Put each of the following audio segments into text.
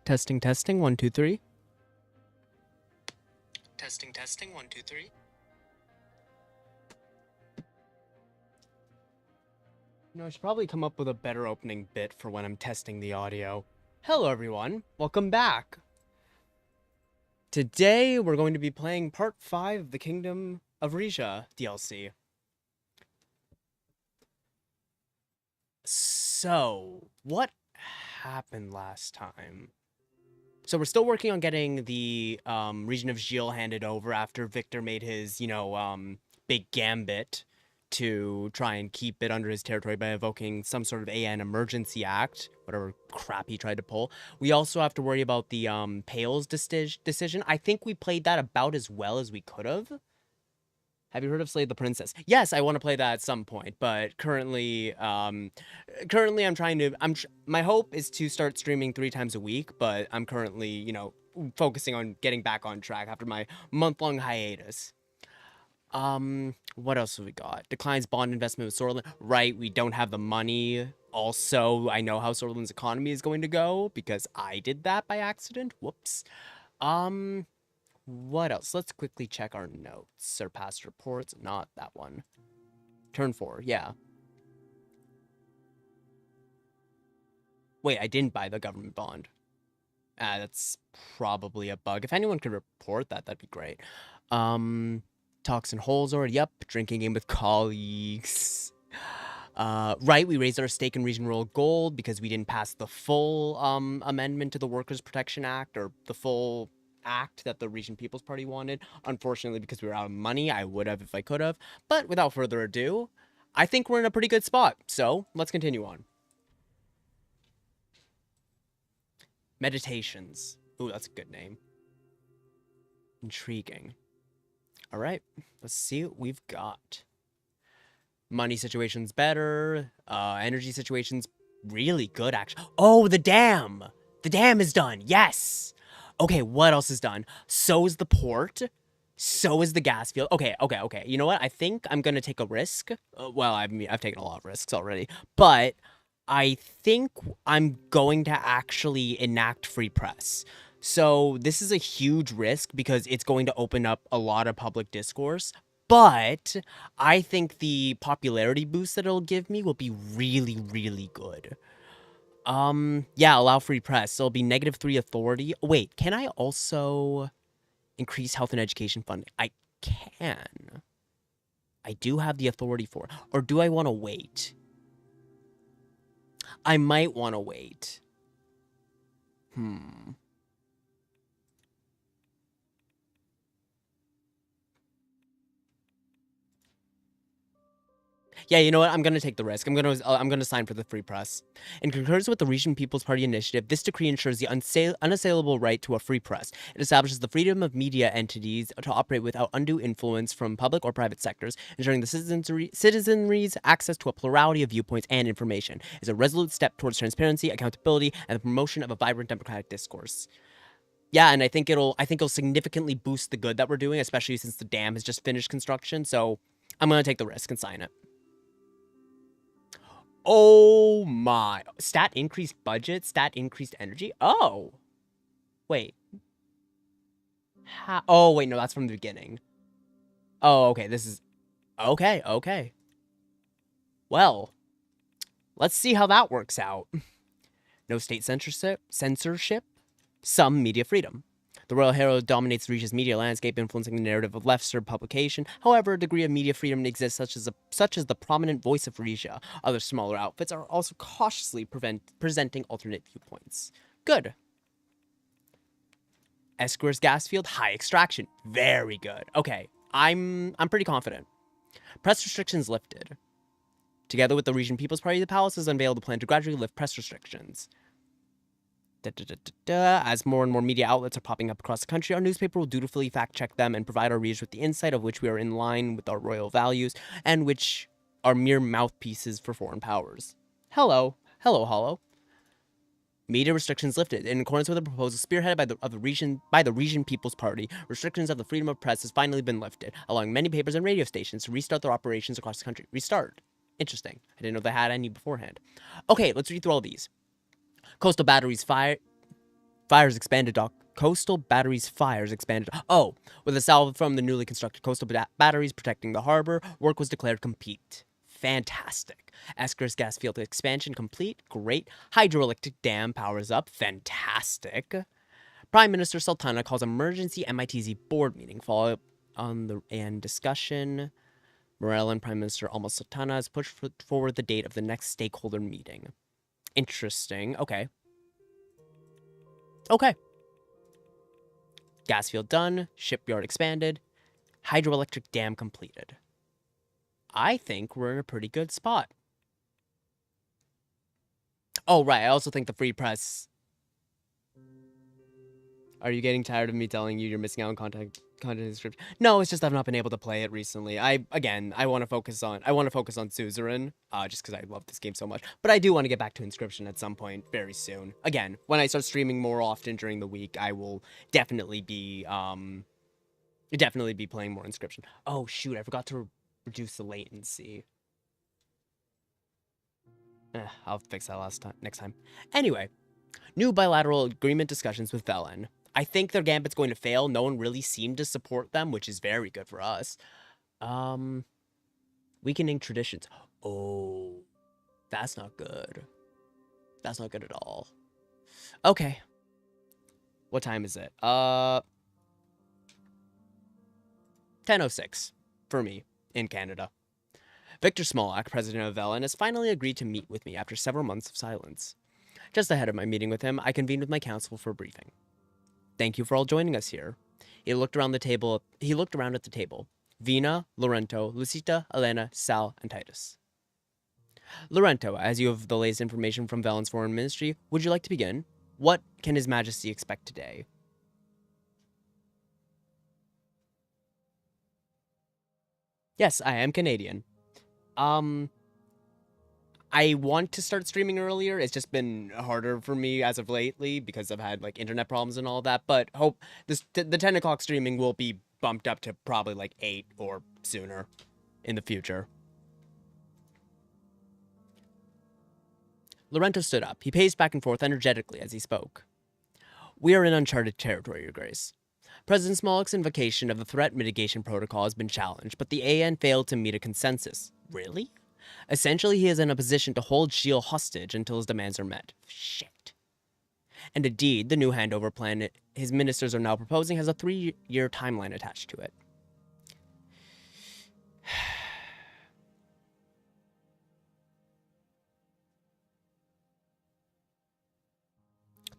Testing, testing, 1, 2, 3. Testing, testing, 1, 2, 3. I should probably come up with a better opening bit for when I'm testing the audio. Hello, everyone. Welcome back. Today, we're going to be playing Part 5 of the Kingdom of Rizia DLC. So, what happened last time? So we're still working on getting the region of Gilles handed over after Victor made his, big gambit to try and keep it under his territory by evoking some sort of AN emergency act, whatever crap he tried to pull. We also have to worry about the Pales decision. I think we played that about as well as we could have. Have you heard of Slay the Princess? Yes, I want to play that at some point, but currently I'm trying to, my hope is to start streaming 3 times a week, but I'm currently, focusing on getting back on track after my month-long hiatus. What else have we got? Declines bond investment with Sorlin. Right, we don't have the money. Also, I know how Sorlin's economy is going to go because I did that by accident. Whoops. What else? Let's quickly check our notes. Our past reports. Not that one. Turn 4, yeah. Wait, I didn't buy the government bond. That's probably a bug. If anyone could report that, that'd be great. Toxin holes or yep, drinking game with colleagues. Right, we raised our stake in Region Rural Gold because we didn't pass the full amendment to the Workers' Protection Act, or the full act that the Region People's Party wanted. Unfortunately, because we were out of money, I would have if I could have. But without further ado, I think we're in a pretty good spot. So let's continue on. Meditations. Ooh, that's a good name. Intriguing. All right, let's see what we've got. Money situation's better. Energy situation's really good, actually. Oh, the dam! The dam is done, yes! Okay, what else is done? So is the port. So is the gas field. Okay. You know what? I think I'm gonna take a risk. Well, I've taken a lot of risks already. But I think I'm going to actually enact free press. So this is a huge risk because it's going to open up a lot of public discourse. But I think the popularity boost that it'll give me will be really, really good. Yeah, allow free press. So it'll be -3 authority. Wait, can I also increase health and education funding? I can. I do have the authority for it. Or do I want to wait? I might want to wait. Yeah, you know what? I'm gonna take the risk. I'm gonna sign for the free press. In concurrence with the Region People's Party initiative, this decree ensures the unassailable right to a free press. It establishes the freedom of media entities to operate without undue influence from public or private sectors, ensuring the citizenry's access to a plurality of viewpoints and information. Is a resolute step towards transparency, accountability, and the promotion of a vibrant democratic discourse. Yeah, and I think it'll significantly boost the good that we're doing, especially since the dam has just finished construction. So I'm gonna take the risk and sign it. Oh my. Stat increased budget, stat increased energy. Oh. Wait. Oh, wait, no, that's from the beginning. Oh, okay, this is... Okay. Well, let's see how that works out. No state censorship, some media freedom. The Royal Herald dominates the region's media landscape, influencing the narrative of left-serve publication. However, a degree of media freedom exists, such as the prominent Voice of Rizia. Other smaller outfits are also cautiously presenting alternate viewpoints. Good. Esquires gas field, high extraction. Very good. Okay, I'm pretty confident. Press restrictions lifted. Together with the Region People's Party, the palace has unveiled a plan to gradually lift press restrictions. As more and more media outlets are popping up across the country, our newspaper will dutifully fact-check them and provide our readers with the insight of which we are in line with our royal values, and which are mere mouthpieces for foreign powers. Hello, Hollow. Media restrictions lifted. In accordance with a proposal spearheaded by the Region People's Party, restrictions of the freedom of press has finally been lifted, allowing many papers and radio stations to restart their operations across the country. Restart. Interesting. I didn't know they had any beforehand. Okay, let's read through all these. Coastal batteries fire. Fires expanded dock. Coastal batteries fires expanded. Oh, with a salve from the newly constructed coastal batteries protecting the harbor, work was declared complete. Fantastic. Esker's gas field expansion complete. Great. Hydroelectric dam powers up. Fantastic. Prime Minister Sultana calls emergency MITZ board meeting. Follow up on the and discussion. Morellan Prime Minister Alma Sultana has pushed forward the date of the next stakeholder meeting. Interesting. Okay. Okay. Gas field done. Shipyard expanded. Hydroelectric dam completed. I think we're in a pretty good spot. Oh, right. I also think the free press. Are you getting tired of me telling you you're missing out on content description? No, it's just I've not been able to play it recently. I want to focus on Suzerain, just because I love this game so much. But I do want to get back to Inscription at some point very soon. Again, when I start streaming more often during the week, I will definitely be playing more Inscription. Oh shoot, I forgot to reduce the latency. I'll fix that next time. Anyway, new bilateral agreement discussions with Velen. I think their gambit's going to fail. No one really seemed to support them, which is very good for us. Weakening traditions. Oh, that's not good. That's not good at all. Okay. What time is it? 10:06 for me in Canada. Victor Smolak, president of Velen, has finally agreed to meet with me after several months of silence. Just ahead of my meeting with him, I convened with my council for a briefing. Thank you for all joining us here. He looked around at the table. Vina, Lorento, Lucita, Elena, Sal, and Titus. Lorento, as you have the latest information from Velen's foreign ministry, would you like to begin? What can His Majesty expect today? Yes, I am Canadian. I want to start streaming earlier. It's just been harder for me as of lately because I've had like internet problems and all that. But hope the 10 o'clock streaming will be bumped up to probably like 8 or sooner in the future. Lorento stood up. He paced back and forth energetically as he spoke. We are in uncharted territory, Your Grace. President Smolak's invocation of the threat mitigation protocol has been challenged, but the AN failed to meet a consensus. Really? Essentially, he is in a position to hold Shield hostage until his demands are met. Shit. And indeed, the new handover plan his ministers are now proposing has a 3-year timeline attached to it.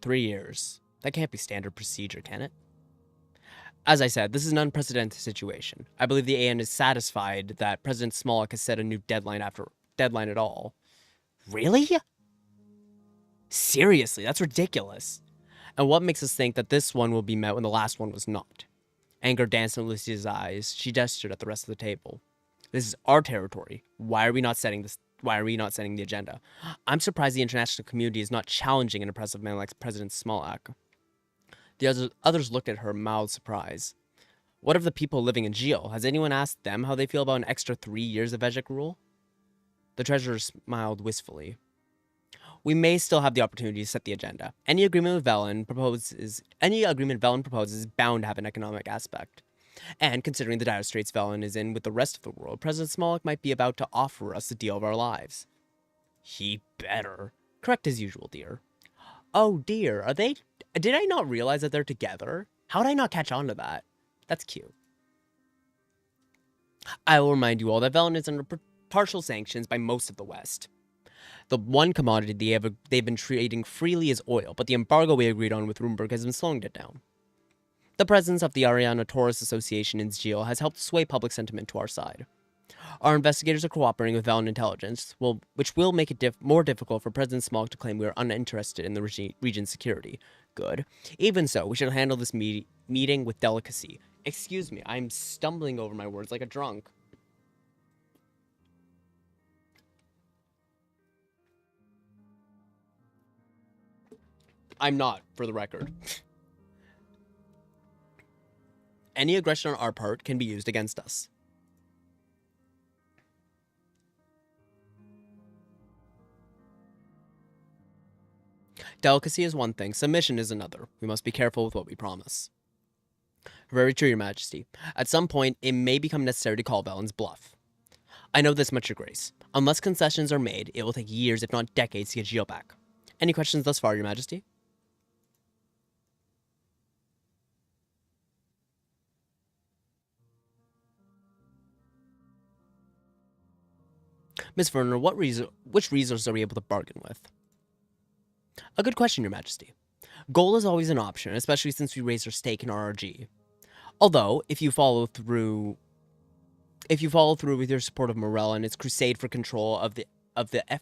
Three years. That can't be standard procedure, can it? As I said, this is an unprecedented situation. I believe the AN is satisfied that President Smolak has set a new deadline at all. Really? Seriously, that's ridiculous. And what makes us think that this one will be met when the last one was not? Anger danced in Lucy's eyes. She gestured at the rest of the table. This is our territory. Why are we not setting the agenda? I'm surprised the international community is not challenging an oppressive man like President Smolak. The others looked at her, mild surprise. What of the people living in Geo? Has anyone asked them how they feel about an extra 3 years of Vejek rule? The treasurer smiled wistfully. We may still have the opportunity to set the agenda. Any agreement Velen proposes is bound to have an economic aspect. And considering the dire straits Velen is in with the rest of the world, President Smolak might be about to offer us the deal of our lives. He better. Correct as usual, dear. Oh dear, are they... Did I not realize that they're together? How did I not catch on to that? That's cute. I will remind you all that Velen is under partial sanctions by most of the West. The one commodity they've been trading freely is oil, but the embargo we agreed on with Rumberg has been slowing it down. The presence of the Ariana Taurus Association in Geo has helped sway public sentiment to our side. Our investigators are cooperating with Velen intelligence, which will make it more difficult for President Smolak to claim we are uninterested in the region's security. Good. Even so, we should handle this meeting with delicacy. Excuse me, I'm stumbling over my words like a drunk. I'm not, for the record. Any aggression on our part can be used against us. Delicacy is one thing, submission is another. We must be careful with what we promise. Very true, Your Majesty. At some point, it may become necessary to call Velen's bluff. I know this much, Your Grace. Unless concessions are made, it will take years, if not decades, to get Gilles back. Any questions thus far, Your Majesty? Miss Werner, which resources are we able to bargain with? A good question, Your Majesty. Gold is always an option, especially since we raised our stake in RRG. Although, if you follow through with your support of Morel and its crusade for control of the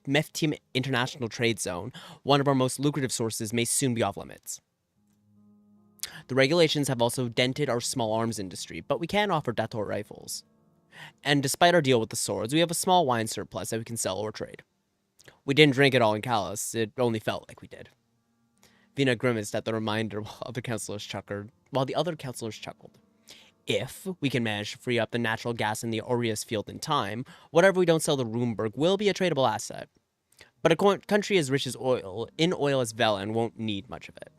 MEFTIM International Trade Zone, one of our most lucrative sources may soon be off limits. The regulations have also dented our small arms industry, but we can offer Dator rifles. And despite our deal with the swords, we have a small wine surplus that we can sell or trade. We didn't drink it all in Callus, it only felt like we did. Vina grimaced at the reminder while the other counselors chuckled. If we can manage to free up the natural gas in the Aureus field in time, whatever we don't sell to Runeberg will be a tradable asset. But a country as rich as oil, in oil as Velen, won't need much of it.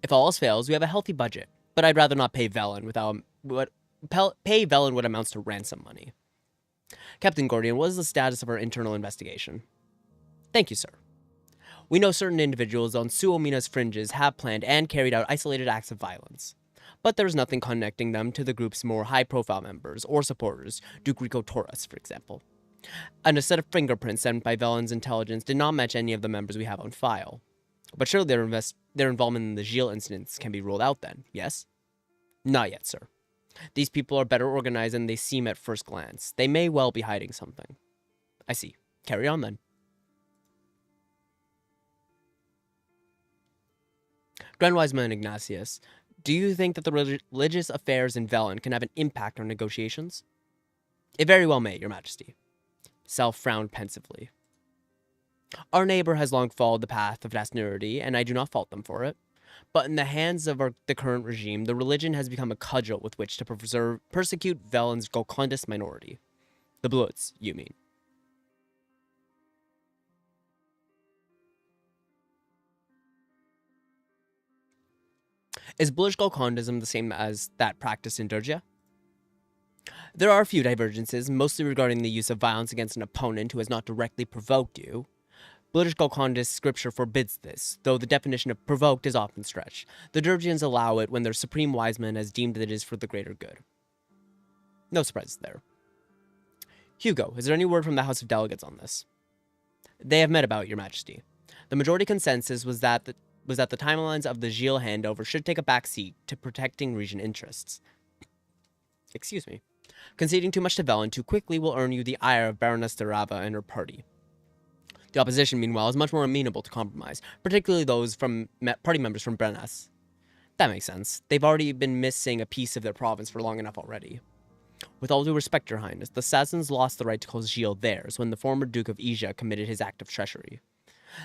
If all else fails, we have a healthy budget, but I'd rather not pay Velen what amounts to ransom money. Captain Gordian, what is the status of our internal investigation? Thank you, sir. We know certain individuals on Suomina's fringes have planned and carried out isolated acts of violence. But there is nothing connecting them to the group's more high-profile members or supporters, Duke Rico Torres, for example. And a set of fingerprints sent by Velen's intelligence did not match any of the members we have on file. But surely their involvement in the Gilles incidents can be ruled out then, yes? Not yet, sir. These people are better organized than they seem at first glance. They may well be hiding something. I see. Carry on, then. Grand Wiseman Ignatius, do you think that the religious affairs in Velen can have an impact on negotiations? It very well may, Your Majesty. Sel frowned pensively. Our neighbor has long followed the path of austerity, and I do not fault them for it. But in the hands of the current regime, the religion has become a cudgel with which to persecute Velen's Golcondas minority. The Bloods, you mean. Is bullish Golcondism the same as that practiced in Durgia? There are a few divergences, mostly regarding the use of violence against an opponent who has not directly provoked you. Bullish Golcondist scripture forbids this, though the definition of provoked is often stretched. The Durgians allow it when their supreme wise man has deemed that it is for the greater good. No surprises there. Hugo, is there any word from the House of Delegates on this? They have met about, Your Majesty. The majority consensus was that the timelines of the Gilles handover should take a backseat to protecting region interests. Excuse me. Conceding too much to Velen too quickly will earn you the ire of Baroness de Rava and her party. The opposition, meanwhile, is much more amenable to compromise, particularly those from party members from Brenas. That makes sense. They've already been missing a piece of their province for long enough already. With all due respect, Your Highness, the Sassans lost the right to call Gilles theirs when the former Duke of Ija committed his act of treachery.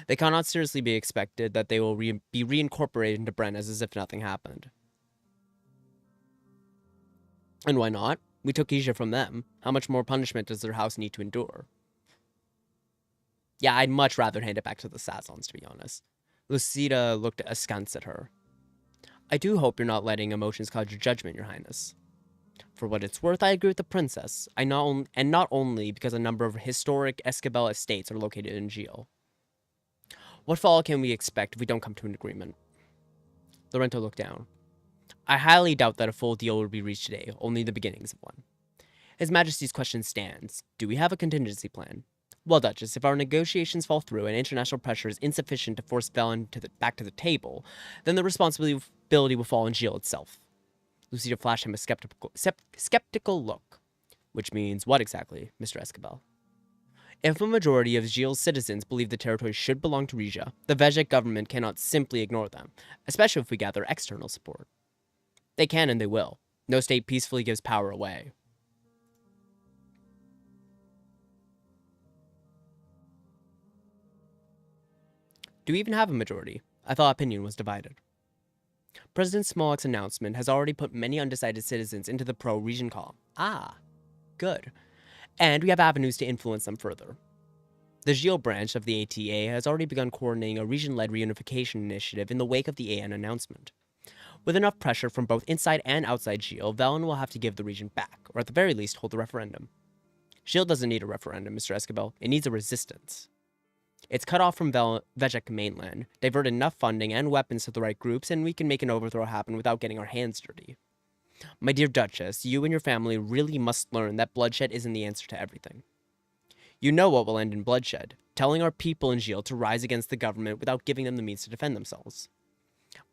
They cannot seriously be expected that they will be reincorporated into Brenas as if nothing happened. And why not? We took Ija from them. How much more punishment does their house need to endure? Yeah, I'd much rather hand it back to the Sassans, to be honest. Lucida looked askance at her. I do hope you're not letting emotions cloud your judgment, Your Highness. For what it's worth, I agree with the princess, not only because a number of historic Escabel estates are located in Gilles. What fall can we expect if we don't come to an agreement? Lorento looked down. I highly doubt that a full deal will be reached today, only the beginnings of one. His Majesty's question stands. Do we have a contingency plan? Well, Duchess, if our negotiations fall through and international pressure is insufficient to force Velen back to the table, then the responsibility will fall on Gilles itself. Lucida flashed him a skeptical look. Which means what exactly, Mr. Escabel? If a majority of Gilles' citizens believe the territory should belong to Rizia, the Vejek government cannot simply ignore them, especially if we gather external support. They can and they will. No state peacefully gives power away. Do we even have a majority? I thought opinion was divided. President Smolak's announcement has already put many undecided citizens into the pro-region column. Ah, good. And we have avenues to influence them further. The Geo branch of the ATA has already begun coordinating a region-led reunification initiative in the wake of the AN announcement. With enough pressure from both inside and outside Geo, Velen will have to give the region back, or at the very least hold a referendum. Geo doesn't need a referendum, Mr. Escabel. It needs a resistance. It's cut off from Vejek mainland, divert enough funding and weapons to the right groups, and we can make an overthrow happen without getting our hands dirty. My dear Duchess, you and your family really must learn that bloodshed isn't the answer to everything. You know what will end in bloodshed, telling our people in Geo to rise against the government without giving them the means to defend themselves.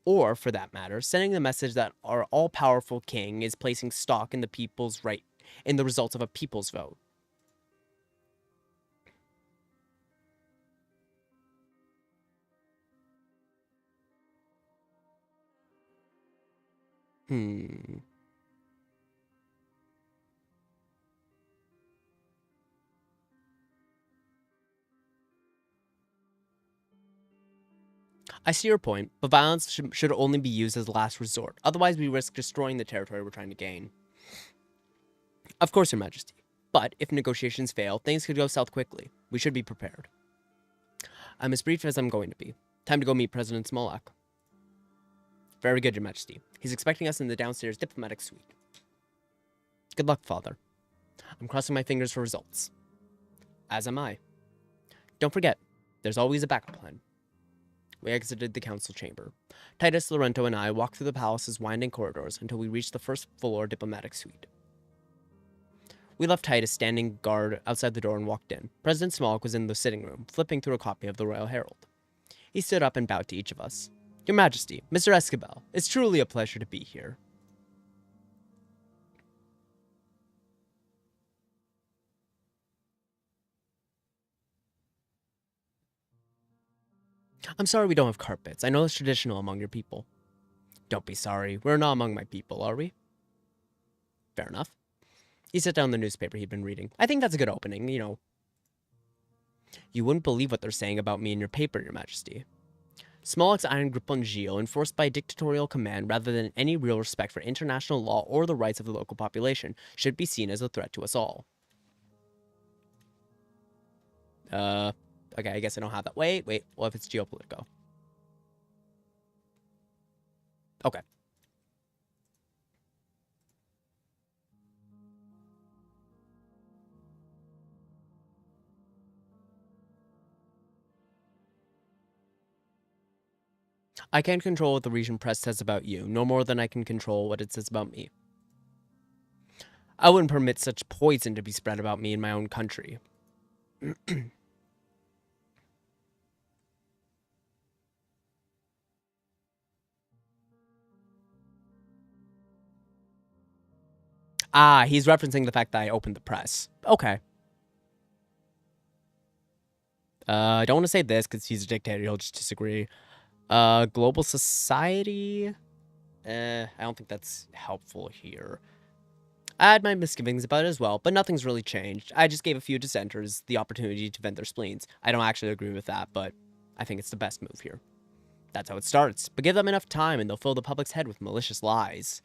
Or, for that matter, sending the message that our all-powerful king is placing stock in the results of a people's vote. I see your point, but violence should only be used as a last resort. Otherwise, we risk destroying the territory we're trying to gain. Of course, Your Majesty. But if negotiations fail, things could go south quickly. We should be prepared. I'm as brief as I'm going to be. Time to go meet President Smolak. Very good, Your Majesty. He's expecting us in the downstairs diplomatic suite. Good luck, Father. I'm crossing my fingers for results. As am I. Don't forget, there's always a backup plan. We exited the council chamber. Titus, Laurento, and I walked through the palace's winding corridors until we reached the first floor diplomatic suite. We left Titus standing guard outside the door and walked in. President Smolak was in the sitting room, flipping through a copy of the Royal Herald. He stood up and bowed to each of us. Your Majesty, Mr. Escabel, it's truly a pleasure to be here. I'm sorry we don't have carpets. I know it's traditional among your people. Don't be sorry. We're not among my people, are we? Fair enough. He set down the newspaper he'd been reading. I think that's a good opening, you know. You wouldn't believe what they're saying about me in your paper, Your Majesty. Smolak's iron grip on Geo, enforced by dictatorial command rather than any real respect for international law or the rights of the local population, should be seen as a threat to us all. Okay, I guess I don't have that. Wait, what if it's geopolitical? Okay. I can't control what the region press says about you, no more than I can control what it says about me. I wouldn't permit such poison to be spread about me in my own country. Ah, he's referencing the fact that I opened the press. Okay. I don't want to say this because he's a dictator. He'll just disagree. Global society? I don't think that's helpful here. I had my misgivings about it as well, but nothing's really changed. I just gave a few dissenters the opportunity to vent their spleens. I don't actually agree with that, but I think it's the best move here. That's how it starts. But give them enough time and they'll fill the public's head with malicious lies.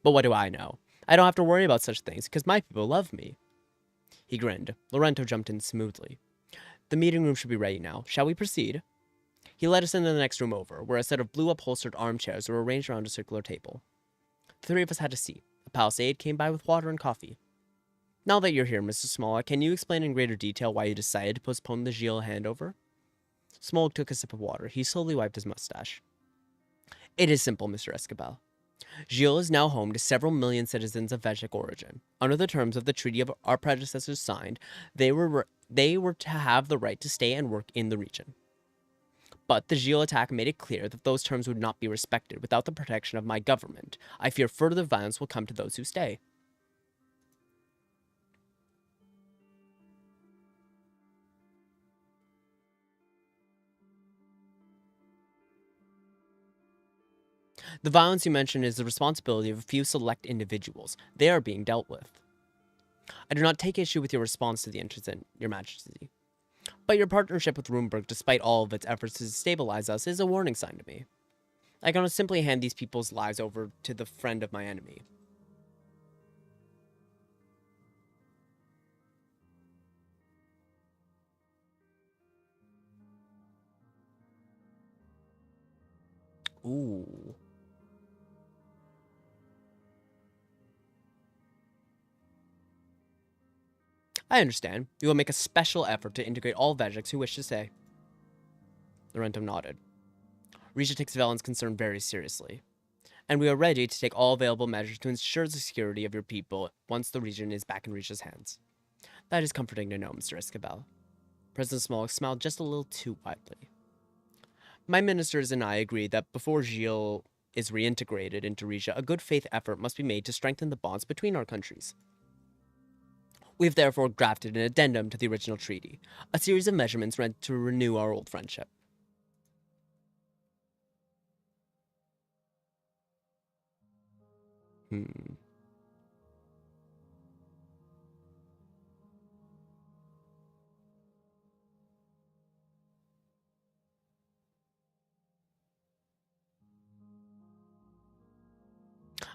But what do I know? I don't have to worry about such things because my people love me. He grinned. Laurento jumped in smoothly. The meeting room should be ready now. Shall we proceed? He led us into the next room over, where a set of blue upholstered armchairs were arranged around a circular table. The three of us had a seat. A palisade came by with water and coffee. Now that you're here, Mr. Smolak, can you explain in greater detail why you decided to postpone the Gilles handover? Smolak took a sip of water. He slowly wiped his mustache. It is simple, Mr. Escabel. Gilles is now home to several million citizens of Vejek origin. Under the terms of the treaty of our predecessors signed, they were to have the right to stay and work in the region. But the Gilles attack made it clear that those terms would not be respected without the protection of my government. I fear further violence will come to those who stay. The violence you mention is the responsibility of a few select individuals. They are being dealt with. I do not take issue with your response to the incident, Your Majesty. But your partnership with Runeberg, despite all of its efforts to destabilize us, is a warning sign to me. I cannot simply hand these people's lives over to the friend of my enemy. Ooh. I understand. We will make a special effort to integrate all Vejiks who wish to stay. Laurento nodded. Rizia takes Velen's concern very seriously, and we are ready to take all available measures to ensure the security of your people once the region is back in Rizia's hands. That is comforting to know, Mr. Escabel. President Smollett smiled just a little too widely. My ministers and I agree that before Gilles is reintegrated into Rizia, a good faith effort must be made to strengthen the bonds between our countries. We have therefore drafted an addendum to the original treaty, a series of measurements meant to renew our old friendship.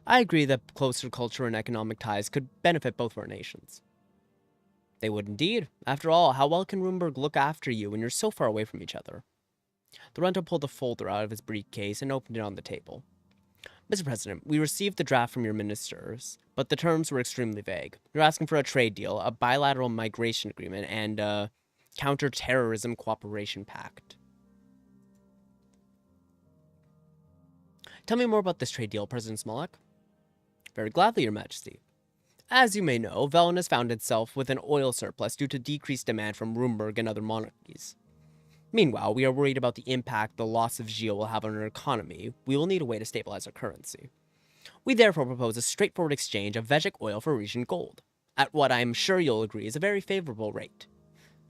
I agree that closer cultural and economic ties could benefit both of our nations. They would indeed. After all, how well can Rumburg look after you when you're so far away from each other? Lorenzo pulled a folder out of his briefcase and opened it on the table. Mr. President, we received the draft from your ministers, but the terms were extremely vague. You're asking for a trade deal, a bilateral migration agreement, and a counter-terrorism cooperation pact. Tell me more about this trade deal, President Smollett. Very gladly, Your Majesty. As you may know, Velen has found itself with an oil surplus due to decreased demand from Rumburg and other monarchies. Meanwhile, we are worried about the impact the loss of Gilles will have on our economy. We will need a way to stabilize our currency. We therefore propose a straightforward exchange of Vejik oil for Regent gold, at what I am sure you'll agree is a very favorable rate.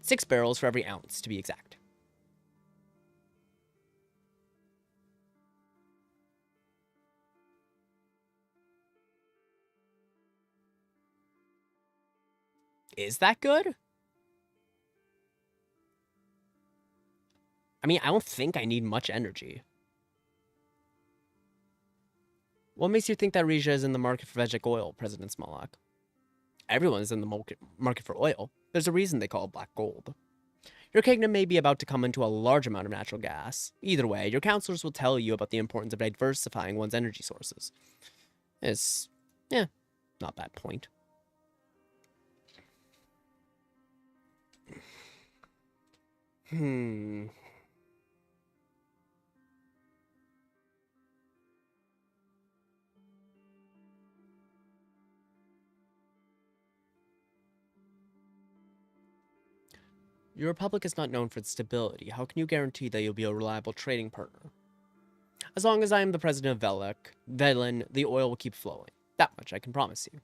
6 barrels for every ounce, to be exact. Is that good? I mean, I don't think I need much energy. What makes you think that Rizia is in the market for Vejik oil, President Smollett? Everyone is in the market for oil. There's a reason they call it black gold. Your kingdom may be about to come into a large amount of natural gas. Either way, your counselors will tell you about the importance of diversifying one's energy sources. It's, not a bad point. Your republic is not known for its stability. How can you guarantee that you'll be a reliable trading partner? As long as I am the president of Velen, the oil will keep flowing. That much I can promise you.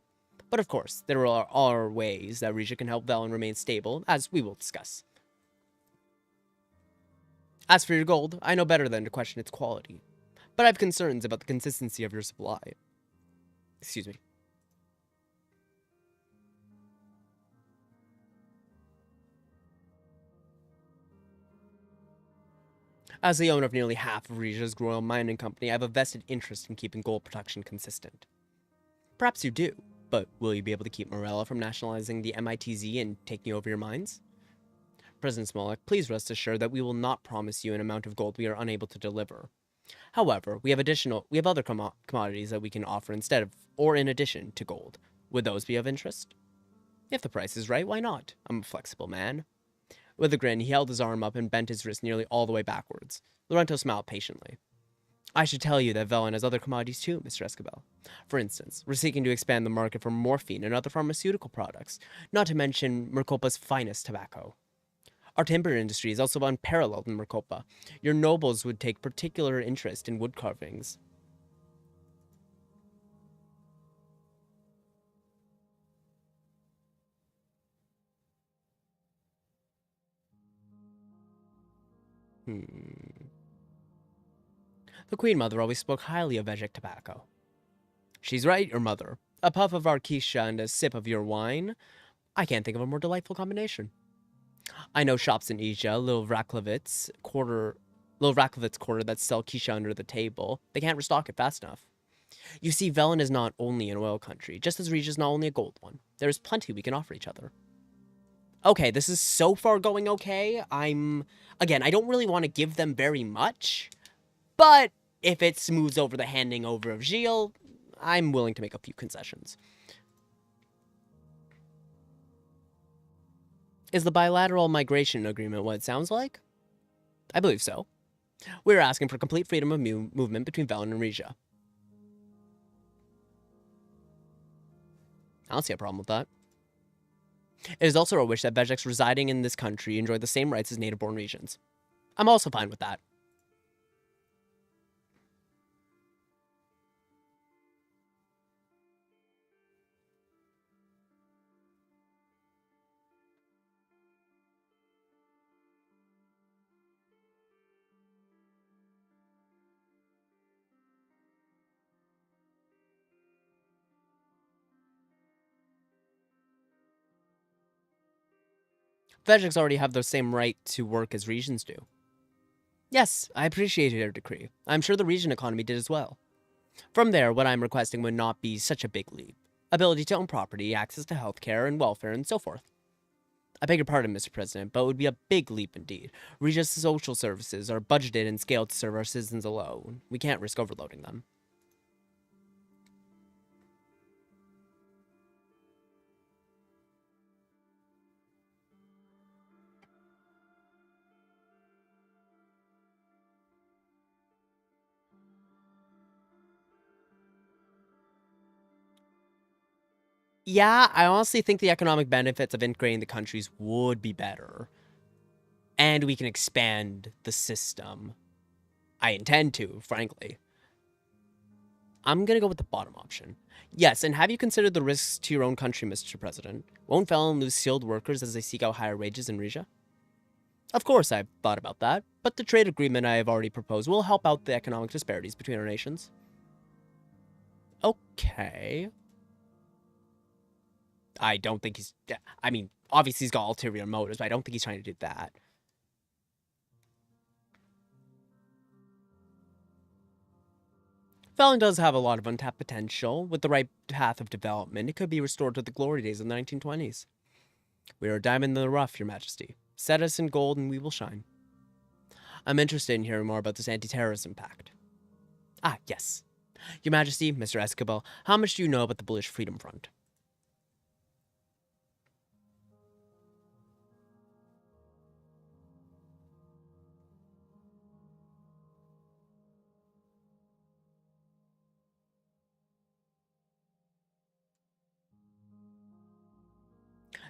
But of course, there are ways that Rizia can help Velen remain stable, as we will discuss. As for your gold, I know better than to question its quality. But I have concerns about the consistency of your supply. Excuse me. As the owner of nearly half of Rizia's royal mining company, I have a vested interest in keeping gold production consistent. Perhaps you do, but will you be able to keep Morella from nationalizing the MITZ and taking over your mines? President Smollett, please rest assured that we will not promise you an amount of gold we are unable to deliver. However, we have other commodities that we can offer instead of, or in addition to gold. Would those be of interest? If the price is right, why not? I'm a flexible man. With a grin, he held his arm up and bent his wrist nearly all the way backwards. Laurento smiled patiently. I should tell you that Velen has other commodities too, Mr. Escabel. For instance, we're seeking to expand the market for morphine and other pharmaceutical products, not to mention Mercopa's finest tobacco. Our timber industry is also unparalleled in Mercopa. Your nobles would take particular interest in wood carvings. The Queen Mother always spoke highly of Vejik tobacco. She's right, your mother. A puff of Arkisha and a sip of your wine? I can't think of a more delightful combination. I know shops in Asia, little Raklovitz quarter that sell Kisha under the table. They can't restock it fast enough. You see, Velen is not only an oil country, just as Riga is not only a gold one. There is plenty we can offer each other. Okay, this is so far going okay. Again, I don't really want to give them very much, but If it smooths over the handing over of Gilles, I'm willing to make a few concessions. Is the bilateral migration agreement what it sounds like? I believe so. We're asking for complete freedom of movement between Velen and Rizia. I don't see a problem with that. It is also our wish that Vejeks residing in this country enjoy the same rights as native-born regions. I'm also fine with that. Vejeks already have the same right to work as regions do. Yes, I appreciated your decree. I'm sure the region economy did as well. From there, what I'm requesting would not be such a big leap. Ability to own property, access to healthcare and welfare, and so forth. I beg your pardon, Mr. President, but it would be a big leap indeed. Regia's social services are budgeted and scaled to serve our citizens alone. We can't risk overloading them. Yeah, I honestly think the economic benefits of integrating the countries would be better. And we can expand the system. I intend to, frankly. I'm gonna go with the bottom option. Yes, and have you considered the risks to your own country, Mr. President? Won't Velen lose skilled workers as they seek out higher wages in Rizia? Of course, I've thought about that, but the trade agreement I have already proposed will help out the economic disparities between our nations. Okay. I don't think he's... I mean, obviously he's got ulterior motives, but I don't think he's trying to do that. Velen does have a lot of untapped potential. With the right path of development, it could be restored to the glory days of the 1920s. We are a diamond in the rough, Your Majesty. Set us in gold and we will shine. I'm interested in hearing more about this anti-terrorism pact. Ah, yes. Your Majesty, Mr. Escobar, how much do you know about the Bullish Freedom Front?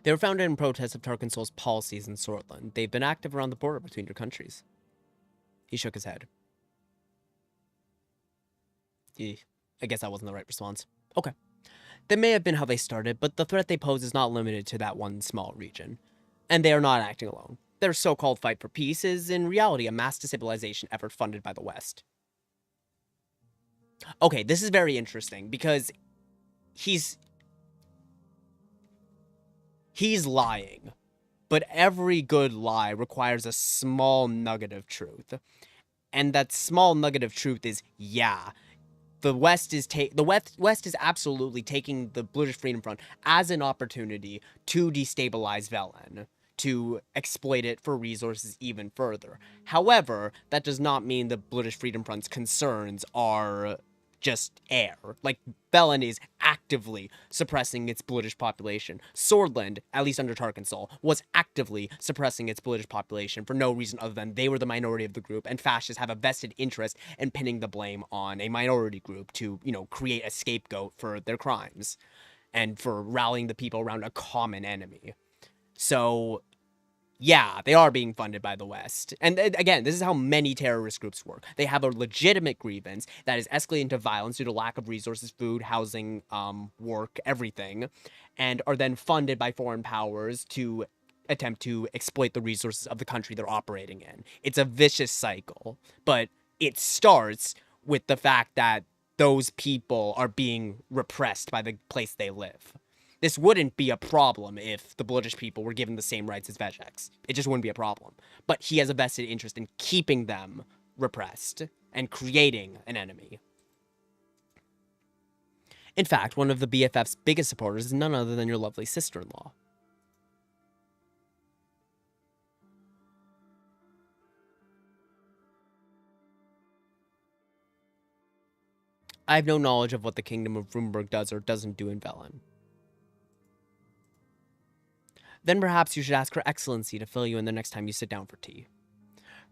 They were founded in protest of Tarkinsol's policies in Swortland. They've been active around the border between your countries. He shook his head. I guess that wasn't the right response. Okay. That may have been how they started, but the threat they pose is not limited to that one small region. And they are not acting alone. Their so-called fight for peace is, in reality, a mass destabilization effort funded by the West. Okay, this is very interesting, because he's lying. But every good lie requires a small nugget of truth. And that small nugget of truth is, yeah, the West is absolutely taking the British Freedom Front as an opportunity to destabilize Velen, to exploit it for resources even further. However, that does not mean the British Freedom Front's concerns are just air. Like, Velen is actively suppressing its British population. Swordland, at least under Tarkinsol, was actively suppressing its British population for no reason other than they were the minority of the group, and fascists have a vested interest in pinning the blame on a minority group to, create a scapegoat for their crimes and for rallying the people around a common enemy. So, yeah, they are being funded by the West. And again, this is how many terrorist groups work. They have a legitimate grievance that is escalating to violence due to lack of resources, food, housing, work, everything, and are then funded by foreign powers to attempt to exploit the resources of the country they're operating in. It's a vicious cycle, but it starts with the fact that those people are being repressed by the place they live. This wouldn't be a problem if the British people were given the same rights as Vejeks. It just wouldn't be a problem. But he has a vested interest in keeping them repressed and creating an enemy. In fact, one of the BFF's biggest supporters is none other than your lovely sister-in-law. I have no knowledge of what the Kingdom of Rumburg does or doesn't do in Velen. Then perhaps you should ask Her Excellency to fill you in the next time you sit down for tea.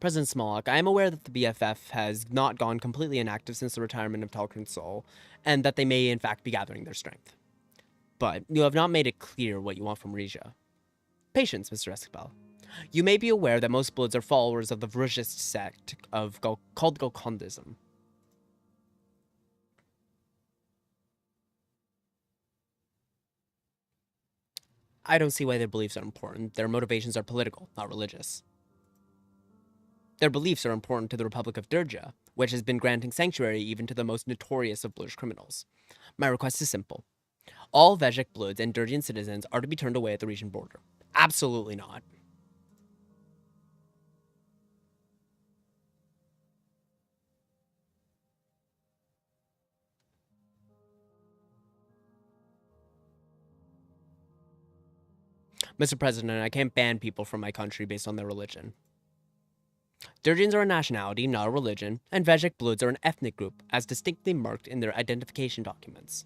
President Smolak, I am aware that the BFF has not gone completely inactive since the retirement of Talcrin's Soul, and that they may in fact be gathering their strength. But you have not made it clear what you want from Rizia. Patience, Mr. Escabel. You may be aware that most Bloods are followers of the Vrishist sect called Golkondism. I don't see why their beliefs are important. Their motivations are political, not religious. Their beliefs are important to the Republic of Durja, which has been granting sanctuary even to the most notorious of Bluish criminals. My request is simple. All Vejek Bloods and Durgian citizens are to be turned away at the region border. Absolutely not. Mr. President, I can't ban people from my country based on their religion. Durgians are a nationality, not a religion, and Vejek Bloods are an ethnic group, as distinctly marked in their identification documents.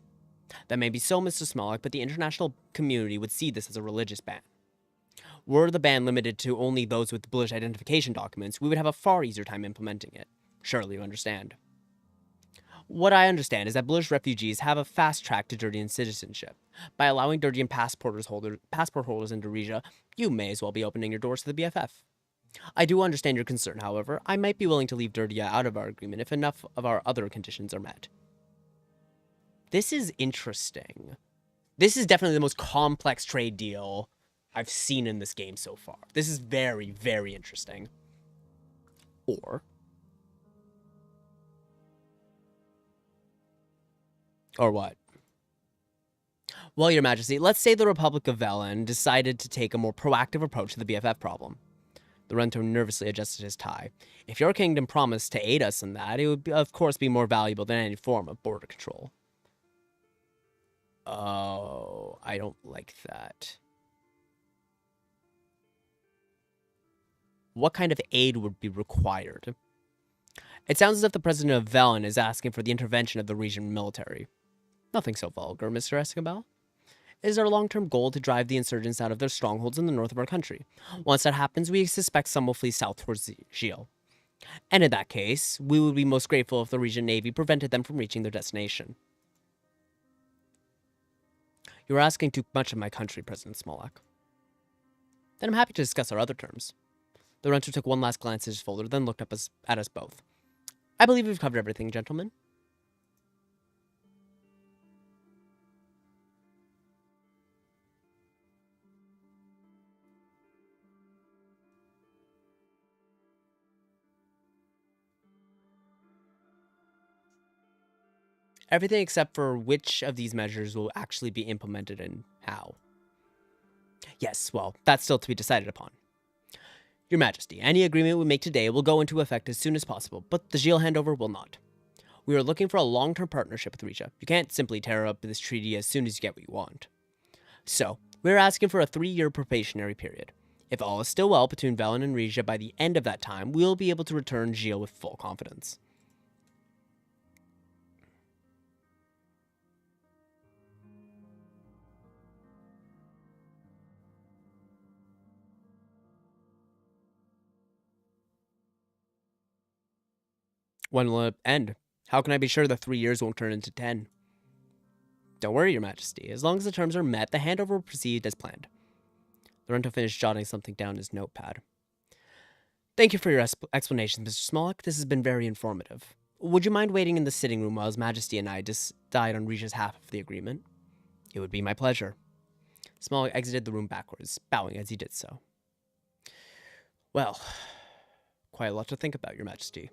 That may be so, Mr. Smolak, but the international community would see this as a religious ban. Were the ban limited to only those with Bluish identification documents, we would have a far easier time implementing it. Surely you understand. What I understand is that Bluish refugees have a fast track to Durdian citizenship. By allowing Durdian passport holders into Rizia, you may as well be opening your doors to the BFF. I do understand your concern, however. I might be willing to leave Durdia out of our agreement if enough of our other conditions are met. This is interesting. This is definitely the most complex trade deal I've seen in this game so far. This is very, very interesting. Or what? Well, Your Majesty, let's say the Republic of Velen decided to take a more proactive approach to the BFF problem. The Rento nervously adjusted his tie. If your kingdom promised to aid us in that, it would, of course, be more valuable than any form of border control. Oh, I don't like that. What kind of aid would be required? It sounds as if the president of Velen is asking for the intervention of the region military. Nothing so vulgar, Mr. Escabel. It is our long-term goal to drive the insurgents out of their strongholds in the north of our country. Once that happens, we suspect some will flee south towards Gil. And in that case, we would be most grateful if the region navy prevented them from reaching their destination. You are asking too much of my country, President Smolak. Then I'm happy to discuss our other terms. The Renter took one last glance at his folder, then looked up at us both. I believe we've covered everything, gentlemen. Everything except for which of these measures will actually be implemented and how. Yes, well, that's still to be decided upon. Your Majesty, any agreement we make today will go into effect as soon as possible, but the Gil handover will not. We are looking for a long-term partnership with Rizia. You can't simply tear up this treaty as soon as you get what you want. So, we're asking for a 3-year probationary period. If all is still well between Velen and Rizia by the end of that time, we'll be able to return Gil with full confidence. When will it end? How can I be sure the 3 years won't turn into 10? Don't worry, Your Majesty. As long as the terms are met, the handover will proceed as planned. Lorenzo finished jotting something down in his notepad. Thank you for your explanations, Mr. Smolak. This has been very informative. Would you mind waiting in the sitting room while His Majesty and I decide on Rizia's half of the agreement? It would be my pleasure. Smolak exited the room backwards, bowing as he did so. Well, quite a lot to think about, Your Majesty.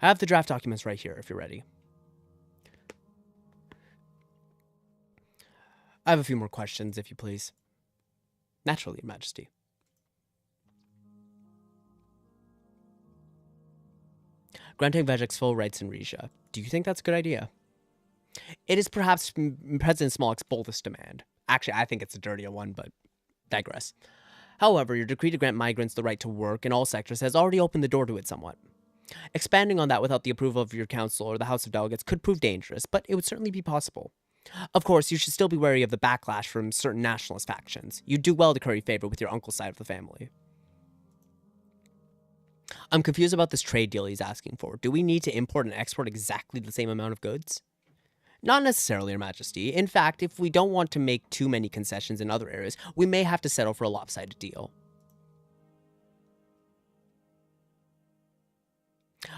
I have the draft documents right here, if you're ready. I have a few more questions, if you please. Naturally, Your Majesty. Granting Vejek's full rights in Rizia. Do you think that's a good idea? It is perhaps President Smolak's boldest demand. Actually, I think it's a dirtier one, but digress. However, your decree to grant migrants the right to work in all sectors has already opened the door to it somewhat. Expanding on that without the approval of your council or the House of Delegates could prove dangerous, but it would certainly be possible. Of course, you should still be wary of the backlash from certain nationalist factions. You'd do well to curry favor with your uncle's side of the family. I'm confused about this trade deal he's asking for. Do we need to import and export exactly the same amount of goods? Not necessarily, Your Majesty. In fact, if we don't want to make too many concessions in other areas, we may have to settle for a lopsided deal.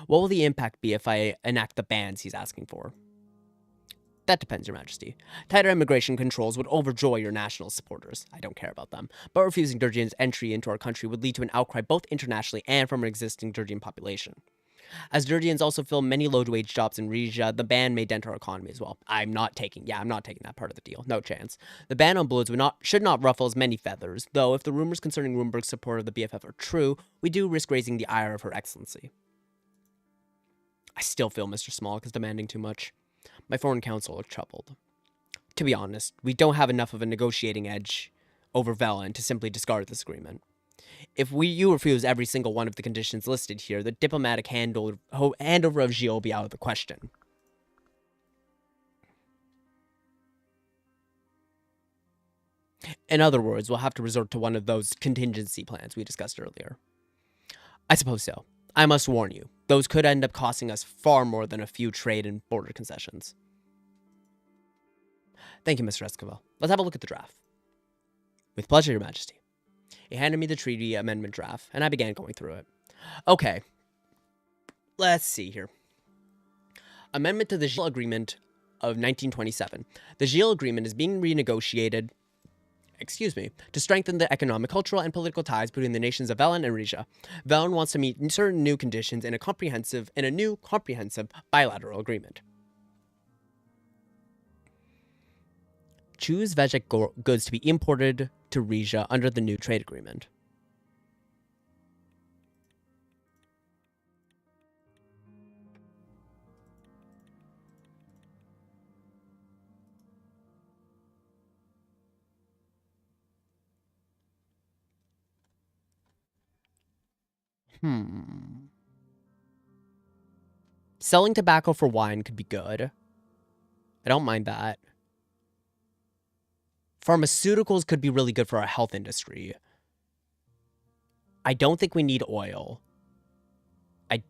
What will the impact be if I enact the bans he's asking for? That depends, Your Majesty. Tighter immigration controls would overjoy your national supporters. I don't care about them. But refusing Durgian's entry into our country would lead to an outcry both internationally and from an existing Durgian population. As Durgians also fill many low-wage jobs in Rizia, the ban may dent our economy as well. I'm not taking that part of the deal. No chance. The ban on bloods should not ruffle as many feathers, though if the rumors concerning Rumberg's support of the BFF are true, we do risk raising the ire of Her Excellency. I still feel Mr. Smolk is demanding too much. My foreign council are troubled. To be honest, we don't have enough of a negotiating edge over Velen to simply discard this agreement. If you refuse every single one of the conditions listed here, the diplomatic handover of Gilles will be out of the question. In other words, we'll have to resort to one of those contingency plans we discussed earlier. I suppose so. I must warn you, those could end up costing us far more than a few trade and border concessions. Thank you, Mr. Esquivel. Let's have a look at the draft. With pleasure, Your Majesty. He handed me the treaty amendment draft, and I began going through it. Okay. Let's see here. Amendment to the Gilles Agreement of 1927. The Gilles Agreement is being renegotiated, to strengthen the economic, cultural, and political ties between the nations of Velen and Rizia. Velen wants to meet certain new conditions in a new comprehensive bilateral agreement. Choose Vejek goods to be imported to Rizia under the new trade agreement. Selling tobacco for wine could be good. I don't mind that. Pharmaceuticals could be really good for our health industry. I don't think we need oil. I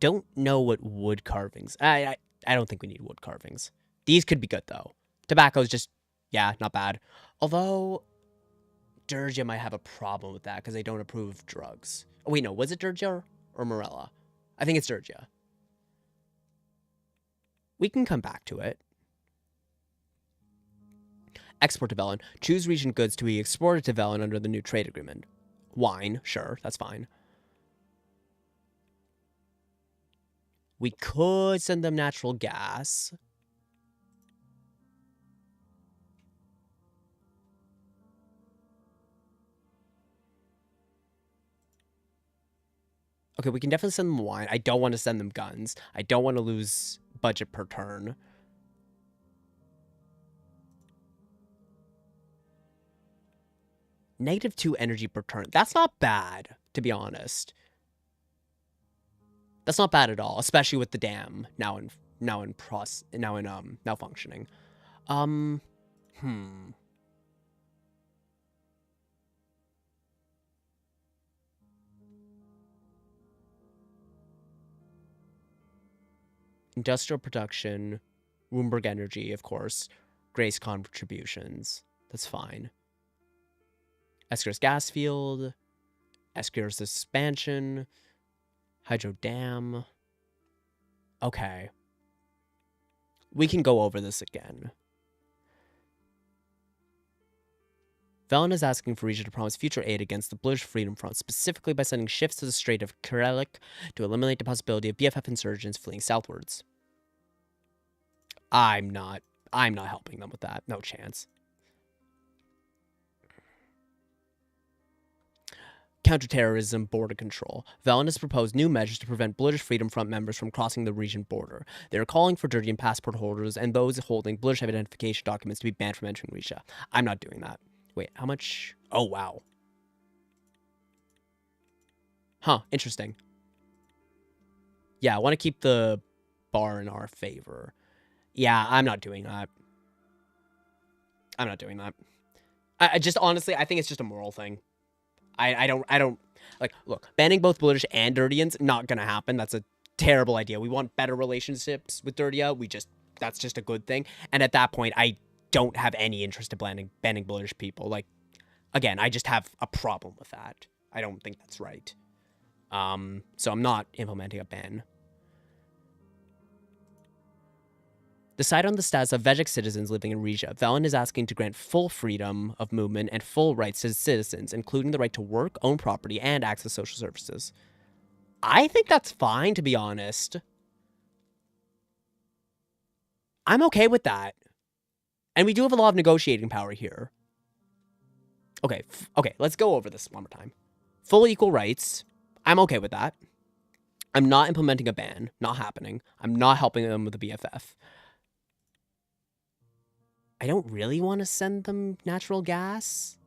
don't know what wood carvings. I don't think we need wood carvings. These could be good, though. Tobacco's just, yeah, not bad. Although, Durgia might have a problem with that because they don't approve of drugs. Oh, wait, no. Was it Durgia or Morella? I think it's Durgia. We can come back to it. Export to Velen. Choose region goods to be exported to Velen under the new trade agreement. Wine, sure, that's fine. We could send them natural gas. Okay, we can definitely send them wine. I don't want to send them guns. I don't want to lose budget per turn. -2 energy per turn. That's not bad, to be honest. That's not bad at all, especially with the dam now functioning. Industrial production, Rumberg energy, of course, Grace contributions. That's fine. Esker's gas field, Esker's expansion, hydro dam. Okay. We can go over this again. Velen is asking for Rizia to promise future aid against the British Freedom Front, specifically by sending ships to the Strait of Karelik to eliminate the possibility of BFF insurgents fleeing southwards. I'm not helping them with that. No chance. Counterterrorism, border control. Velen has proposed new measures to prevent British Freedom Front members from crossing the region border. They are calling for Durgian passport holders and those holding British identification documents to be banned from entering Rizia. I'm not doing that. Wait, how much? Oh, wow. Huh, interesting. Yeah, I want to keep the bar in our favor. Yeah, I'm not doing that. I'm not doing that. I just honestly, I think it's just a moral thing. I don't like, look, banning both British and Dirtians, not gonna happen. That's a terrible idea. We want better relationships with Dirtia. That's just a good thing. And at that point, I don't have any interest in banning British people. Like, again, I just have a problem with that. I don't think that's right. So I'm not implementing a ban. Decide on the status of Vejik citizens living in Rizia. Velen is asking to grant full freedom of movement and full rights to citizens, including the right to work, own property, and access social services. I think that's fine, to be honest. I'm okay with that. And we do have a lot of negotiating power here. Okay, let's go over this one more time. Full equal rights. I'm okay with that. I'm not implementing a ban. Not happening. I'm not helping them with the BFF. I don't really want to send them natural gas.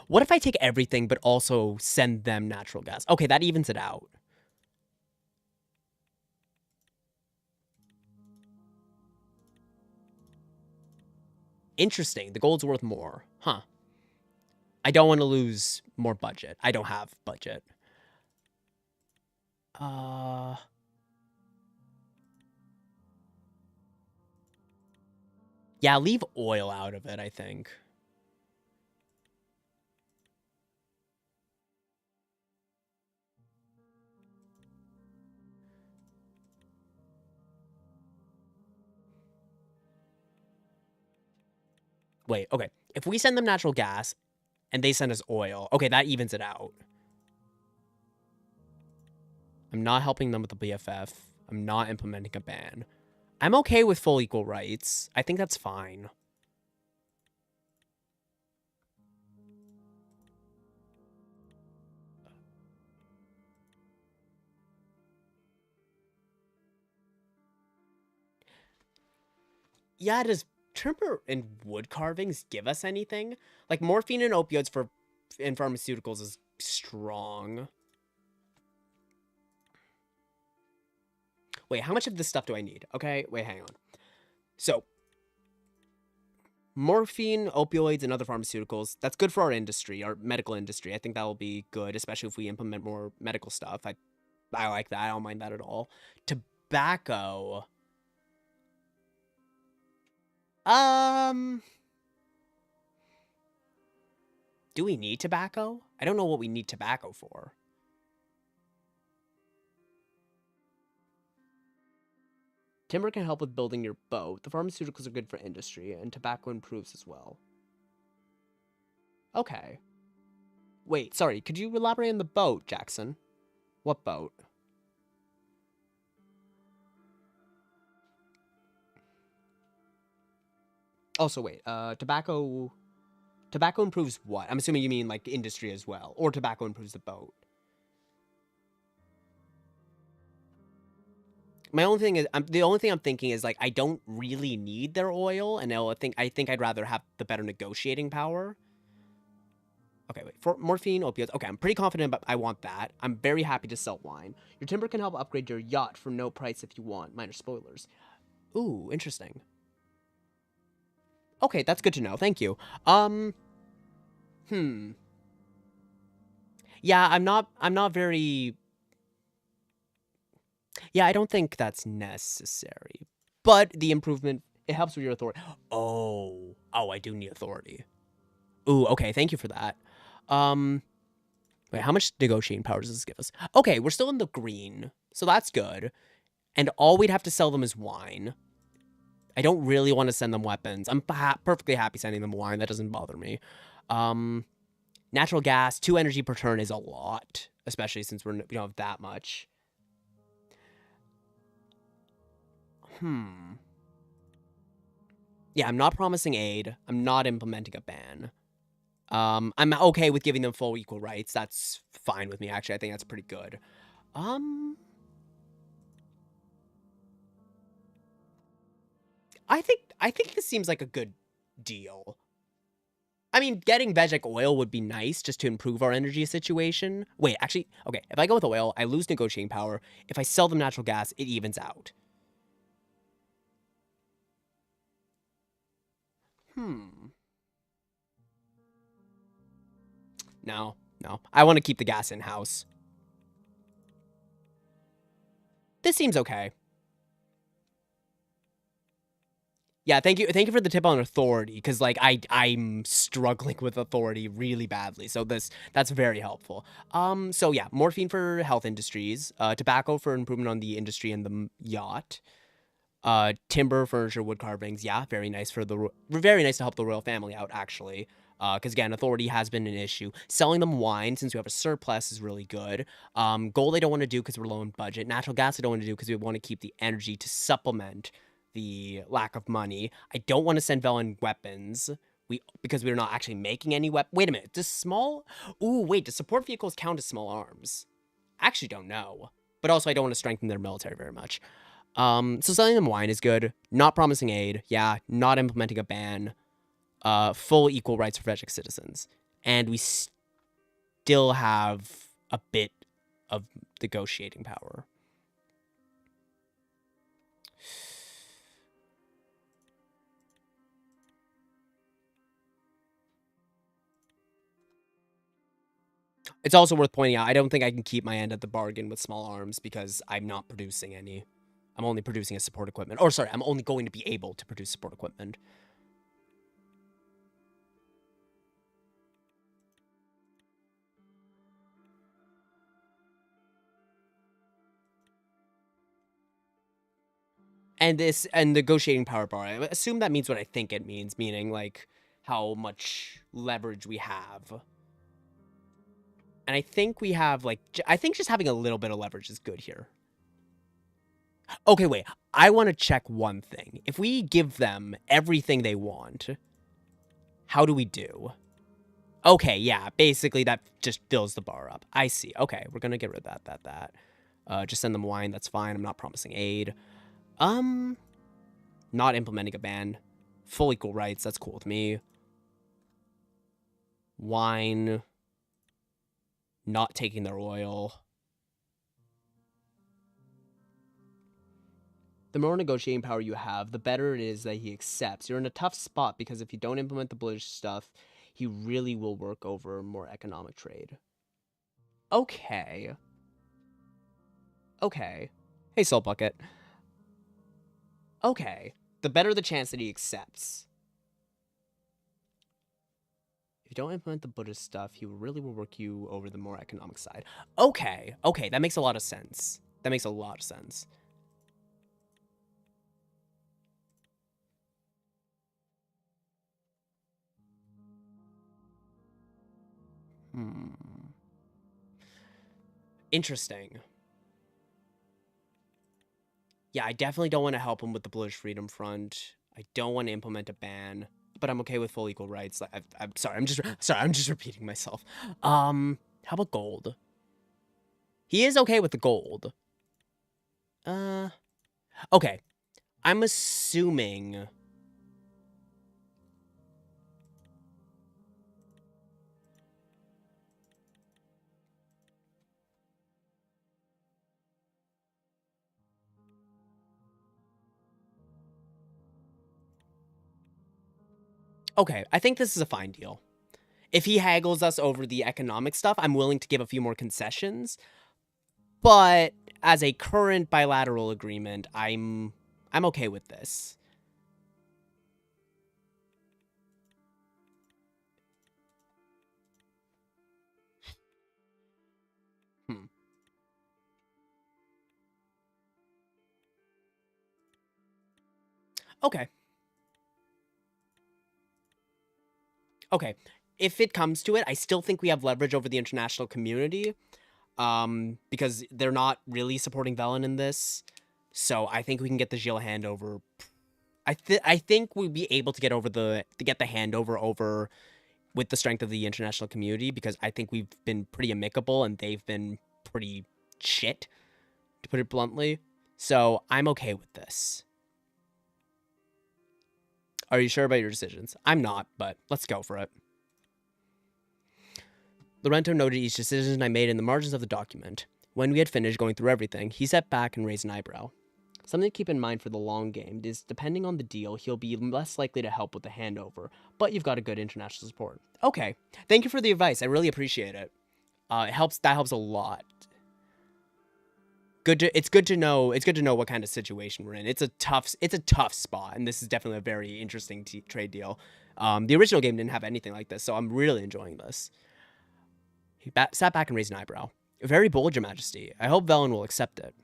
What if I take everything but also send them natural gas? Okay, that evens it out. Interesting. The gold's worth more. Huh. I don't want to lose more budget. I don't have budget. Yeah, leave oil out of it, I think. Wait, okay. If we send them natural gas and they send us oil, okay, that evens it out. I'm not helping them with the BFF. I'm not implementing a ban. I'm okay with full equal rights. I think that's fine. Yeah, does timber and wood carvings give us anything? Like, morphine and opioids in pharmaceuticals is strong. Wait, how much of this stuff do I need? Okay, wait, hang on. So, morphine, opioids, and other pharmaceuticals, that's good for our industry, our medical industry. I think that will be good, especially if we implement more medical stuff. I like that. I don't mind that at all. Tobacco. Do we need tobacco? I don't know what we need tobacco for. Timber can help with building your boat. The pharmaceuticals are good for industry, and tobacco improves as well. Okay. Wait, sorry, could you elaborate on the boat, Jackson? What boat? Also, wait, tobacco improves what? I'm assuming you mean, like, industry as well, or tobacco improves the boat. My only thing is, the only thing I'm thinking is, like, I don't really need their oil, and I think I'd rather have the better negotiating power. Okay, wait, for morphine, opioids. Okay, I'm pretty confident but I want that. I'm very happy to sell wine. Your timber can help upgrade your yacht for no price if you want. Minor spoilers. Ooh, interesting. Okay, that's good to know. Thank you. Yeah, I'm not very... Yeah, I don't think that's necessary. But the improvement, it helps with your authority. Oh, I do need authority. Ooh, okay, thank you for that. Wait, how much negotiating power does this give us? Okay, we're still in the green, so that's good. And all we'd have to sell them is wine. I don't really want to send them weapons. I'm perfectly happy sending them wine. That doesn't bother me. Natural gas, 2 energy per turn is a lot, especially since we don't have that much. Yeah, I'm not promising aid. I'm not implementing a ban. I'm okay with giving them full equal rights. That's fine with me, actually. I think that's pretty good. I think this seems like a good deal. I mean, getting Vegek oil would be nice just to improve our energy situation. Wait, actually, okay, if I go with oil, I lose negotiating power. If I sell them natural gas, it evens out. No, no. I want to keep the gas in-house. This seems okay. Yeah, thank you for the tip on authority, because like I'm struggling with authority really badly. So that's very helpful. So yeah, morphine for health industries, tobacco for improvement on the industry and the yacht, timber, furniture, wood carvings. Yeah, very nice very nice to help the royal family out actually. Because again, authority has been an issue. Selling them wine since we have a surplus is really good. Gold I don't want to do because we're low on budget. Natural gas I don't want to do because we want to keep the energy to supplement the lack of money. I don't want to send Velen weapons. Because we're not actually making any weapons. Wait a minute. Does small? Ooh, wait. Does support vehicles count as small arms? I actually don't know. But also, I don't want to strengthen their military very much. So selling them wine is good. Not promising aid. Yeah. Not implementing a ban. Full equal rights for Vegek citizens. And we still have a bit of negotiating power. It's also worth pointing out, I don't think I can keep my end at the bargain with small arms because I'm not producing any. I'm only producing a support equipment. Or sorry, I'm only going to be able to produce support equipment. And negotiating power bar, I assume that means what I think it means, meaning like how much leverage we have. And I think we have like, I think just having a little bit of leverage is good here. Okay, wait. I want to check one thing. If we give them everything they want, how do we do? Okay, yeah. Basically, that just fills the bar up. I see. Okay, we're gonna get rid of that. Just send them wine. That's fine. I'm not promising aid. Not implementing a ban. Full equal rights. That's cool with me. Wine. Not taking their oil. The more negotiating power you have, the better it is that he accepts. You're in a tough spot because if you don't implement the bullish stuff, he really will work over more economic trade. Okay. Okay. Hey, Soul Bucket. Okay. The better the chance that he accepts. If you don't implement the Buddhist stuff, he really will work you over the more economic side. Okay. Okay, that makes a lot of sense. That makes a lot of sense. Interesting. Yeah, I definitely don't want to help him with the British Freedom Front. I don't want to implement a ban, but I'm okay with full equal rights. I'm sorry, I'm just repeating myself. How about gold? He is okay with the gold. Okay. I'm assuming. Okay, I think this is a fine deal. If he haggles us over the economic stuff, I'm willing to give a few more concessions. But as a current bilateral agreement, I'm okay with this. Okay. Okay. If it comes to it, I still think we have leverage over the international community. Because they're not really supporting Velen in this. So I think we can get the Gilles handover. I think we'd be able to get the handover over with the strength of the international community, because I think we've been pretty amicable and they've been pretty shit, to put it bluntly. So I'm okay with this. Are you sure about your decisions? I'm not, but let's go for it. Laurento noted each decision I made in the margins of the document. When we had finished going through everything, he sat back and raised an eyebrow. Something to keep in mind for the long game is, depending on the deal, he'll be less likely to help with the handover, but you've got a good international support. Okay, thank you for the advice. I really appreciate it. That helps a lot. It's good to know what kind of situation we're in. It's a tough spot, and this is definitely a very interesting trade deal. The original game didn't have anything like this, so I'm really enjoying this. He sat back and raised an eyebrow. Very bold, Your Majesty. I hope Velen will accept it.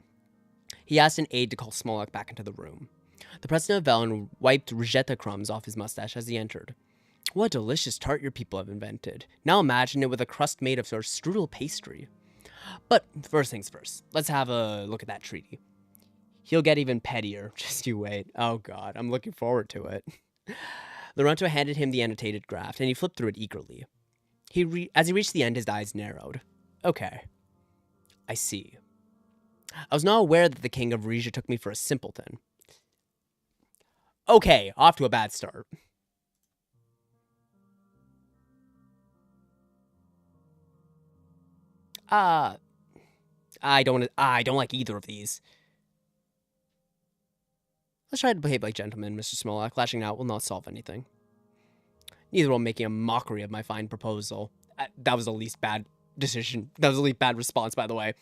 He asked an aide to call Smolak back into the room. The president of Velen wiped Rosetta crumbs off his mustache as he entered. What a delicious tart your people have invented. Now imagine it with a crust made of sort of strudel pastry. But first things first, let's have a look at that treaty. He'll get even pettier. Just you wait. Oh god, I'm looking forward to it. Laurento handed him the annotated draft, and he flipped through it eagerly. As he reached the end, his eyes narrowed. Okay. I see. I was not aware that the King of Rizia took me for a simpleton. Okay, off to a bad start. I don't like either of these. Let's try to behave like gentlemen, Mr. Smolak. Lashing out will not solve anything. Neither will making a mockery of my fine proposal. That was the least bad decision. That was the least bad response, by the way.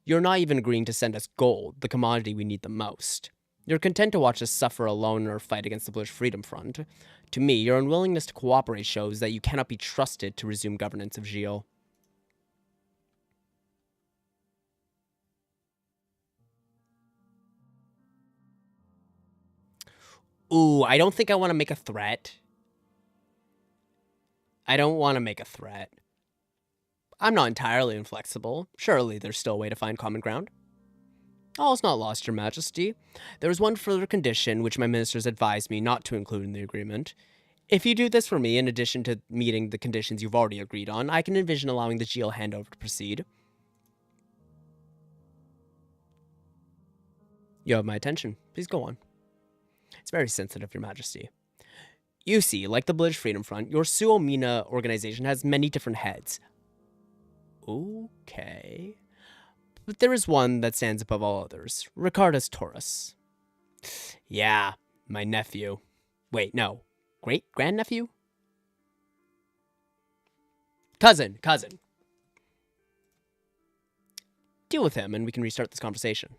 You're not even agreeing to send us gold, the commodity we need the most. You're content to watch us suffer alone in our fight against the British Freedom Front. To me, your unwillingness to cooperate shows that you cannot be trusted to resume governance of Gilles. Ooh, I don't think I want to make a threat. I don't want to make a threat. I'm not entirely inflexible. Surely there's still a way to find common ground. All is not lost, Your Majesty. There is one further condition which my ministers advised me not to include in the agreement. If you do this for me, in addition to meeting the conditions you've already agreed on, I can envision allowing the Gilles handover to proceed. You have my attention. Please go on. It's very sensitive, Your Majesty. You see, like the British Freedom Front, your Suomina organization has many different heads. Okay. But there is one that stands above all others. Ricardus Taurus. Yeah, my nephew. Wait, no. Great-grandnephew? Cousin. Deal with him and we can restart this conversation.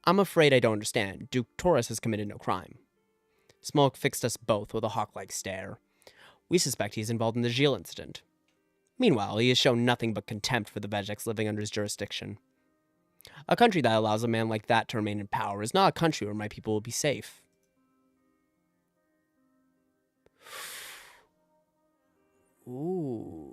I'm afraid I don't understand. Duke Taurus has committed no crime. Smolak fixed us both with a hawk-like stare. We suspect he's involved in the Gilles incident. Meanwhile, he has shown nothing but contempt for the Bejeks living under his jurisdiction. A country that allows a man like that to remain in power is not a country where my people will be safe. Ooh.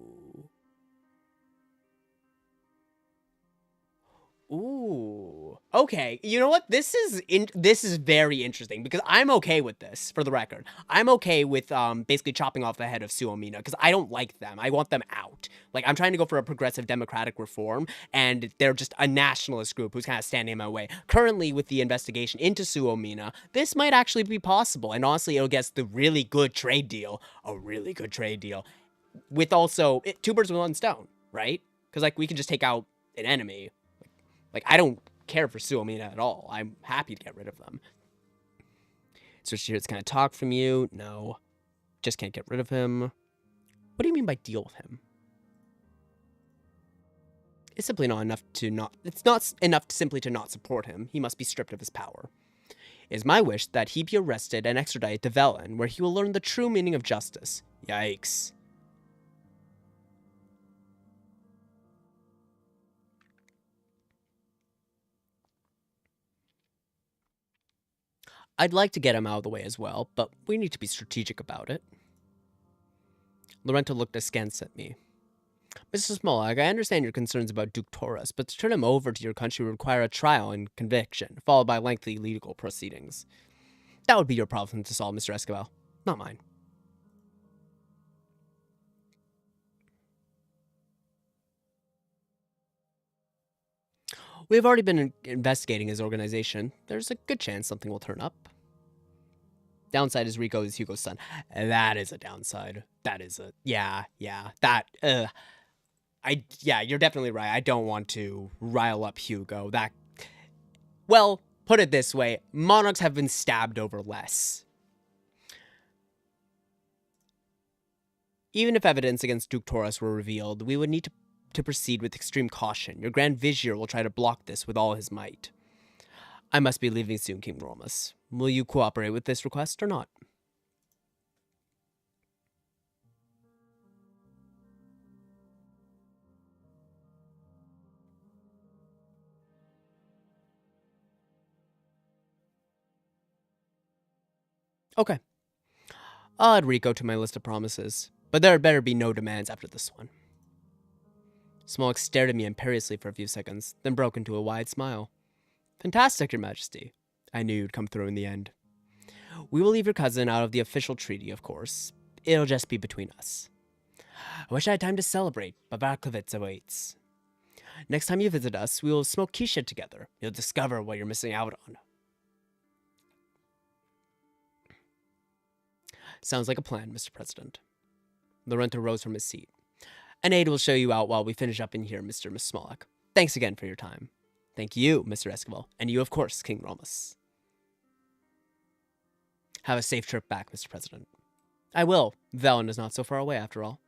Okay, you know what? This is very interesting because I'm okay with this. For the record, I'm okay with basically chopping off the head of Suomina because I don't like them. I want them out. Like, I'm trying to go for a progressive democratic reform, and they're just a nationalist group who's kind of standing in my way. Currently, with the investigation into Suomina, this might actually be possible, and honestly, it'll get us the really good trade deal, with also two birds with one stone, right? Because like we can just take out an enemy. Like, I don't care for Suomina at all. I'm happy to get rid of them. Switch here, it's kind of talk from you. No. Just can't get rid of him. What do you mean by deal with him? It's simply not enough to not... It's not enough simply to not support him. He must be stripped of his power. It is my wish that he be arrested and extradited to Velen, where he will learn the true meaning of justice. Yikes. I'd like to get him out of the way as well, but we need to be strategic about it. Laurento looked askance at me. Mr. Smolak, I understand your concerns about Duke Taurus, but to turn him over to your country would require a trial and conviction, followed by lengthy legal proceedings. That would be your problem to solve, Mr. Escobar, not mine. We have already been investigating his organization. There's a good chance something will turn up. Downside is Rico is Hugo's son. That is a downside. That is a yeah. That yeah, you're definitely right. I don't want to rile up Hugo. That well, put it this way, monarchs have been stabbed over less. Even if evidence against Duke Taurus were revealed, we would need to proceed with extreme caution. Your Grand Vizier will try to block this with all his might. I must be leaving soon, King Romus. Will you cooperate with this request or not? Okay. I'll add Rico to my list of promises, but there had better be no demands after this one. Smolik stared at me imperiously for a few seconds, then broke into a wide smile. Fantastic, Your Majesty. I knew you'd come through in the end. We will leave your cousin out of the official treaty, of course. It'll just be between us. I wish I had time to celebrate, but Varklovitz awaits. Next time you visit us, we will smoke Kisha together. You'll discover what you're missing out on. Sounds like a plan, Mr. President. Laurento rose from his seat. An aide will show you out while we finish up in here, Mr. Smolik. Thanks again for your time. Thank you, Mr. Esquivel, and you, of course, King Romus. Have a safe trip back, Mr. President. I will. Velen is not so far away, after all.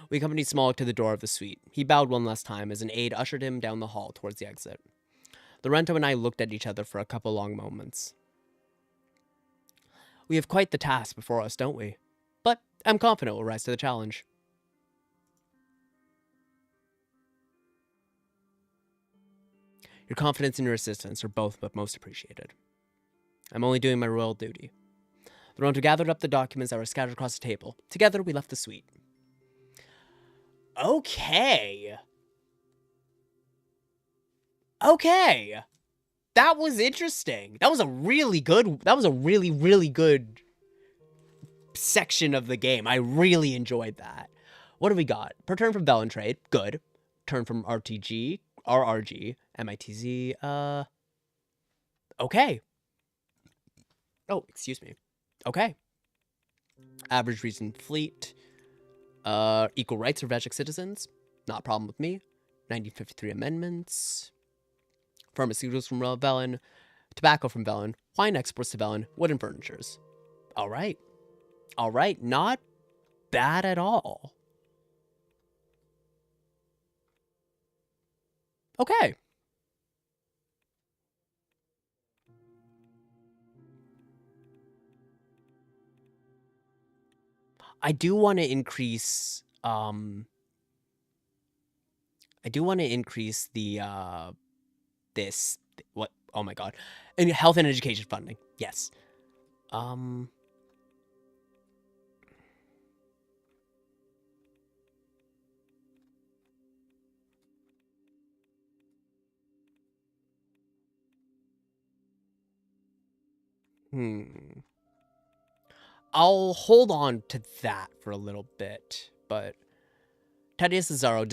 We accompanied Smolik to the door of the suite. He bowed one last time as an aide ushered him down the hall towards the exit. Laurento and I looked at each other for a couple long moments. We have quite the task before us, don't we? But I'm confident we'll rise to the challenge. Your confidence and your assistance are both but most appreciated. I'm only doing my royal duty. Laurento gathered up the documents that were scattered across the table. Together, we left the suite. Okay. That was interesting. That was a really, really good section of the game. I really enjoyed that. What do we got? Per turn from Velen trade. Good. Turn from RRG. MITZ. Okay. Oh, excuse me. Okay. Average reason fleet. Equal rights for Veshik citizens. Not a problem with me. 1953 amendments. Pharmaceuticals from Velen. Tobacco from Velen. Wine exports to Velen. Wooden furnitures. Alright. Alright. Not bad at all. Okay. I do want to increase the this what oh my god. And health and education funding. Yes. I'll hold on to that for a little bit, but Thaddeus Azaro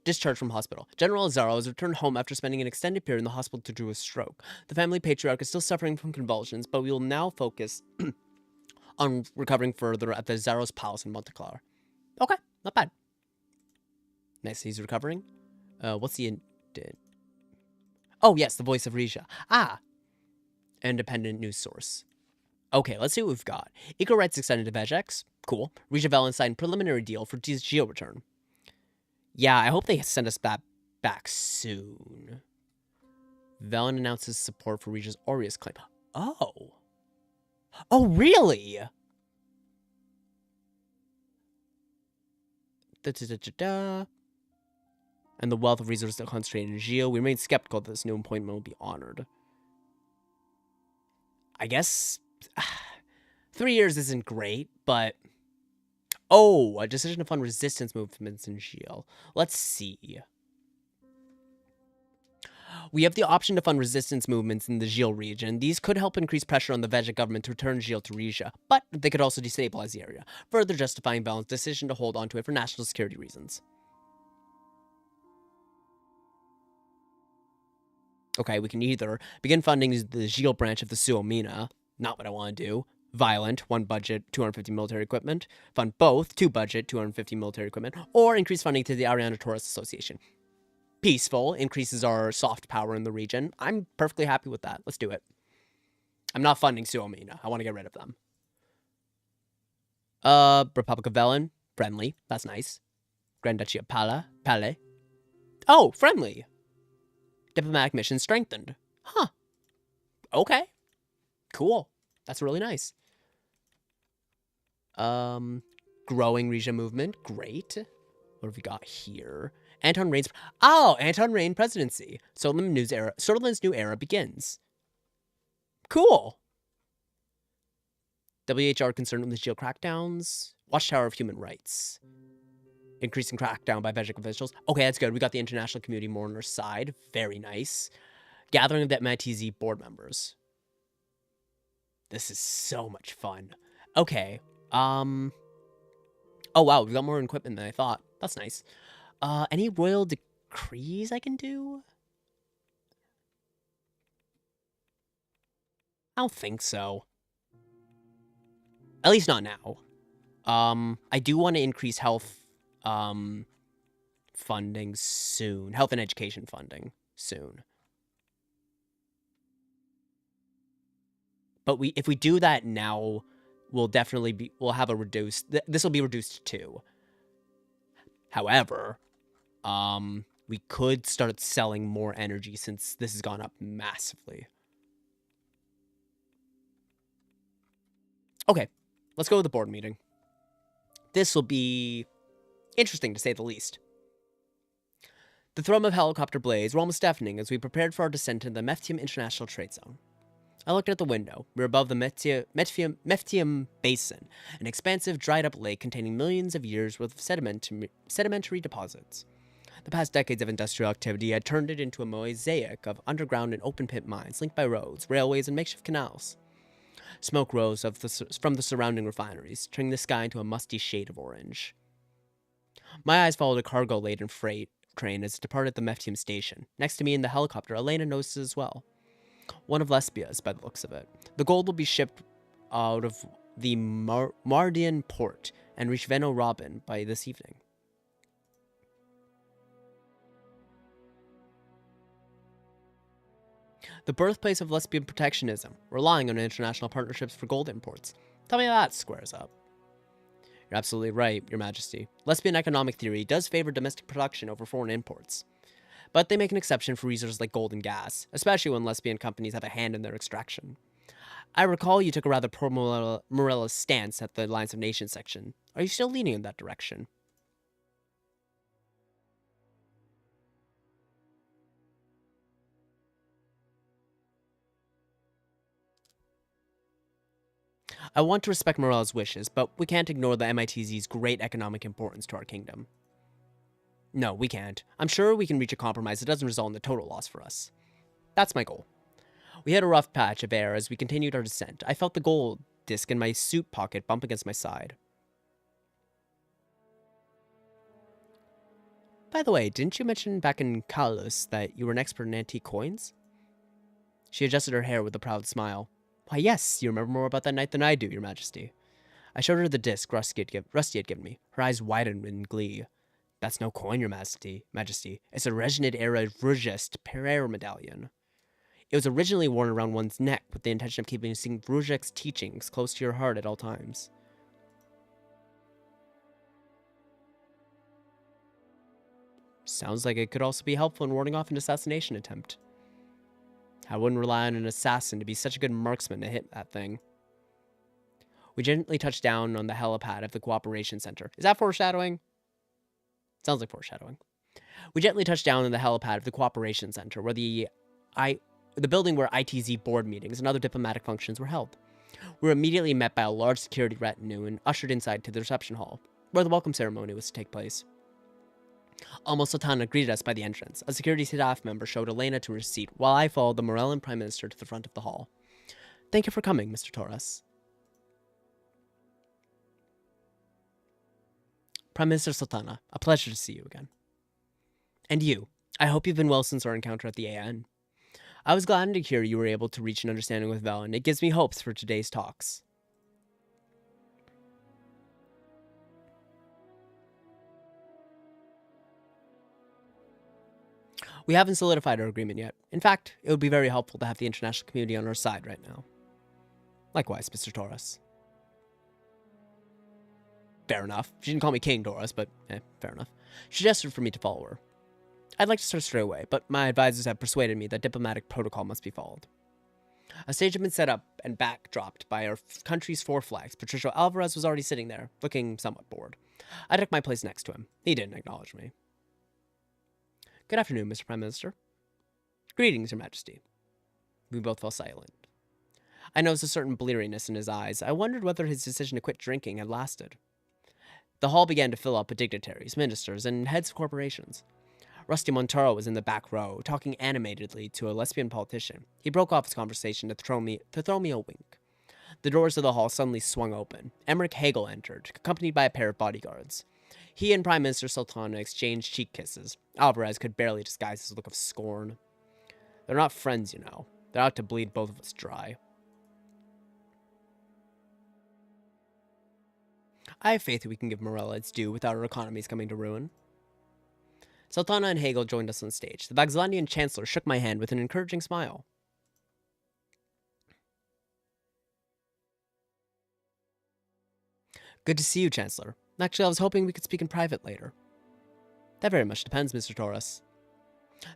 discharged from hospital. General Azaro has returned home after spending an extended period in the hospital due to a stroke. The family patriarch is still suffering from convulsions, but we will now focus on recovering further at the Azaro's palace in Monteclar. Okay, not bad. Nice, he's recovering. What's the Oh, yes, the voice of Rizia. Ah, independent news source. Okay, let's see what we've got. Eco rights extended to Vegex. Cool. Rizia Velen signed preliminary deal for Geo return. Yeah, I hope they send us back soon. Velen announces support for Rizia's Aureus claim. Oh. Oh, really? And the wealth of resources concentrated in Geo. We remain skeptical that this new appointment will be honored. I guess 3 years isn't great, but... Oh, a decision to fund resistance movements in Geo. Let's see. We have the option to fund resistance movements in the Geo region. These could help increase pressure on the Vegek government to return Geo to Rizia, but they could also destabilize the area, further justifying Velen's decision to hold onto it for national security reasons. Okay, we can either begin funding the Geo branch of the Suomina, Not what I want to do. Violent, 1 budget, 250 military equipment. Fund both, 2 budget, 250 military equipment. Or increase funding to the Ariana Tourist Association. Peaceful, increases our soft power in the region. I'm perfectly happy with that. Let's do it. I'm not funding Suomina. I want to get rid of them. Republic of Velen, friendly. That's nice. Grand Duchy of Pale. Oh, friendly. Diplomatic mission strengthened. Huh. Okay. Cool. That's really nice. Growing region movement. Great. What have we got here? Anton Rain's... Oh, Anton Rain presidency. Soderland's new era begins. Cool. WHR concerned with geo crackdowns. Watchtower of Human Rights. Increasing crackdown by Belgic officials. Okay, that's good. We got the international community more on our side. Very nice. Gathering of the MITZ board members. This is so much fun. Okay. Oh, wow. We got more equipment than I thought. That's nice. Any royal decrees I can do? I don't think so. At least not now. I do want to increase health, funding soon. Health and education funding soon. But if we do that now, we'll have a reduced... This will be reduced too. However, we could start selling more energy since this has gone up massively. Okay, let's go to the board meeting. This will be interesting, to say the least. The thrum of helicopter blades were almost deafening as we prepared for our descent into the Meftium International Trade Zone. I looked at the window. We were above the Meftium Basin, an expansive, dried-up lake containing millions of years' worth of sedimentary deposits. The past decades of industrial activity had turned it into a mosaic of underground and open-pit mines linked by roads, railways, and makeshift canals. Smoke rose from the surrounding refineries, turning the sky into a musty shade of orange. My eyes followed a cargo-laden freight train as it departed the Meftium station. Next to me in the helicopter, Elena noticed as well. One of Lesbia's, by the looks of it. The gold will be shipped out of the Mardian port and reach Venno Robin by this evening. The birthplace of lesbian protectionism, relying on international partnerships for gold imports. Tell me how that squares up. You're absolutely right, Your Majesty. Lesbian economic theory does favor domestic production over foreign imports. But they make an exception for resources like gold and gas, especially when lesbian companies have a hand in their extraction. I recall you took a rather pro-Morella stance at the Alliance of Nations section. Are you still leaning in that direction? I want to respect Morella's wishes, but we can't ignore the MITZ's great economic importance to our kingdom. No, we can't. I'm sure we can reach a compromise that doesn't result in a total loss for us. That's my goal. We hit a rough patch of air as we continued our descent. I felt the gold disc in my suit pocket bump against my side. By the way, didn't you mention back in Kalus that you were an expert in antique coins? She adjusted her hair with a proud smile. Why, yes, you remember more about that night than I do, Your Majesty. I showed her the disc Rusty had given me. Her eyes widened in glee. That's no coin, Your Majesty. It's a Reginid-era Rugest prayer medallion. It was originally worn around one's neck with the intention of keeping St. Rujek's teachings close to your heart at all times. Sounds like it could also be helpful in warding off an assassination attempt. I wouldn't rely on an assassin to be such a good marksman to hit that thing. We gently touched down on the helipad of the Cooperation Center. Is that foreshadowing? Sounds like foreshadowing. We gently touched down on the helipad of the Cooperation Center, where the building where ITZ board meetings and other diplomatic functions were held. We were immediately met by a large security retinue and ushered inside to the reception hall, where the welcome ceremony was to take place. Almost Sultana greeted us by the entrance. A security staff member showed Elena to her seat, while I followed the Morellan Prime Minister to the front of the hall. Thank you for coming, Mr. Torres. Prime Minister Sultana, a pleasure to see you again. And you. I hope you've been well since our encounter at the AN. I was glad to hear you were able to reach an understanding with Velen. It gives me hopes for today's talks. We haven't solidified our agreement yet. In fact, it would be very helpful to have the international community on our side right now. Likewise, Mr. Taurus. Fair enough. She didn't call me King Taurus, but fair enough. She suggested for me to follow her. I'd like to start straight away, but my advisors have persuaded me that diplomatic protocol must be followed. A stage had been set up and backdropped by our country's 4 flags. Patricio Alvarez was already sitting there, looking somewhat bored. I took my place next to him. He didn't acknowledge me. Good afternoon, Mr. Prime Minister. Greetings, Your Majesty. We both fell silent. I noticed a certain bleariness in his eyes. I wondered whether his decision to quit drinking had lasted. The hall began to fill up with dignitaries, ministers, and heads of corporations. Rusty Montaro was in the back row, talking animatedly to a lesbian politician. He broke off his conversation to throw me a wink. The doors of the hall suddenly swung open. Emmerich Hegel entered, accompanied by a pair of bodyguards. He and Prime Minister Sultana exchanged cheek kisses. Alvarez could barely disguise his look of scorn. They're not friends, you know. They're out to bleed both of us dry. I have faith that we can give Morella its due without our economies coming to ruin. Sultana and Hegel joined us on stage. The Vaxlandian Chancellor shook my hand with an encouraging smile. Good to see you, Chancellor. Actually, I was hoping we could speak in private later. That very much depends, Mr. Taurus.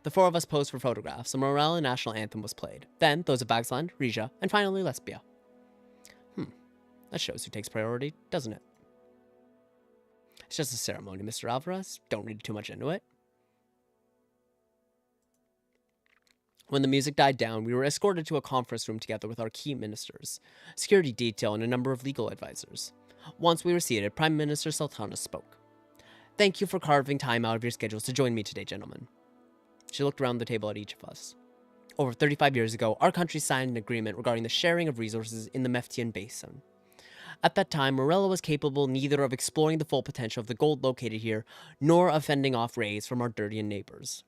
The 4 of us posed for photographs. A Morella national anthem was played. Then those of Vaxland, Rizia, and finally Lesbia. That shows who takes priority, doesn't it? It's just a ceremony, Mr. Alvarez. Don't read too much into it. When the music died down, we were escorted to a conference room together with our key ministers, security detail, and a number of legal advisors. Once we were seated, Prime Minister Sultana spoke. Thank you for carving time out of your schedules to join me today, gentlemen. She looked around the table at each of us. Over 35 years ago, our country signed an agreement regarding the sharing of resources in the Meftian Basin. At that time, Morella was capable neither of exploring the full potential of the gold located here, nor of fending off raids from our Dirtian neighbors.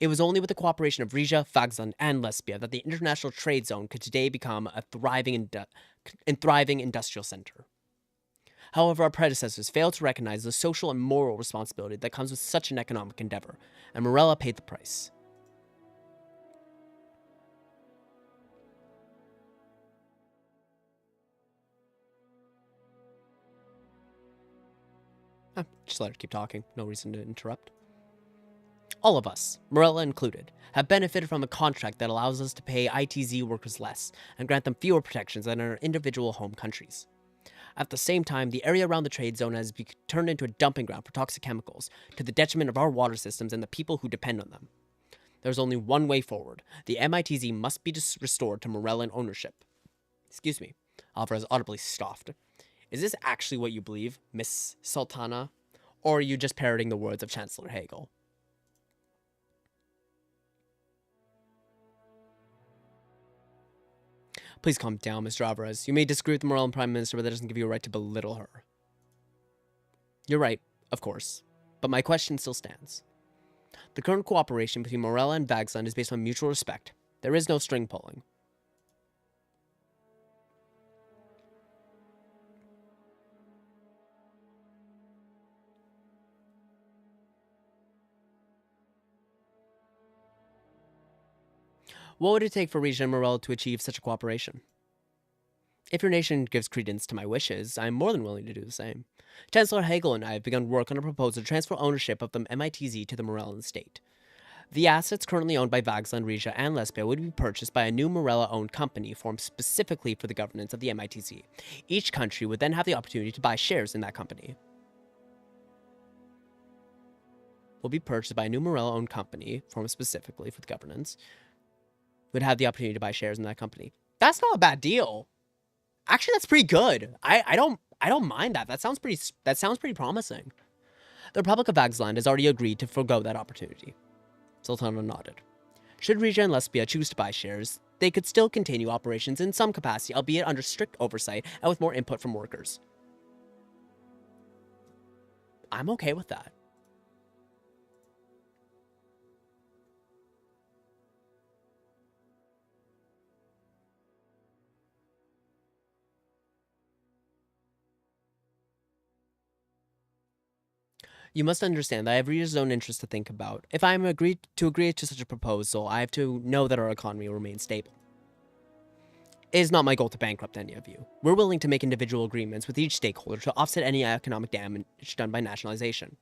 It was only with the cooperation of Rizia, Vaxland, and Lesbia that the international trade zone could today become a thriving industrial center. However, our predecessors failed to recognize the social and moral responsibility that comes with such an economic endeavor, and Morella paid the price. Just let her keep talking. No reason to interrupt. All of us, Morella included, have benefited from a contract that allows us to pay ITZ workers less and grant them fewer protections than in our individual home countries. At the same time, the area around the trade zone has been turned into a dumping ground for toxic chemicals, to the detriment of our water systems and the people who depend on them. There's only one way forward. The MITZ must be restored to Morellan ownership. Excuse me. Alvarez audibly scoffed. Is this actually what you believe, Miss Sultana? Or are you just parroting the words of Chancellor Hegel? Please calm down, Mr. Alvarez. You may disagree with the Morellan Prime Minister, but that doesn't give you a right to belittle her. You're right, of course. But my question still stands. The current cooperation between Morella and Vaxland is based on mutual respect. There is no string pulling. What would it take for Rizia and Morella to achieve such a cooperation? If your nation gives credence to my wishes, I am more than willing to do the same. Chancellor Hegel and I have begun work on a proposal to transfer ownership of the MITZ to the Morellan state. The assets currently owned by Vaxland, Rizia, and Lesbia would be purchased by a new Morella-owned company formed specifically for the governance of the MITZ. Each country would then have the opportunity to buy shares in that company. Will be purchased by a new Morella-owned company formed specifically for the governance. Would have the opportunity to buy shares in that company. That's not a bad deal. Actually, that's pretty good. I don't mind that. That sounds pretty promising. The Republic of Vaxland has already agreed to forego that opportunity. Sultana nodded. Should Rizia and Lesbia choose to buy shares, they could still continue operations in some capacity, albeit under strict oversight and with more input from workers. I'm okay with that. You must understand that I have Ria's own interest to think about. If I am agreed to such a proposal, I have to know that our economy will remain stable. It is not my goal to bankrupt any of you. We're willing to make individual agreements with each stakeholder to offset any economic damage done by nationalization.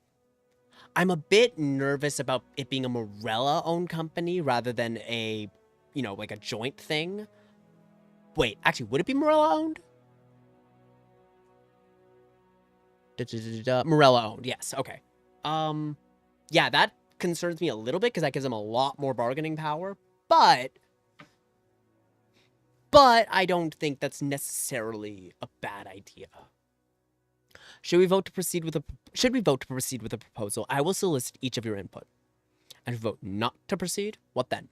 I'm a bit nervous about it being a Morella-owned company rather than a, like a joint thing. Wait, actually, would it be Morella-owned? Morella-owned, yes, okay. Yeah, that concerns me a little bit because that gives them a lot more bargaining power, but I don't think that's necessarily a bad idea. Should we vote to proceed with a proposal, I will solicit each of your input. And if we vote not to proceed, what then?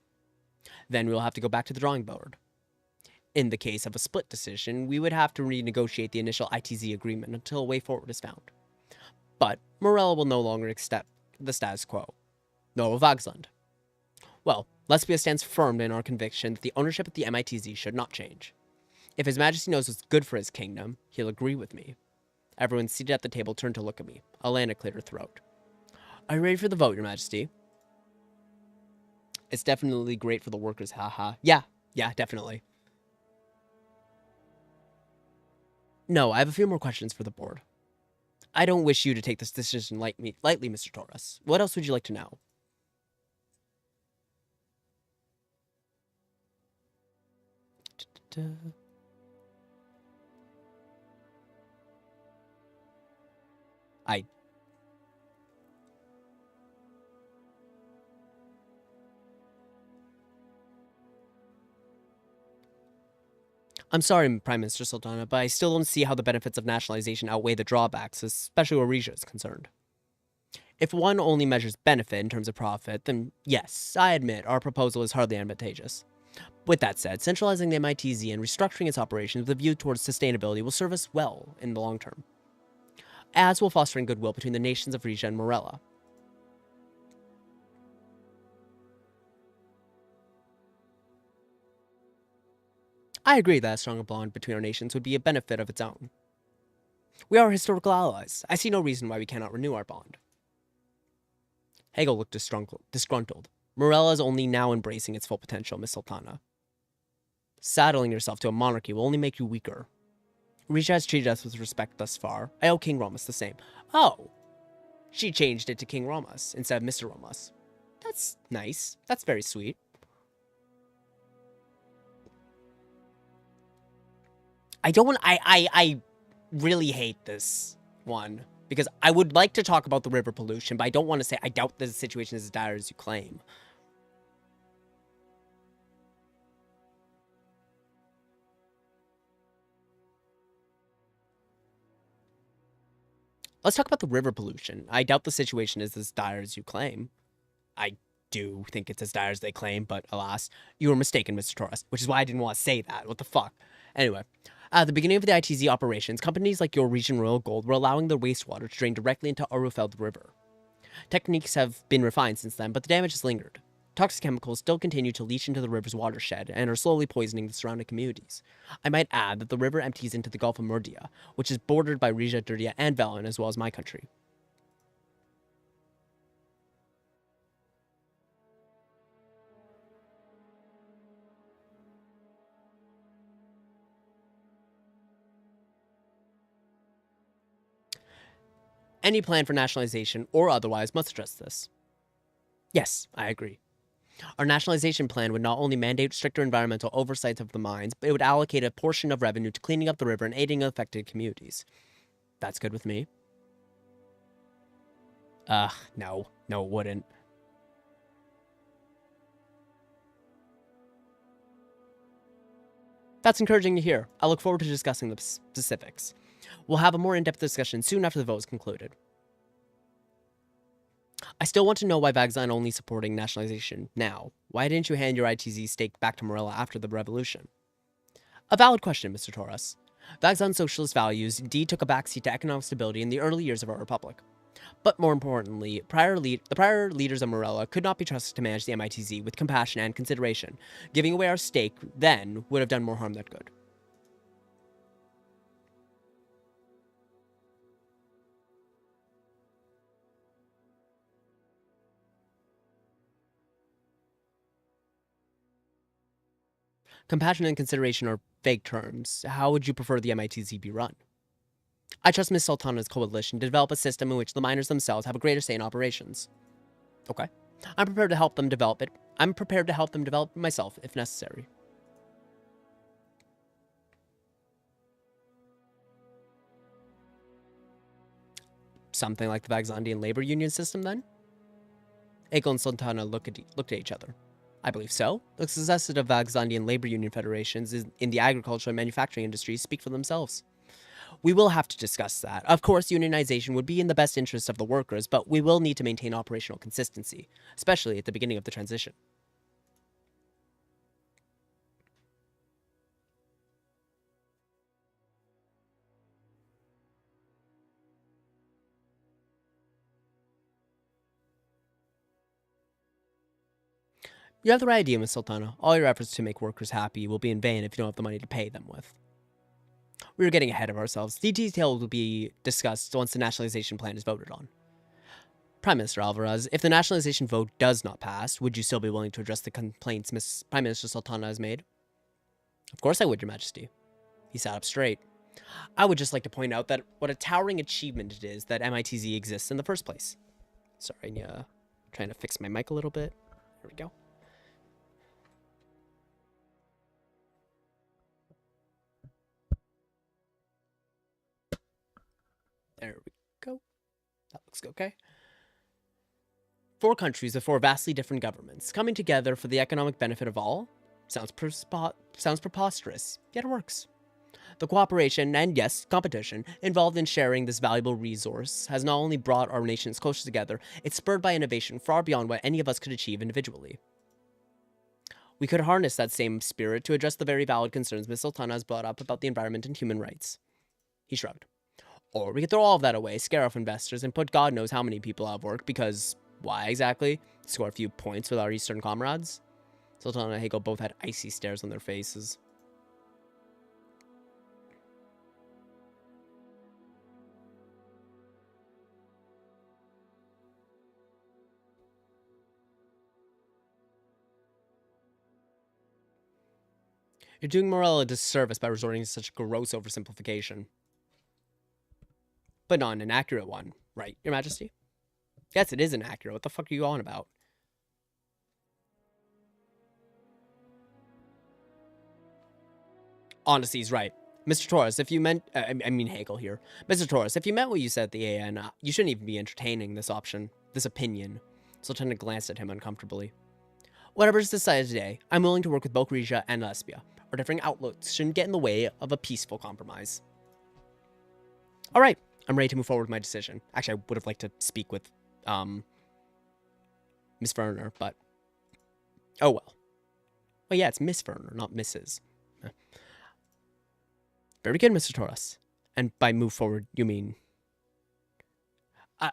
Then we will have to go back to the drawing board. In the case of a split decision, we would have to renegotiate the initial ITZ agreement until a way forward is found. But Morella will no longer accept the status quo. Nor will Vagsland. Well, Lesbia stands firm in our conviction that the ownership of the MITZ should not change. If His Majesty knows what's good for his kingdom, he'll agree with me. Everyone seated at the table turned to look at me. Alana cleared her throat. Are you ready for the vote, Your Majesty? It's definitely great for the workers, haha. Yeah, definitely. No, I have a few more questions for the board. I don't wish you to take this decision lightly, Mr. Torres. What else would you like to know? I'm sorry, Prime Minister Sultana, but I still don't see how the benefits of nationalization outweigh the drawbacks, especially where Rizia is concerned. If one only measures benefit in terms of profit, then yes, I admit our proposal is hardly advantageous. With that said, centralizing the MITZ and restructuring its operations with a view towards sustainability will serve us well in the long term, as will fostering goodwill between the nations of Rizia and Morella. I agree that a stronger bond between our nations would be a benefit of its own. We are historical allies. I see no reason why we cannot renew our bond. Hegel looked disgruntled. Morella is only now embracing its full potential, Miss Sultana. Saddling yourself to a monarchy will only make you weaker. Rizia has treated us with respect thus far. I owe King Romas the same. Oh! She changed it to King Romas instead of Mr. Romas. That's nice. That's very sweet. I really hate this one because I would like to talk about the river pollution, but I don't want to say I doubt the situation is as dire as you claim. Let's talk about the river pollution. I doubt the situation is as dire as you claim. I do think it's as dire as they claim, but alas, you were mistaken, Mr. Torres, which is why I didn't want to say that. What the fuck? Anyway, at the beginning of the ITZ operations, companies like your region Royal Gold were allowing their wastewater to drain directly into Arufeld River. Techniques have been refined since then, but the damage has lingered. Toxic chemicals still continue to leach into the river's watershed and are slowly poisoning the surrounding communities. I might add that the river empties into the Gulf of Murdia, which is bordered by Rizia, Durdia, and Velen, as well as my country. Any plan for nationalization, or otherwise, must address this. Yes, I agree. Our nationalization plan would not only mandate stricter environmental oversight of the mines, but it would allocate a portion of revenue to cleaning up the river and aiding affected communities. That's good with me. No, it wouldn't. That's encouraging to hear. I look forward to discussing the specifics. We'll have a more in-depth discussion soon after the vote is concluded. I still want to know why Vagzan only supporting nationalization now. Why didn't you hand your ITZ stake back to Morella after the revolution? A valid question, Mr. Torres. Vagzan's socialist values indeed took a backseat to economic stability in the early years of our republic. But more importantly, the prior leaders of Morella could not be trusted to manage the MITZ with compassion and consideration. Giving away our stake then would have done more harm than good. Compassion and consideration are vague terms. How would you prefer the MITZ be run? I trust Miss Sultana's coalition to develop a system in which the miners themselves have a greater say in operations. Okay. I'm prepared to help them develop it. I'm prepared to help them develop it myself, if necessary. Something like the Vagzandian labor union system, then? Egel and Sultana looked at each other. I believe so. The successes of Vagzandian labor union federations in the agriculture and manufacturing industries speak for themselves. We will have to discuss that. Of course, unionization would be in the best interest of the workers, but we will need to maintain operational consistency, especially at the beginning of the transition. You have the right idea, Miss Sultana. All your efforts to make workers happy will be in vain if you don't have the money to pay them with. We are getting ahead of ourselves. The details will be discussed once the nationalization plan is voted on. Prime Minister Alvarez, if the nationalization vote does not pass, would you still be willing to address the complaints Miss Prime Minister Sultana has made? Of course I would, Your Majesty. He sat up straight. I would just like to point out that what a towering achievement it is that MITZ exists in the first place. Sorry, trying to fix my mic a little bit. There we go. There we go. That looks okay. 4 countries with 4 vastly different governments coming together for the economic benefit of all? Sounds preposterous, yet it works. The cooperation and, yes, competition involved in sharing this valuable resource has not only brought our nations closer together, it's spurred by innovation far beyond what any of us could achieve individually. We could harness that same spirit to address the very valid concerns Ms. Sultana has brought up about the environment and human rights. He shrugged. Or we could throw all of that away, scare off investors, and put God knows how many people out of work because, why exactly? Score a few points with our Eastern comrades? Sultana and Hegel both had icy stares on their faces. You're doing Morella a disservice by resorting to such gross oversimplification. But not an inaccurate one, right, Your Majesty? Yes, it is inaccurate. What the fuck are you on about? Honesty's right. Mr. Torres, if you meant... I mean Hegel here. Mr. Torres, if you meant what you said at the AN, you shouldn't even be entertaining this option, this opinion. Sultana glanced at him uncomfortably. Whatever is decided today, I'm willing to work with both Rizia and Lesbia. Our differing outlooks shouldn't get in the way of a peaceful compromise. All right, I'm ready to move forward with my decision. Actually, I would have liked to speak with, Miss Werner, but... oh well. Well, yeah, it's Miss Werner, not Mrs. Very good, Mr. Torres. And by move forward, you mean...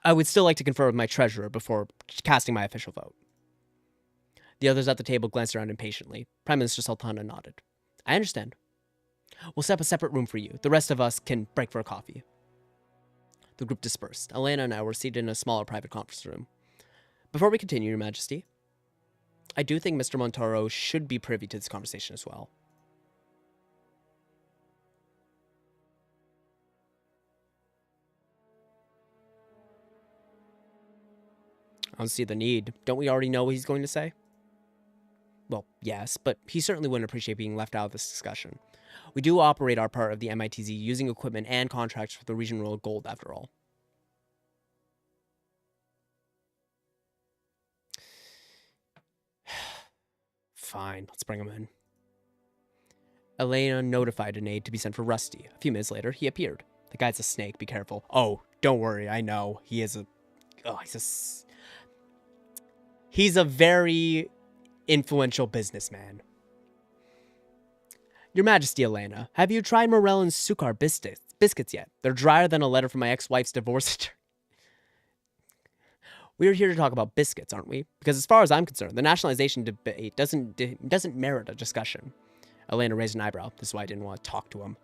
I would still like to confer with my treasurer before casting my official vote. The others at the table glanced around impatiently. Prime Minister Sultana nodded. I understand. We'll set up a separate room for you. The rest of us can break for a coffee. The group dispersed. Elena and I were seated in a smaller private conference room. Before we continue, Your Majesty, I do think Mr. Montoro should be privy to this conversation as well. I don't see the need. Don't we already know what he's going to say? Well, yes, but he certainly wouldn't appreciate being left out of this discussion. We do operate our part of the MITZ using equipment and contracts for the regional gold, after all. Fine, let's bring him in. Elena notified an aide to be sent for Rusty. A few minutes later, he appeared. The guy's a snake, be careful. Oh, don't worry, I know. He is a... oh, he's a very influential businessman. Your Majesty, Elena, have you tried Morellan's Sukar biscuits yet? They're drier than a letter from my ex-wife's divorce attorney. We're here to talk about biscuits, aren't we? Because as far as I'm concerned, the nationalization debate doesn't merit a discussion. Elena raised an eyebrow. This is why I didn't want to talk to him.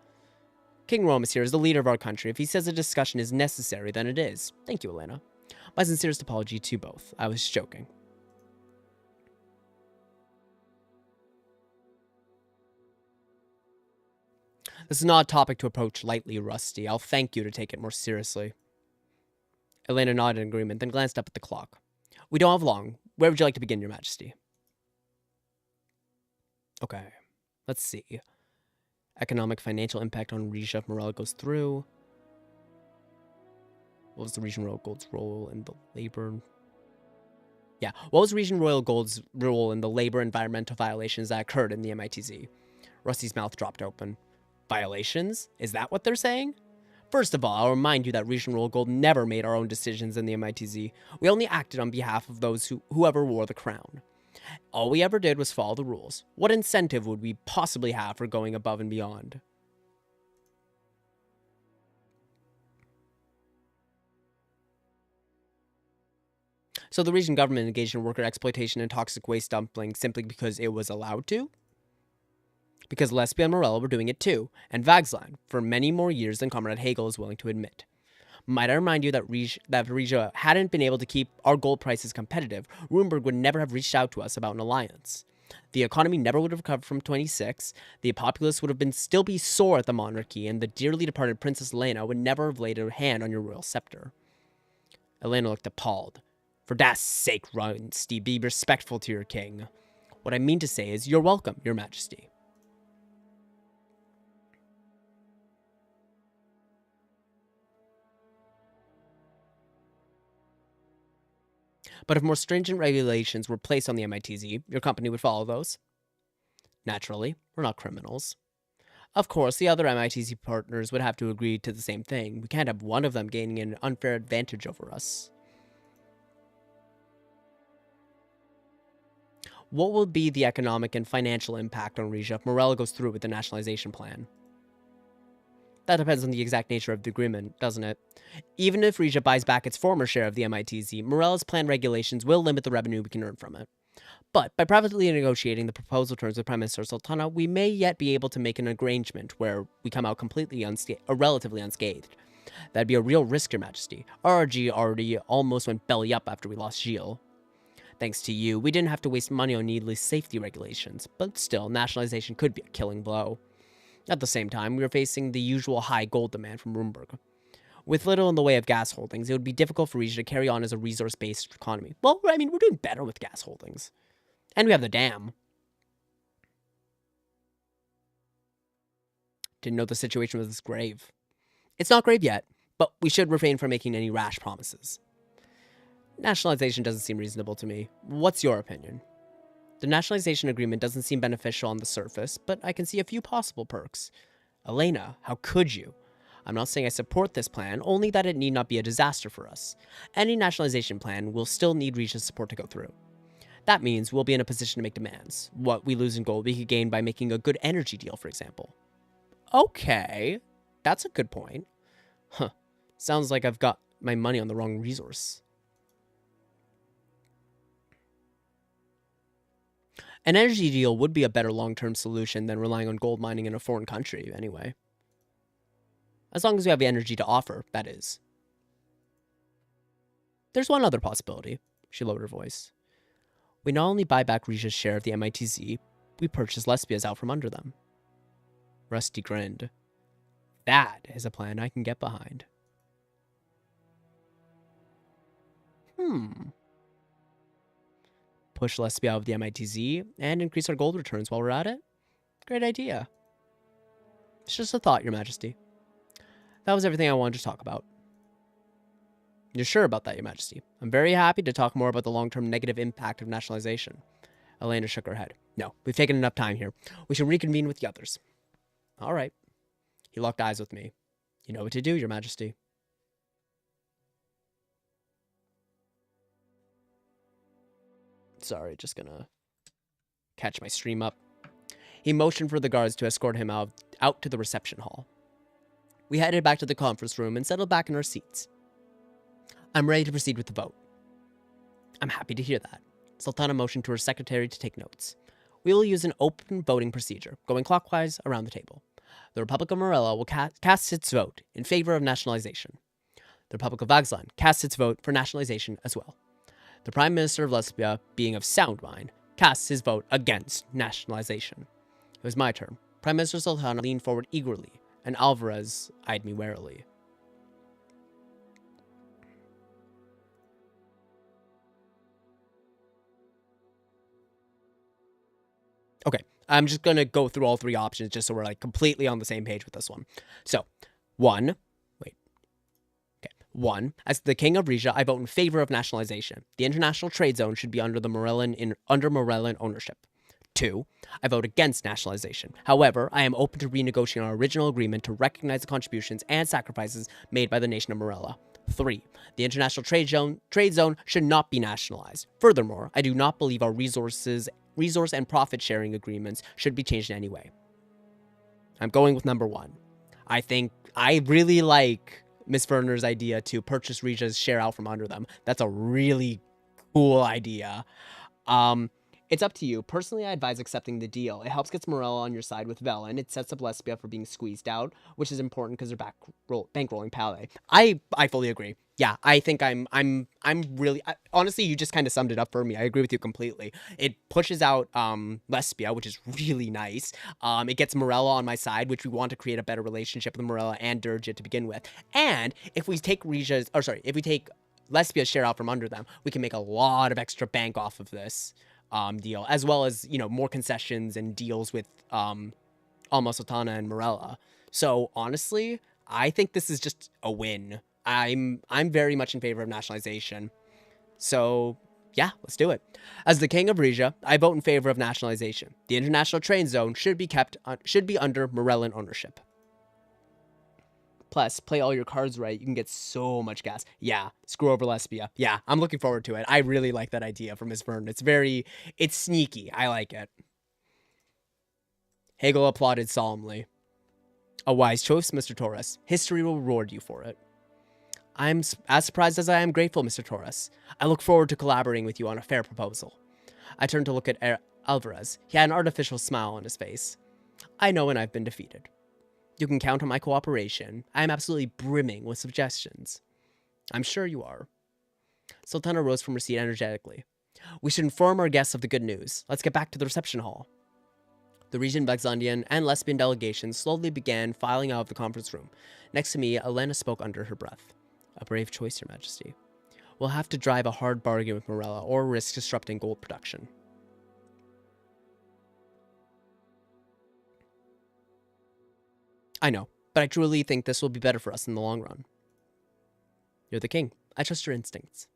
King Romus here is the leader of our country. If he says a discussion is necessary, then it is. Thank you, Elena. My sincerest apology to both. I was joking. This is not a topic to approach lightly, Rusty. I'll thank you to take it more seriously. Elena nodded in agreement, then glanced up at the clock. We don't have long. Where would you like to begin, Your Majesty? Okay. Let's see. Economic financial impact on Rizia if Morella goes through. What was the Region Royal Gold's role in the labor? Yeah, what was Region Royal Gold's role in the labor environmental violations that occurred in the MITZ? Rusty's mouth dropped open. Violations? Is that what they're saying? First of all, I'll remind you that Region Royal Gold never made our own decisions in the MITZ. We only acted on behalf of those whoever wore the crown. All we ever did was follow the rules. What incentive would we possibly have for going above and beyond? So the region government engaged in worker exploitation and toxic waste dumping simply because it was allowed to? Because Lesbia and Morella were doing it too, and Vagsline, for many more years than Comrade Hagel is willing to admit. Might I remind you that if Rizia hadn't been able to keep our gold prices competitive, Runeberg would never have reached out to us about an alliance. The economy never would have recovered from 26, the populace would have still be sore at the monarchy, and the dearly departed Princess Elena would never have laid her hand on your royal scepter. Elena looked appalled. For das sake, Rusty, be respectful to your king. What I mean to say is, you're welcome, Your Majesty. But if more stringent regulations were placed on the MITZ, your company would follow those. Naturally, we're not criminals. Of course, the other MITZ partners would have to agree to the same thing. We can't have one of them gaining an unfair advantage over us. What will be the economic and financial impact on Rizia if Morella goes through with the nationalization plan? That depends on the exact nature of the agreement, doesn't it? Even if Rizia buys back its former share of the MITZ, Morella's planned regulations will limit the revenue we can earn from it. But by privately negotiating the proposal terms with Prime Minister Sultana, we may yet be able to make an arrangement where we come out completely relatively unscathed. That'd be a real risk, Your Majesty. RRG already almost went belly up after we lost Gilles. Thanks to you, we didn't have to waste money on needless safety regulations, but still, nationalization could be a killing blow. At the same time, we were facing the usual high gold demand from Runeberg. With little in the way of gas holdings, it would be difficult for Rizia to carry on as a resource-based economy. Well, I mean, we're doing better with gas holdings. And we have the dam. Didn't know the situation was this grave. It's not grave yet, but we should refrain from making any rash promises. Nationalization doesn't seem reasonable to me. What's your opinion? The nationalization agreement doesn't seem beneficial on the surface, but I can see a few possible perks. Elena, how could you? I'm not saying I support this plan, only that it need not be a disaster for us. Any nationalization plan will still need Rizia's support to go through. That means we'll be in a position to make demands. What we lose in gold we could gain by making a good energy deal, for example. Okay, that's a good point. Huh, sounds like I've got my money on the wrong resource. An energy deal would be a better long-term solution than relying on gold mining in a foreign country, anyway. As long as we have energy to offer, that is. There's one other possibility, she lowered her voice. We not only buy back Rizia's share of the MITZ, we purchase Lesbia's out from under them. Rusty grinned. That is a plan I can get behind. Push Lesbia out of the MITZ and increase our gold returns while we're at it? Great idea. It's just a thought, Your Majesty. That was everything I wanted to talk about. You're sure about that, Your Majesty? I'm very happy to talk more about the long-term negative impact of nationalization. Elena shook her head. No, we've taken enough time here. We should reconvene with the others. All right. He locked eyes with me. You know what to do, Your Majesty. Sorry, just gonna catch my stream up. He motioned for the guards to escort him out to the reception hall. We headed back to the conference room and settled back in our seats. I'm ready to proceed with the vote. I'm happy to hear that. Sultana motioned to her secretary to take notes. We will use an open voting procedure, going clockwise around the table. The Republic of Morella will cast its vote in favor of nationalization. The Republic of Vagslan casts its vote for nationalization as well. The Prime Minister of Lesbia, being of sound mind, casts his vote against nationalization. It was my turn. Prime Minister Sultana leaned forward eagerly, and Alvarez eyed me warily. Okay, I'm just going to go through all 3 options just so we're like completely on the same page with this one. So, 1, 1. As the King of Rizia, I vote in favor of nationalization. The international trade zone should be under Morellan ownership. 2. I vote against nationalization. However, I am open to renegotiating our original agreement to recognize the contributions and sacrifices made by the nation of Morella. 3. The international trade zone should not be nationalized. Furthermore, I do not believe our resource and profit sharing agreements should be changed in any way. I'm going with number 1. I really like Miss Werner's idea to purchase Rija's share out from under them. That's a really cool idea. It's up to you. Personally, I advise accepting the deal. It helps get Morella on your side with Vel, and it sets up Lesbia for being squeezed out, which is important because they're bankrolling Palais. I fully agree. Yeah, I think I'm really honestly, you just kind of summed it up for me. I agree with you completely. It pushes out Lesbia, which is really nice. It gets Morella on my side, which we want to create a better relationship with Morella and Durja to begin with. And if we take if we take Lesbia's share out from under them, we can make a lot of extra bank off of this deal, as well as, you know, more concessions and deals with Alma Sultana and Morella. So honestly, I think this is just a win. I'm very much in favor of nationalization. So yeah, let's do it. As the King of Rizia, I vote in favor of nationalization. The international trade zone should be under Morellan ownership. Plus, play all your cards right, you can get so much gas. Yeah, screw over Lesbia. Yeah, I'm looking forward to it. I really like that idea from Miss Vern. It's sneaky. I like it. Hegel applauded solemnly. A wise choice, Mr. Torres. History will reward you for it. I'm as surprised as I am grateful, Mr. Torres. I look forward to collaborating with you on a fair proposal. I turned to look at Alvarez. He had an artificial smile on his face. I know when I've been defeated. You can count on my cooperation. I am absolutely brimming with suggestions. I'm sure you are. Sultana rose from her seat energetically. We should inform our guests of the good news. Let's get back to the reception hall. The Regent Vexandian and Lesbian delegations slowly began filing out of the conference room. Next to me, Elena spoke under her breath. A brave choice, Your Majesty. We'll have to drive a hard bargain with Morella or risk disrupting gold production. I know, but I truly think this will be better for us in the long run. You're the king. I trust your instincts.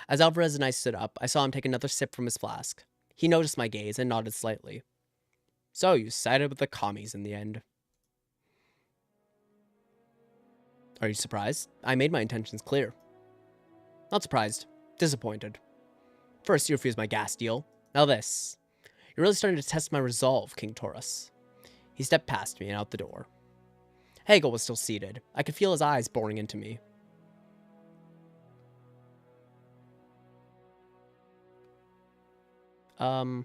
As Alvarez and I stood up, I saw him take another sip from his flask. He noticed my gaze and nodded slightly. So you sided with the commies in the end. Are you surprised? I made my intentions clear. Not surprised. Disappointed. First, you refused my gas deal. Now this. You're really starting to test my resolve, King Taurus. He stepped past me and out the door. Hegel was still seated. I could feel his eyes boring into me. Would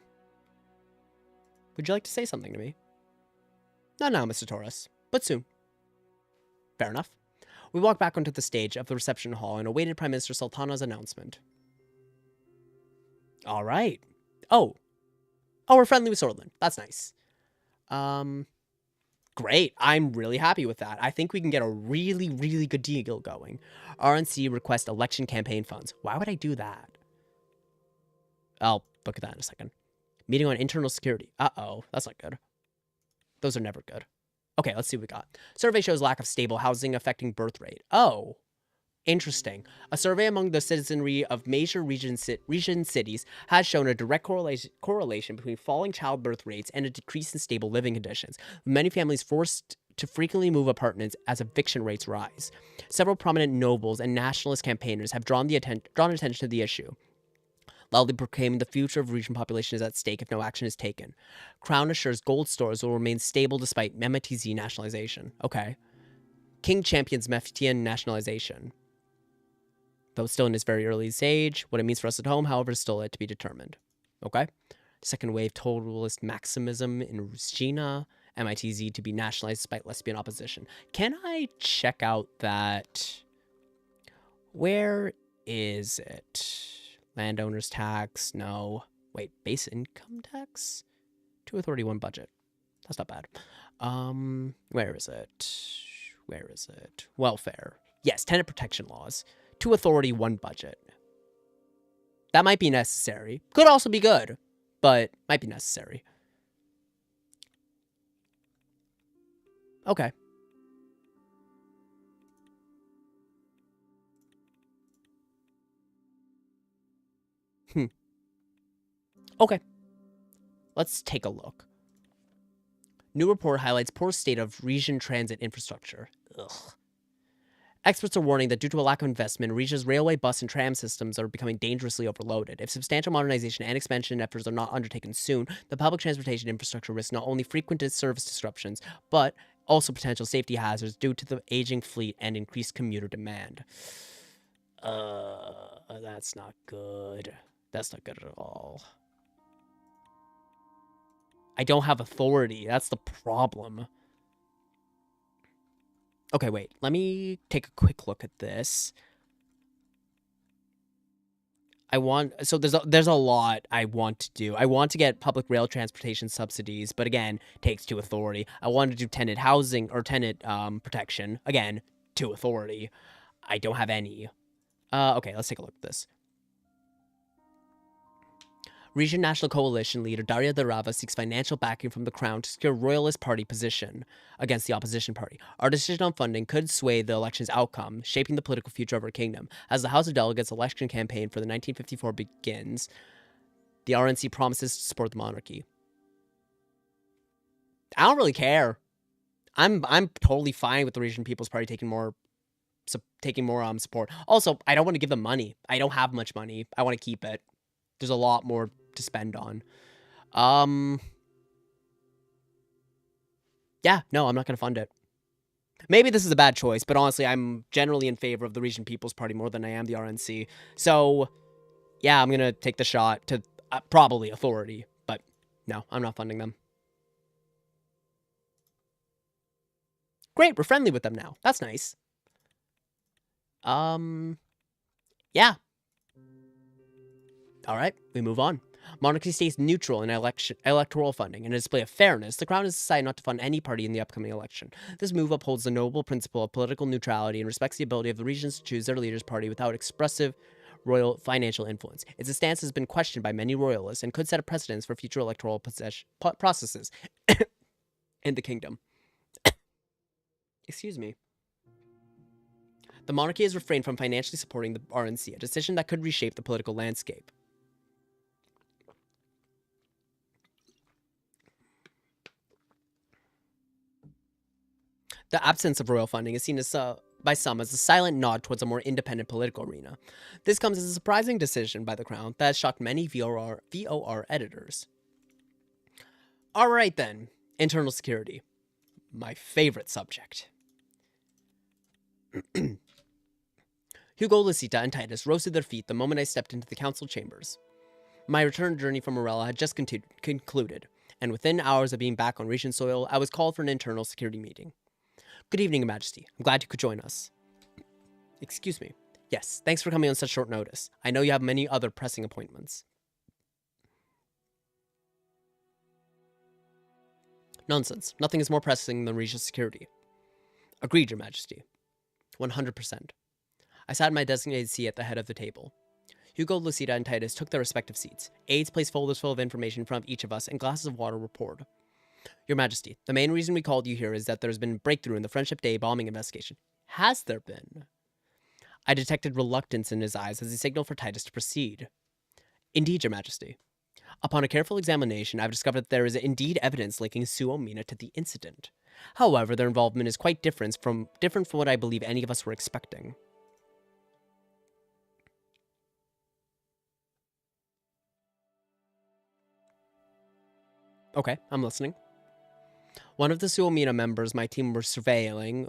you like to say something to me? Not now, Mr. Taurus, but soon. Fair enough. We walked back onto the stage of the reception hall and awaited Prime Minister Sultana's announcement. All right. Oh, we're friendly with Sordlin. That's nice. Great. I'm really happy with that. I think we can get a really, really good deal going. RNC request election campaign funds. Why would I do that? I'll look at that in a second. Meeting on internal security. Uh-oh. That's not good. Those are never good. Okay, let's see what we got. Survey shows lack of stable housing affecting birth rate. Oh, interesting. A survey among the citizenry of major region cities has shown a direct correlation between falling childbirth rates and a decrease in stable living conditions. Many families forced to frequently move apartments as eviction rates rise. Several prominent nobles and nationalist campaigners have drawn attention to the issue, loudly proclaiming the future of region population is at stake if no action is taken. Crown assures gold stores will remain stable despite MTZ nationalization. Okay. King champions Meftian nationalization. Though still in its very early stage, what it means for us at home, however, is still yet to be determined. Okay. Second wave totalist maximism in Regina. MITZ to be nationalized despite lesbian opposition. Can I check out that? Where is it? Landowners tax, no. Wait, base income tax? 2 authority, 1 budget. That's not bad. Where is it? Where is it? Welfare. Yes, tenant protection laws. 2 authority, 1 budget. That might be necessary. Could also be good, but might be necessary. Okay. Okay. Let's take a look. New report highlights poor state of region transit infrastructure. Ugh. Experts are warning that due to a lack of investment, Rija's railway, bus, and tram systems are becoming dangerously overloaded. If substantial modernization and expansion efforts are not undertaken soon, the public transportation infrastructure risks not only frequent service disruptions, but also potential safety hazards due to the aging fleet and increased commuter demand. That's not good. That's not good at all. I don't have authority. That's the problem. Okay, wait. Let me take a quick look at this. There's a lot I want to do. I want to get public rail transportation subsidies, but again, takes 2 authority. I want to do tenant housing or tenant protection. Again, 2 authority. I don't have any. Okay, let's take a look at this. Region National Coalition leader Daria Darava seeks financial backing from the Crown to secure Royalist Party position against the opposition party. Our decision on funding could sway the election's outcome, shaping the political future of our kingdom. As the House of Delegates election campaign for the 1954 begins, the RNC promises to support the monarchy. I don't really care. I'm totally fine with the Region People's Party taking more support. Also, I don't want to give them money. I don't have much money. I want to keep it. There's a lot more to spend on. Yeah, no, I'm not going to fund it. Maybe this is a bad choice, but honestly, I'm generally in favor of the Region People's Party more than I am the RNC. So, yeah, I'm going to take the shot to probably authority, but no, I'm not funding them. Great, we're friendly with them now. That's nice. Yeah. All right, we move on. Monarchy stays neutral in electoral funding. In a display of fairness, the Crown has decided not to fund any party in the upcoming election. This move upholds the noble principle of political neutrality and respects the ability of the regions to choose their leader's party without expressive royal financial influence. Its stance has been questioned by many royalists and could set a precedence for future electoral processes in the kingdom. Excuse me. The monarchy has refrained from financially supporting the RNC, a decision that could reshape the political landscape. The absence of royal funding is seen as, by some as a silent nod towards a more independent political arena. This comes as a surprising decision by the Crown that has shocked many VOR editors. Alright then, internal security. My favorite subject. Hugo, Lucita, and Titus rose to their feet the moment I stepped into the council chambers. My return journey from Morella had just concluded, and within hours of being back on Regent soil, I was called for an internal security meeting. Good evening, Your Majesty. I'm glad you could join us. Excuse me. Yes, thanks for coming on such short notice. I know you have many other pressing appointments. Nonsense. Nothing is more pressing than Regent's security. Agreed, Your Majesty. 100%. I sat in my designated seat at the head of the table. Hugo, Lucida, and Titus took their respective seats. Aides placed folders full of information in front of each of us, and glasses of water were poured. Your Majesty, the main reason we called you here is that there's been a breakthrough in the Friendship Day bombing investigation. Has there been? I detected reluctance in his eyes as he signaled for Titus to proceed. Indeed, Your Majesty. Upon a careful examination, I've discovered that there is indeed evidence linking Suomina to the incident. However, their involvement is quite different from what I believe any of us were expecting. Okay, I'm listening. One of the Suomina members my team were surveilling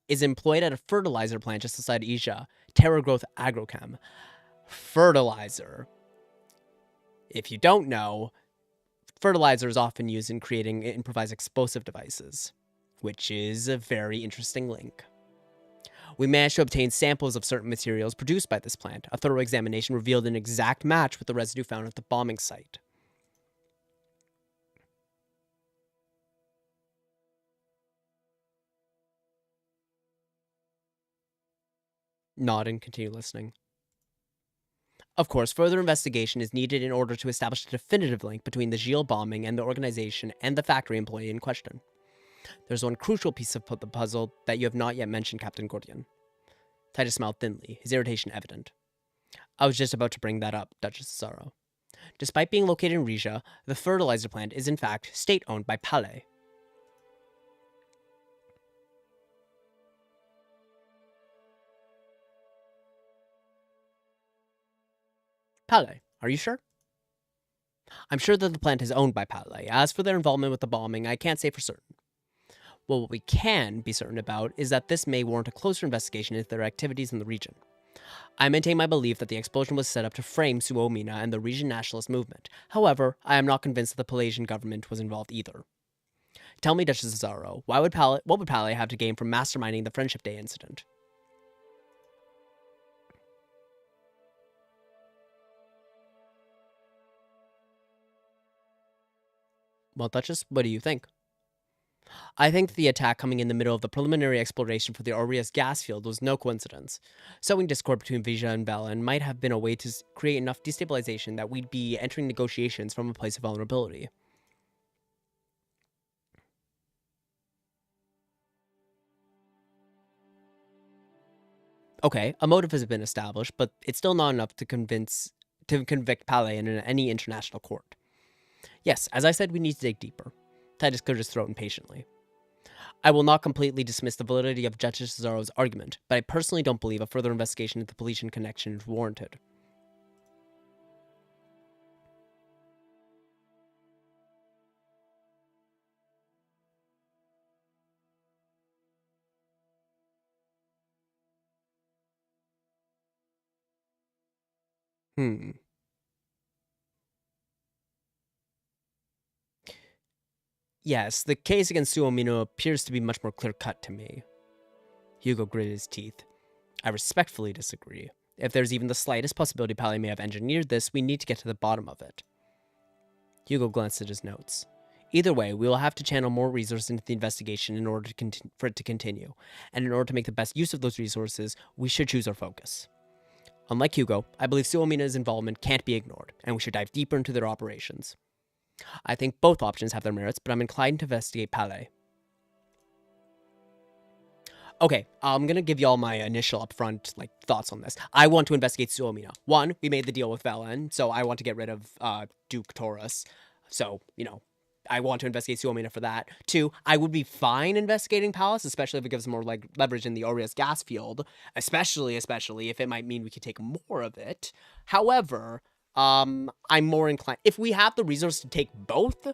is employed at a fertilizer plant just outside Ija, Terra Growth Agrochem. Fertilizer. If you don't know, fertilizer is often used in creating improvised explosive devices, which is a very interesting link. We managed to obtain samples of certain materials produced by this plant. A thorough examination revealed an exact match with the residue found at the bombing site. Nod and continue listening. Of course, further investigation is needed in order to establish a definitive link between the Gilles bombing and the organization and the factory employee in question. There's one crucial piece of the puzzle that you have not yet mentioned, Captain Gordian. Titus smiled thinly, his irritation evident. I was just about to bring that up, Duchess Cesaro. Despite being located in Rizia, the fertilizer plant is in fact state-owned by Palais. Palais, are you sure? I'm sure that the plant is owned by Palais. As for their involvement with the bombing, I can't say for certain. Well, what we can be certain about is that this may warrant a closer investigation into their activities in the region. I maintain my belief that the explosion was set up to frame Suomina and the region nationalist movement. However, I am not convinced that the Palaisian government was involved either. Tell me, Duchess Cesaro, what would Palais have to gain from masterminding the Friendship Day incident? Well, Duchess, what do you think? I think the attack coming in the middle of the preliminary exploration for the Aureus gas field was no coincidence. Sowing discord between Vija and Velen might have been a way to create enough destabilization that we'd be entering negotiations from a place of vulnerability. Okay, a motive has been established, but it's still not enough to convict Palais in any international court. Yes, as I said, we need to dig deeper. Titus cleared his throat impatiently. I will not completely dismiss the validity of Duchess Cesaro's argument, but I personally don't believe a further investigation into the Palletian connection is warranted. Yes, the case against Suomino appears to be much more clear-cut to me. Hugo gritted his teeth. I respectfully disagree. If there's even the slightest possibility Palais may have engineered this, we need to get to the bottom of it. Hugo glanced at his notes. Either way, we will have to channel more resources into the investigation in order for it to continue. And in order to make the best use of those resources, we should choose our focus. Unlike Hugo, I believe Suomina's involvement can't be ignored, and we should dive deeper into their operations. I think both options have their merits, but I'm inclined to investigate Palais. Okay, I'm gonna give y'all my initial upfront thoughts on this. I want to investigate Suomina. One, we made the deal with Velen, so I want to get rid of Duke Taurus. So, I want to investigate Suomina for that. Two, I would be fine investigating Palace, especially if it gives more leverage in the Aureus gas field, especially if it might mean we could take more of it. However, I'm more inclined. If we have the resource to take both,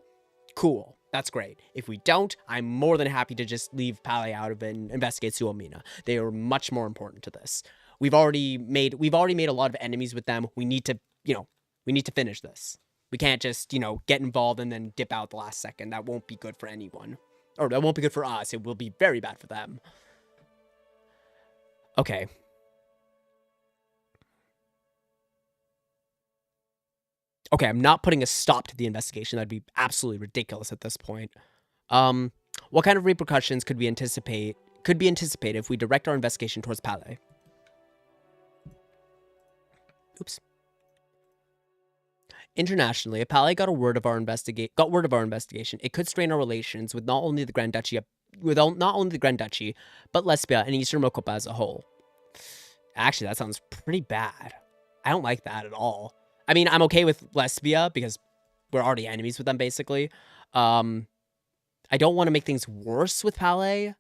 cool. That's great. If we don't, I'm more than happy to just leave Palais out of it and investigate Suomina. They are much more important to this. We've already made a lot of enemies with them. We need to, we need to finish this. We can't just, get involved and then dip out the last second. That won't be good for anyone. Or that won't be good for us. It will be very bad for them. Okay. Okay, I'm not putting a stop to the investigation. That'd be absolutely ridiculous at this point. What kind of repercussions could be anticipated if we direct our investigation towards Palais? Oops. Internationally, if Palais got word of our investigation, it could strain our relations with not only the Grand Duchy, but Lesbia and Eastern Mokopa as a whole. Actually, that sounds pretty bad. I don't like that at all. I mean, I'm okay with Lesbia because we're already enemies with them, basically. I don't want to make things worse with Palais,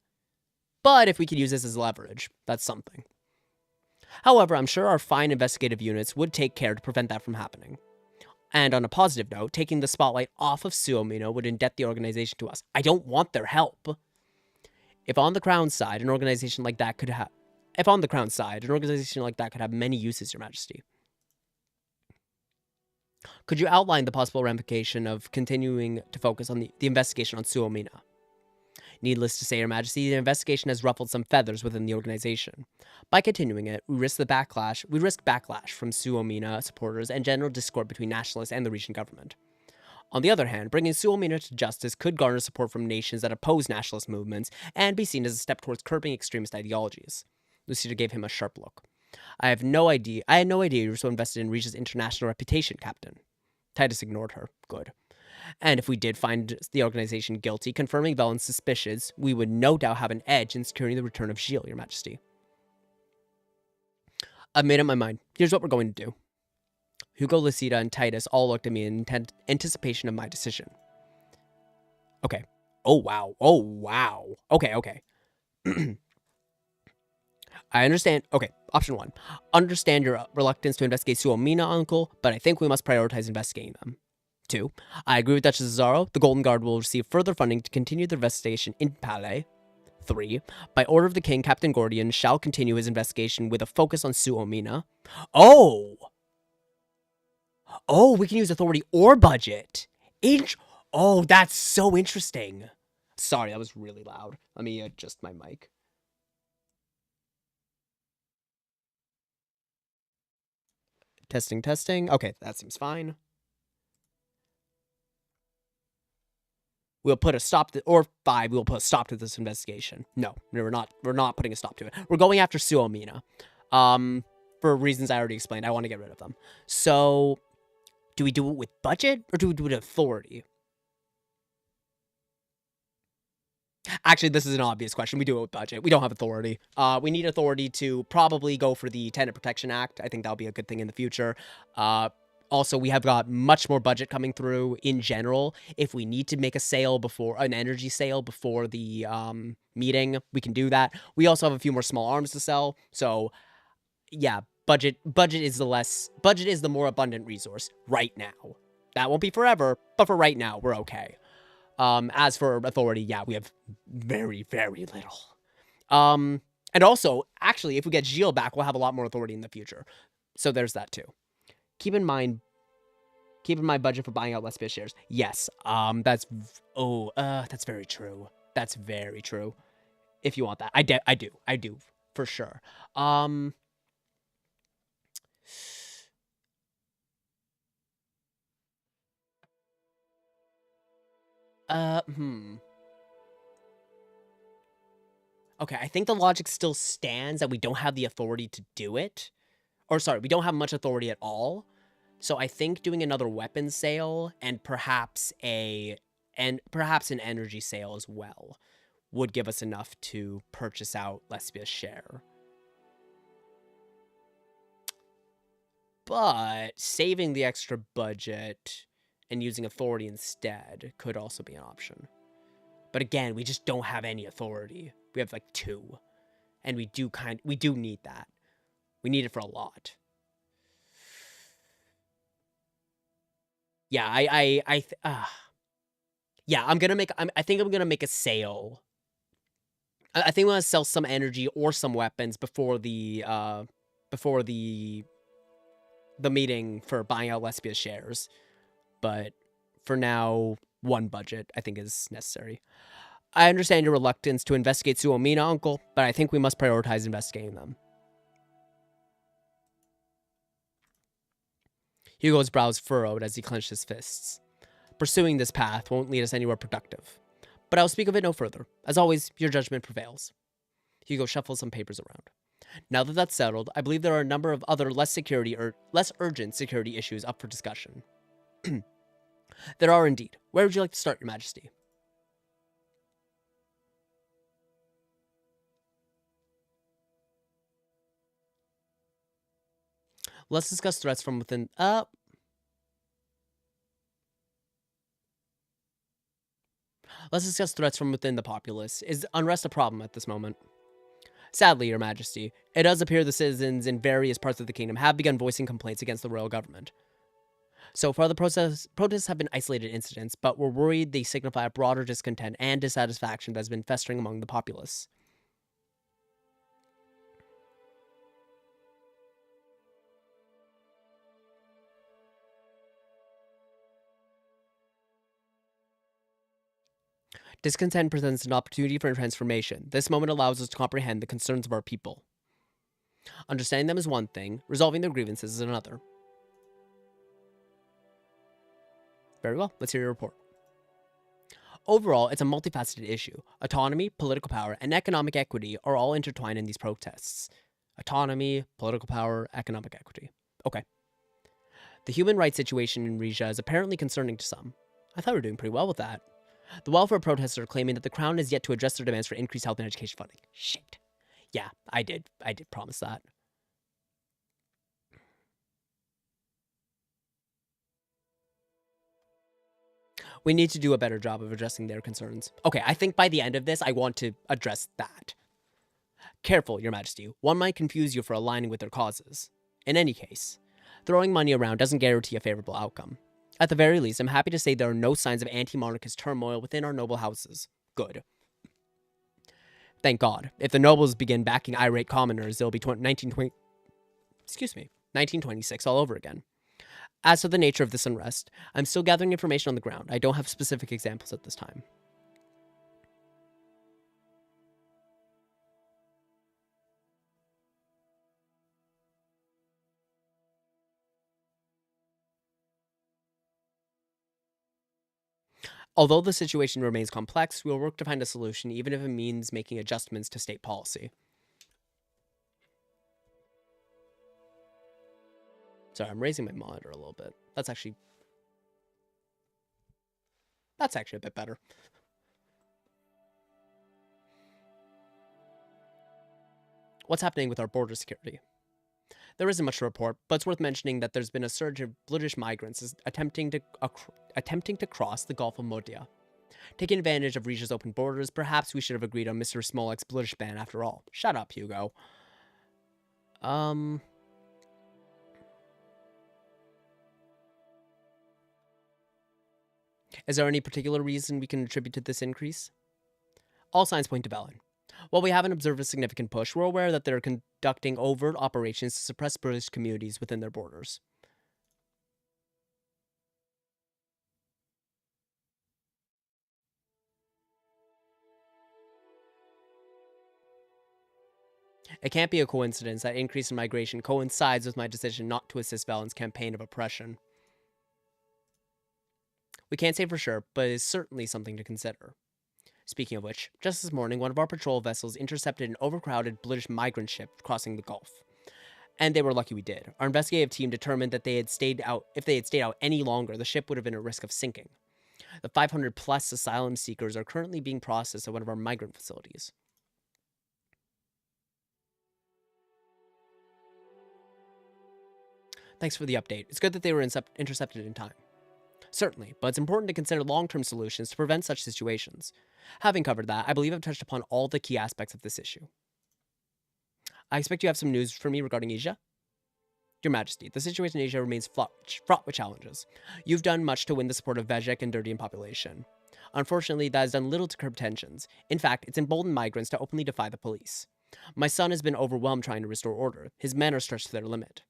but if we could use this as leverage, that's something. However, I'm sure our fine investigative units would take care to prevent that from happening. And on a positive note, taking the spotlight off of Suomino would indebt the organization to us. I don't want their help. If on the Crown side, an organization like that could have many uses, Your Majesty. Could you outline the possible ramification of continuing to focus on the investigation on Suomina? Needless to say, Your Majesty, the investigation has ruffled some feathers within the organization. By continuing it, we risk backlash from Suomina supporters and general discord between nationalists and the region government. On the other hand, bringing Suomina to justice could garner support from nations that oppose nationalist movements and be seen as a step towards curbing extremist ideologies. Lucida gave him a sharp look. I had no idea you were so invested in Rija's international reputation, Captain. Titus ignored her. Good. And if we did find the organization guilty, confirming Velen's suspicions, we would no doubt have an edge in securing the return of Gilles, Your Majesty. I've made up my mind. Here's what we're going to do. Hugo, Lucida, and Titus all looked at me in anticipation of my decision. Okay. Oh, wow. Oh, wow. Okay, okay. I understand. Okay, option 1. Understand your reluctance to investigate Suomina, Uncle, but I think we must prioritize investigating them. 2. I agree with Duchess Cesaro. The Golden Guard will receive further funding to continue the investigation in Palais. 3. By order of the king, Captain Gordian shall continue his investigation with a focus on Suomina. Oh! Oh, we can use authority or budget. Oh, that's so interesting. Sorry, that was really loud. Let me adjust my mic. Testing, testing. Okay, that seems fine. We'll put a stop to, or 5, we'll put a stop to this investigation. No, we're not putting a stop to it. We're going after Suomina. For reasons I already explained, I want to get rid of them. So, do we do it with budget, or do we do it with authority? Actually, this is an obvious question. We do it with budget. We don't have authority. We need authority to probably go for the Tenant Protection Act. I think that'll be a good thing in the future. Also, we have got much more budget coming through in general. If we need to make a sale before, an energy sale before the meeting, we can do that. We also have a few more small arms to sell. So, yeah, budget is the more abundant resource right now. That won't be forever, but for right now, we're okay. As for authority, yeah, we have very, very little. And also, actually, if we get Gilles back, we'll have a lot more authority in the future. So there's that too. Keep in mind budget for buying out Lesbia shares. Yes, that's very true. That's very true. If you want that. I do, for sure. Okay, I think the logic still stands that we don't have the authority to do it. Or sorry, we don't have much authority at all. So I think doing another weapons sale and perhaps an energy sale as well would give us enough to purchase out Lesbia's share. But saving the extra budget and using authority instead could also be an option. But again, we just don't have any authority. We have like 2. And we do need that. We need it for a lot. Yeah, I think I'm gonna make a sale. I think I'm gonna sell some energy or some weapons before the meeting for buying out Lesbia's shares. But for now, 1 budget I think is necessary. I understand your reluctance to investigate Suomina, Uncle, but I think we must prioritize investigating them. Hugo's brows furrowed as he clenched his fists. Pursuing this path won't lead us anywhere productive. But I'll speak of it no further. As always, your judgment prevails. Hugo shuffles some papers around. Now that that's settled, I believe there are a number of other less urgent security issues up for discussion. There are indeed. Where would you like to start, Your Majesty? Let's discuss threats from within... Let's discuss threats from within the populace. Is unrest a problem at this moment? Sadly, Your Majesty, it does appear the citizens in various parts of the kingdom have begun voicing complaints against the royal government. So far, the protests have been isolated incidents, but we're worried they signify a broader discontent and dissatisfaction that has been festering among the populace. Discontent presents an opportunity for transformation. This moment allows us to comprehend the concerns of our people. Understanding them is one thing, resolving their grievances is another. Very well, let's hear your report. Overall, it's a multifaceted issue. Autonomy, political power, and economic equity are all intertwined in these protests. Autonomy, political power, economic equity. Okay. The human rights situation in Rizia is apparently concerning to some. I thought we were doing pretty well with that. The welfare protesters are claiming that the crown has yet to address their demands for increased health and education funding. Shit. Yeah, I did promise that. We need to do a better job of addressing their concerns. Okay, I think by the end of this, I want to address that. Careful, Your Majesty. One might confuse you for aligning with their causes. In any case, throwing money around doesn't guarantee a favorable outcome. At the very least, I'm happy to say there are no signs of anti-monarchist turmoil within our noble houses. Good. Thank God. If the nobles begin backing irate commoners, it'll be 1926 all over again. As for the nature of this unrest, I'm still gathering information on the ground. I don't have specific examples at this time. Although the situation remains complex, we will work to find a solution, even if it means making adjustments to state policy. Sorry, I'm raising my monitor a little bit. That's actually a bit better. What's happening with our border security? There isn't much to report, but it's worth mentioning that there's been a surge of British migrants attempting to cross the Gulf of Morgna. Taking advantage of Rizia's open borders, perhaps we should have agreed on Mr. Smolek's British ban after all. Shut up, Hugo. Is there any particular reason we can attribute to this increase? All signs point to Velen. While we haven't observed a significant push, we're aware that they're conducting overt operations to suppress British communities within their borders. It can't be a coincidence that increase in migration coincides with my decision not to assist Valen's campaign of oppression. We can't say for sure, but it is certainly something to consider. Speaking of which, just this morning, one of our patrol vessels intercepted an overcrowded British migrant ship crossing the Gulf. And they were lucky we did. Our investigative team determined that if they had stayed out any longer, the ship would have been at risk of sinking. The 500 plus asylum seekers are currently being processed at one of our migrant facilities. Thanks for the update. It's good that they were intercepted in time. Certainly, but it's important to consider long-term solutions to prevent such situations. Having covered that, I believe I've touched upon all the key aspects of this issue. I expect you have some news for me regarding Asia. Your Majesty, the situation in Asia remains fraught with challenges. You've done much to win the support of Vejek and Durdian population. Unfortunately, that has done little to curb tensions. In fact, it's emboldened migrants to openly defy the police. My son has been overwhelmed trying to restore order. His men are stretched to their limit.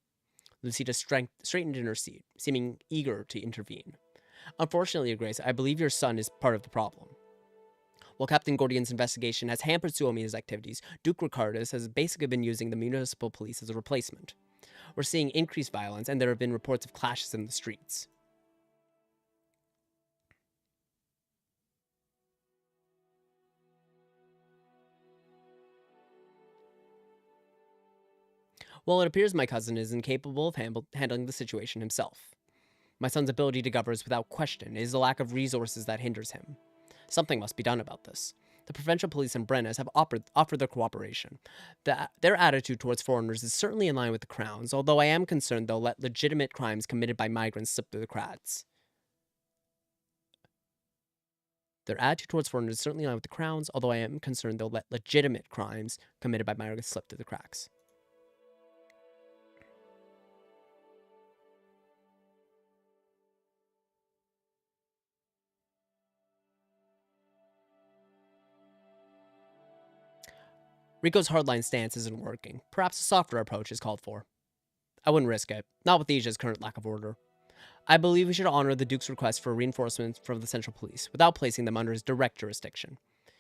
Lucida straightened in her seat, seeming eager to intervene. Unfortunately, Your Grace, I believe your son is part of the problem. While Captain Gordian's investigation has hampered Suomi's activities, Duke Ricardus has basically been using the municipal police as a replacement. We're seeing increased violence, and there have been reports of clashes in the streets. Well, it appears my cousin is incapable of handling the situation himself. My son's ability to govern is without question. It is the lack of resources that hinders him. Something must be done about this. The provincial police in Brennes have offered their cooperation. Their attitude towards foreigners is certainly in line with the Crown's, although I am concerned they'll let legitimate crimes committed by migrants slip through the cracks. Their attitude towards foreigners is certainly in line with the Crown's, although I am concerned they'll let legitimate crimes committed by migrants slip through the cracks. Rico's hardline stance isn't working. Perhaps a softer approach is called for. I wouldn't risk it, not with Asia's current lack of order. I believe we should honor the Duke's request for reinforcements from the Central Police, without placing them under his direct jurisdiction.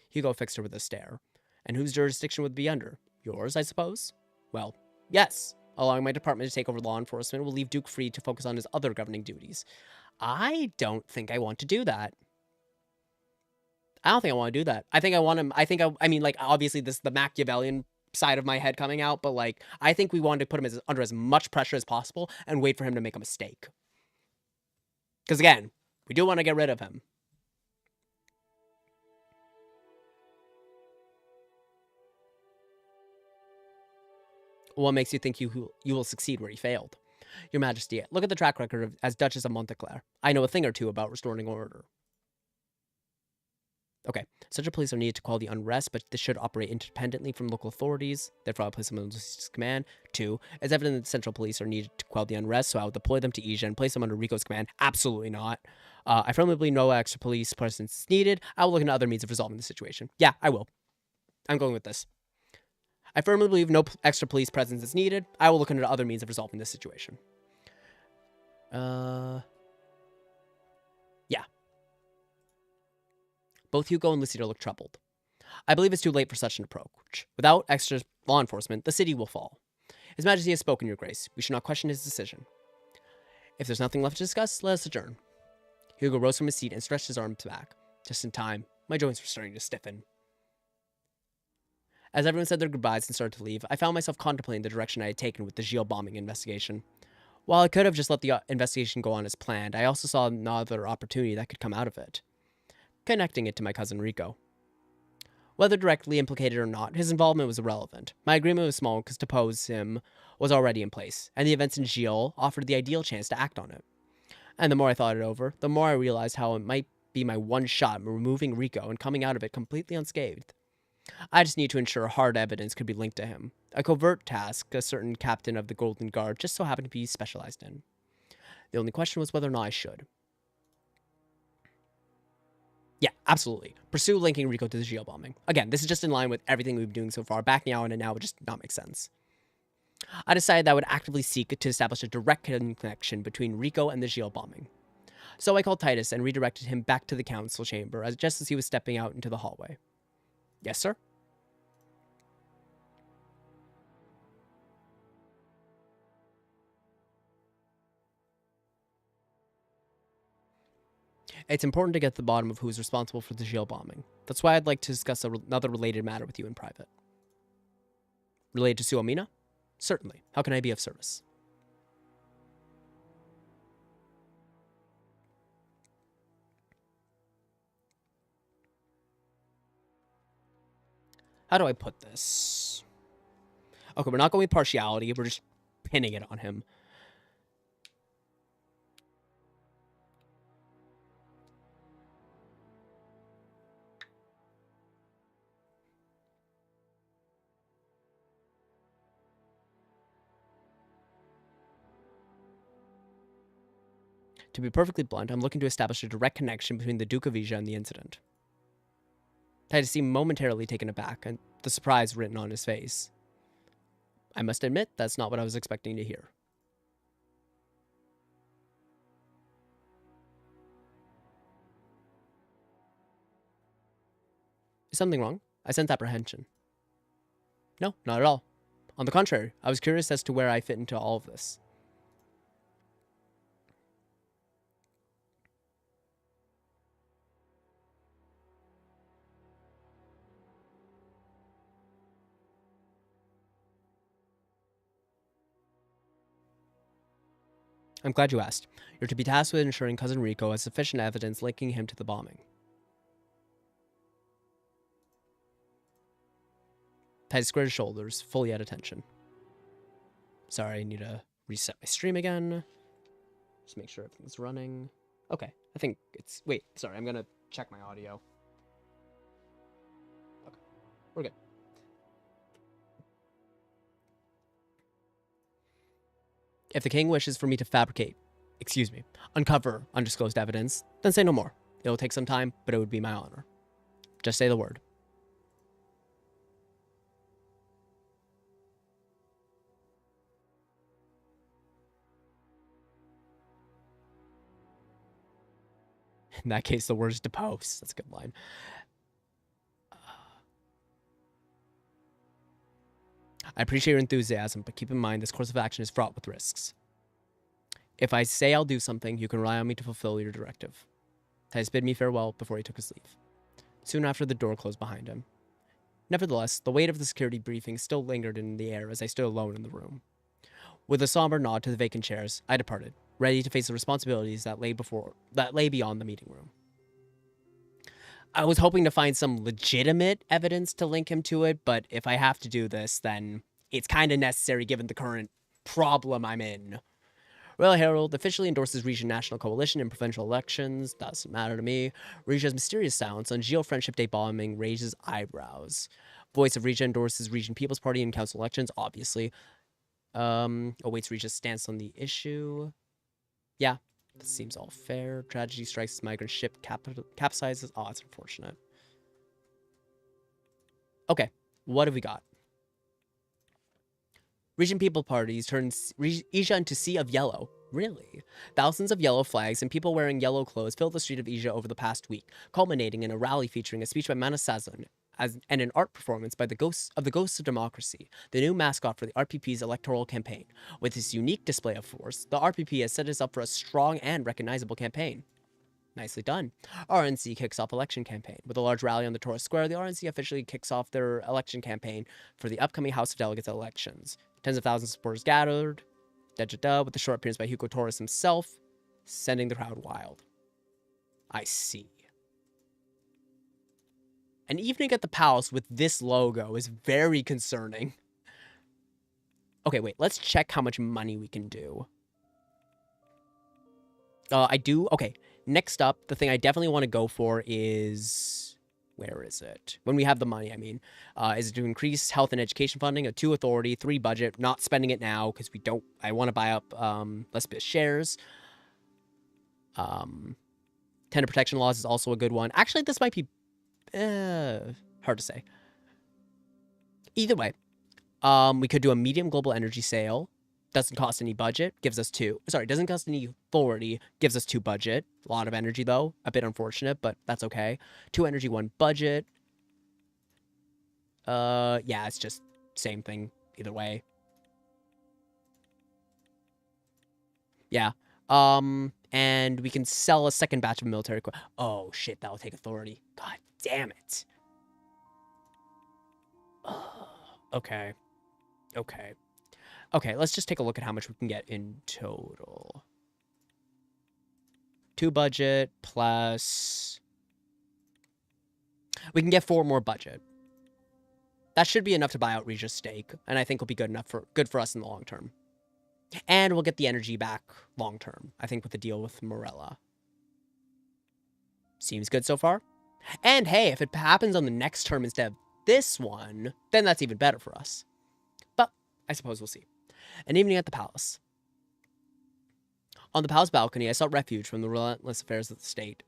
Hugo fixed her with a stare. And whose jurisdiction would be under? Yours, I suppose? Well, yes. Allowing my department to take over law enforcement will leave Duke free to focus on his other governing duties. I don't think I want to do that. I don't think I want to do that. I think I want him. I mean, like, obviously, this is the Machiavellian side of my head coming out, but like I think we wanted to put him under as much pressure as possible and wait for him to make a mistake. Because again, we do want to get rid of him. What makes you think you will succeed where he failed? Your Majesty, look at the track record as Duchess of Monteclair. I know a thing or two about restoring order. Okay, central police are needed to quell the unrest, but this should operate independently from local authorities. Therefore, I'll place them under Lucy's command. 2. It's evident that the central police are needed to quell the unrest, so I'll deploy them to Asia and place them under Rico's command. Absolutely not. I firmly believe no extra police presence is needed. I will look into other means of resolving the situation. Yeah, I will. I'm going with this. I firmly believe no extra police presence is needed. I will look into other means of resolving this situation. Yeah. Both Hugo and Lucido look troubled. I believe it's too late for such an approach. Without extra law enforcement, the city will fall. His Majesty has spoken, Your Grace. We should not question his decision. If there's nothing left to discuss, let us adjourn. Hugo rose from his seat and stretched his arms back. Just in time. My joints were starting to stiffen. As everyone said their goodbyes and started to leave, I found myself contemplating the direction I had taken with the Gilles bombing investigation. While I could have just let the investigation go on as planned, I also saw another opportunity that could come out of it. Connecting it to my cousin Rico. Whether directly implicated or not, his involvement was irrelevant. My agreement with Small to depose him was already in place, and the events in Gilles offered the ideal chance to act on it. And the more I thought it over, the more I realized how it might be my one shot at removing Rico and coming out of it completely unscathed. I just need to ensure hard evidence could be linked to him. A covert task a certain captain of the Golden Guard just so happened to be specialized in. The only question was whether or not I should. Yeah, absolutely. Pursue linking Rico to the Gilles bombing. Again, this is just in line with everything we've been doing so far. Backing out on it now would just not make sense. I decided that I would actively seek to establish a direct connection between Rico and the Gilles bombing. So I called Titus and redirected him back to the council chamber just as he was stepping out into the hallway. Yes, sir? It's important to get to the bottom of who is responsible for the Gilles bombing. That's why I'd like to discuss another related matter with you in private. Related to Suomina? Certainly. How can I be of service? How do I put this? Okay, we're not going with partiality. We're just pinning it on him. To be perfectly blunt, I'm looking to establish a direct connection between the Duke of Rizia and the incident. Titus seemed momentarily taken aback, and the surprise written on his face. I must admit, that's not what I was expecting to hear. Is something wrong? I sense apprehension. No, not at all. On the contrary, I was curious as to where I fit into all of this. I'm glad you asked. You're to be tasked with ensuring Cousin Rico has sufficient evidence linking him to the bombing. Titus squared his shoulders, fully at attention. Sorry, I need to reset my stream again. Just make sure everything's running. Okay, I think it's... Wait, sorry, I'm gonna check my audio. Okay, we're good. If the king wishes for me to uncover undisclosed evidence, then say no more. It'll take some time, but it would be my honor. Just say the word. In that case, the word is depose. That's a good line. I appreciate your enthusiasm, but keep in mind this course of action is fraught with risks. If I say I'll do something, you can rely on me to fulfill your directive. Titus bid me farewell before he took his leave. Soon after, the door closed behind him. Nevertheless, the weight of the security briefing still lingered in the air as I stood alone in the room. With a somber nod to the vacant chairs, I departed, ready to face the responsibilities that lay beyond the meeting room. I was hoping to find some legitimate evidence to link him to it, but if I have to do this, then it's kind of necessary given the current problem I'm in. Royal Herald officially endorses Region National Coalition in provincial elections. Doesn't matter to me. Regia's mysterious silence on Geo Friendship Day bombing raises eyebrows. Voice of Regia endorses Region People's Party in council elections, obviously. Awaits Regia's stance on the issue. Yeah, this seems all fair. Tragedy strikes as migrant ship capsizes. Oh, it's unfortunate. Okay, what have we got? Region People Parties turns Asia into Sea of Yellow. Really? Thousands of yellow flags and people wearing yellow clothes filled the street of Asia over the past week, culminating in a rally featuring a speech by Manasazan and an art performance by the Ghosts of Democracy, the new mascot for the RPP's electoral campaign. With this unique display of force, the RPP has set us up for a strong and recognizable campaign. Nicely done. RNC kicks off election campaign. With a large rally on the Taurus Square, the RNC officially kicks off their election campaign for the upcoming House of Delegates elections. Tens of thousands of supporters gathered, with the short appearance by Hugo Torres himself, sending the crowd wild. I see. An evening at the palace with this logo is very concerning. Okay, wait, let's check how much money we can do. Okay, next up, the thing I definitely want to go for is... Where is it? When we have the money, I mean. Is it to increase health and education funding, a 2 authority, 3 budget, not spending it now because we don't... I want to buy up Lesbos shares. 10 of protection laws is also a good one. Actually, this might be... hard to say. Either way, we could do a medium global energy sale. Doesn't cost any budget, gives us 2. Sorry, doesn't cost any authority, gives us 2 budget. A lot of energy, though. A bit unfortunate, but that's okay. 2 energy, 1 budget. Yeah, it's just same thing either way. Yeah. And we can sell a second batch of military equipment. Oh, shit, that'll take authority. God damn it. Okay. Okay. Okay, let's just take a look at how much we can get in total. 2 budget plus... We can get 4 more budget. That should be enough to buy out Regia's stake, and I think will be good for us in the long term. And we'll get the energy back long term, I think, with the deal with Morella. Seems good so far. And hey, if it happens on the next term instead of this one, then that's even better for us. But I suppose we'll see. An evening at the palace. On the palace balcony, I sought refuge from the relentless affairs of the state.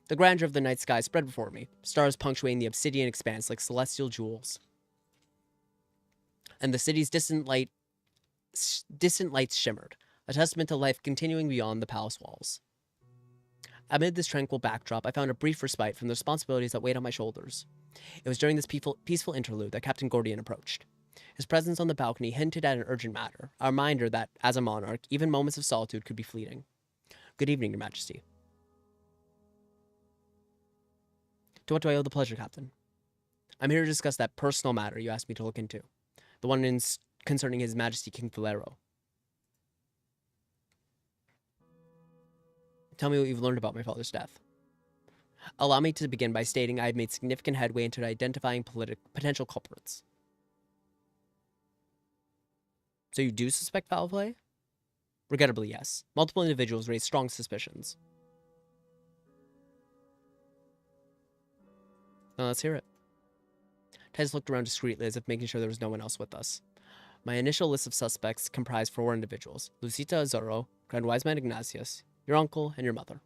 The grandeur of the night sky spread before me, stars punctuating the obsidian expanse like celestial jewels. And the city's distant lights shimmered, a testament to life continuing beyond the palace walls. Amid this tranquil backdrop, I found a brief respite from the responsibilities that weighed on my shoulders. It was during this peaceful interlude that Captain Gordian approached. His presence on the balcony hinted at an urgent matter, a reminder that, as a monarch, even moments of solitude could be fleeting. Good evening, Your Majesty. To what do I owe the pleasure, Captain? I'm here to discuss that personal matter you asked me to look into. The one concerning His Majesty King Valero. Tell me what you've learned about my father's death. Allow me to begin by stating I have made significant headway into identifying potential culprits. So you do suspect foul play? Regrettably, yes. Multiple individuals raised strong suspicions. Now let's hear it. Titus looked around discreetly as if making sure there was no one else with us. My initial list of suspects comprised 4 individuals. Lucita Azaro, Grand Wiseman Ignatius, your uncle, and your mother.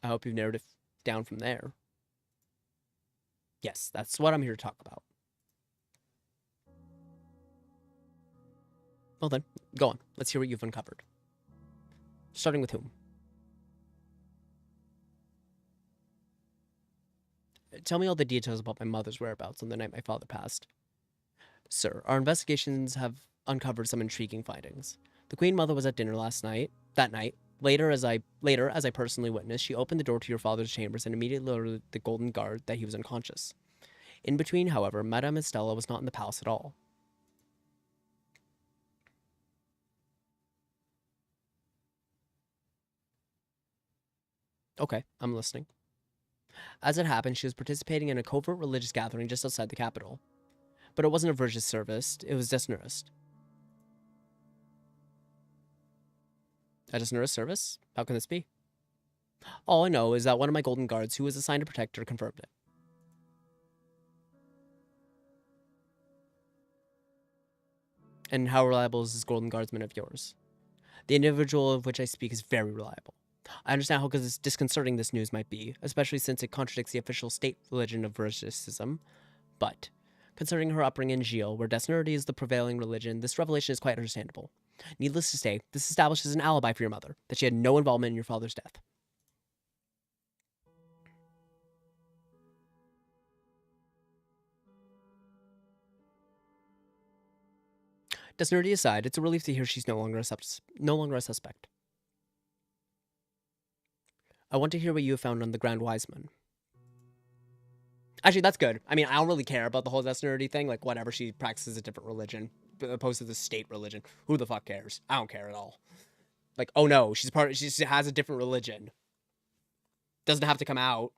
I hope you've narrowed it down from there. Yes, that's what I'm here to talk about. Well then, go on. Let's hear what you've uncovered. Starting with whom? Tell me all the details about my mother's whereabouts on the night my father passed. Sir, our investigations have uncovered some intriguing findings. The Queen Mother was at dinner that night, Later, as I personally witnessed, she opened the door to your father's chambers and immediately alerted the Golden Guard that he was unconscious. In between, however, Madame Estella was not in the palace at all. Okay, I'm listening. As it happened, she was participating in a covert religious gathering just outside the capital. But it wasn't a religious service, it was desnerist. A desnerist service? How can this be? All I know is that one of my golden guards, who was assigned to protect her, confirmed it. And how reliable is this golden guardsman of yours? The individual of which I speak is very reliable. I understand how disconcerting this news might be, especially since it contradicts the official state religion of Verticism, but considering her upbringing in Gilles, where desnerity is the prevailing religion, this revelation is quite understandable. Needless to say, this establishes an alibi for your mother, that she had no involvement in your father's death. Desnerity aside, it's a relief to hear she's no longer a suspect. I want to hear what you have found on the Grand Wiseman. Actually, that's good. I mean, I don't really care about the whole desnerity thing. Like, whatever, she practices a different religion, opposed to the state religion. Who the fuck cares? I don't care at all. Like, oh no, she has a different religion. Doesn't have to come out.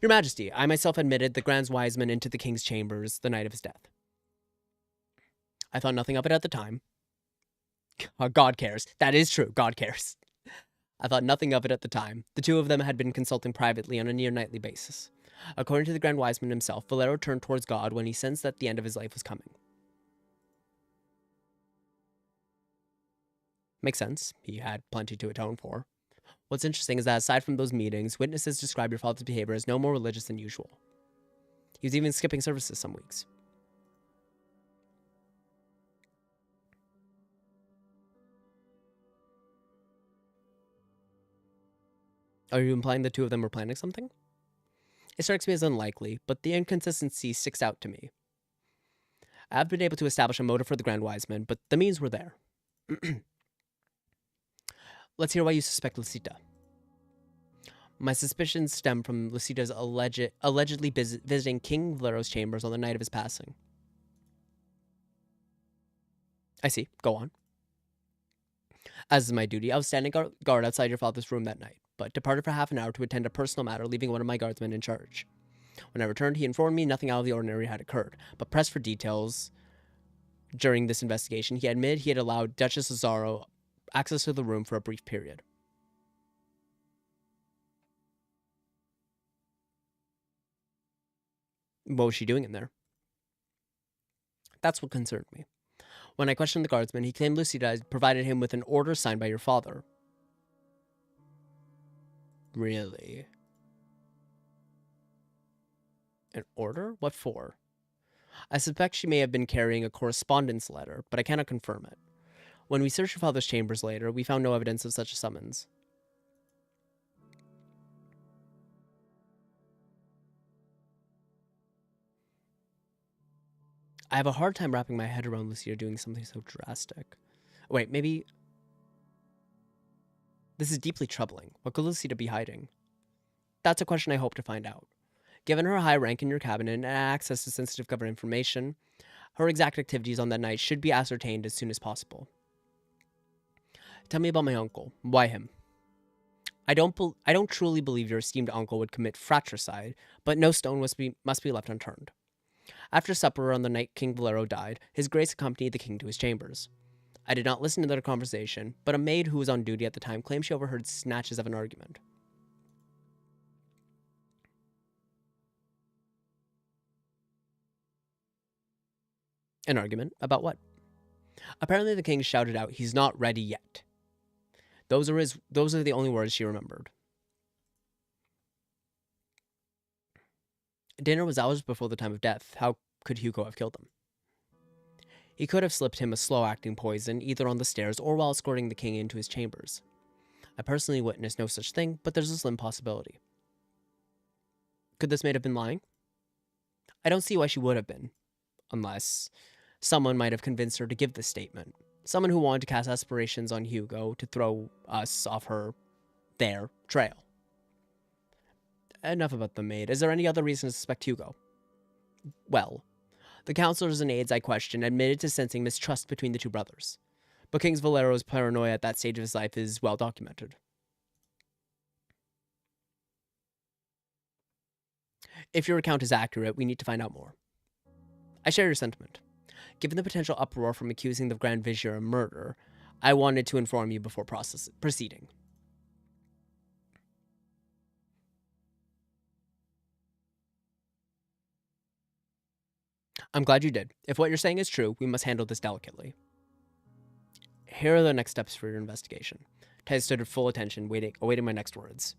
Your Majesty, I myself admitted the Grand Wiseman into the King's chambers the night of his death. I thought nothing of it at the time. God cares. That is true. God cares. I thought nothing of it at the time. The two of them had been consulting privately on a near-nightly basis. According to the Grand Wiseman himself, Valero turned towards God when he sensed that the end of his life was coming. Makes sense. He had plenty to atone for. What's interesting is that aside from those meetings, witnesses describe your father's behavior as no more religious than usual. He was even skipping services some weeks. Are you implying the two of them were planning something? It strikes me as unlikely, but the inconsistency sticks out to me. I have been able to establish a motive for the Grand Wiseman, but the means were there. Let's hear why you suspect Lucita. My suspicions stem from Lucita's allegedly visiting King Valero's chambers on the night of his passing. I see. Go on. As is my duty, I was standing guard outside your father's room that night, but departed for half an hour to attend a personal matter, leaving one of my guardsmen in charge. When I returned, he informed me nothing out of the ordinary had occurred, but pressed for details. During this investigation, he admitted he had allowed Duchess Lazaro access to the room for a brief period. What was she doing in there? That's what concerned me. When I questioned the guardsman, he claimed Lucita had provided him with an order signed by your father. Really? An order? What for? I suspect she may have been carrying a correspondence letter, but I cannot confirm it. When we searched your father's chambers later, we found no evidence of such a summons. I have a hard time wrapping my head around Lucita doing something so drastic. Wait, maybe... This is deeply troubling. What could Lucita be hiding? That's a question I hope to find out. Given her high rank in your cabinet and access to sensitive government information, her exact activities on that night should be ascertained as soon as possible. Tell me about my uncle. Why him? I don't truly believe your esteemed uncle would commit fratricide, but no stone must be left unturned. After supper on the night King Valero died, his grace accompanied the king to his chambers. I did not listen to their conversation, but a maid who was on duty at the time claimed she overheard snatches of an argument. An argument? About what? Apparently the king shouted out, "He's not ready yet." Those are the only words she remembered. Dinner was hours before the time of death. How could Hugo have killed him? He could have slipped him a slow-acting poison, either on the stairs or while escorting the king into his chambers. I personally witnessed no such thing, but there's a slim possibility. Could this maid have been lying? I don't see why she would have been, unless someone might have convinced her to give this statement. Someone who wanted to cast aspirations on Hugo to throw us off their trail. Enough about the maid. Is there any other reason to suspect Hugo? Well, the counselors and aides I questioned admitted to sensing mistrust between the two brothers. But King Valero's paranoia at that stage of his life is well documented. If your account is accurate, we need to find out more. I share your sentiment. Given the potential uproar from accusing the Grand Vizier of murder, I wanted to inform you before proceeding. I'm glad you did. If what you're saying is true, we must handle this delicately. Here are the next steps for your investigation. Ted stood at full attention, awaiting my next words.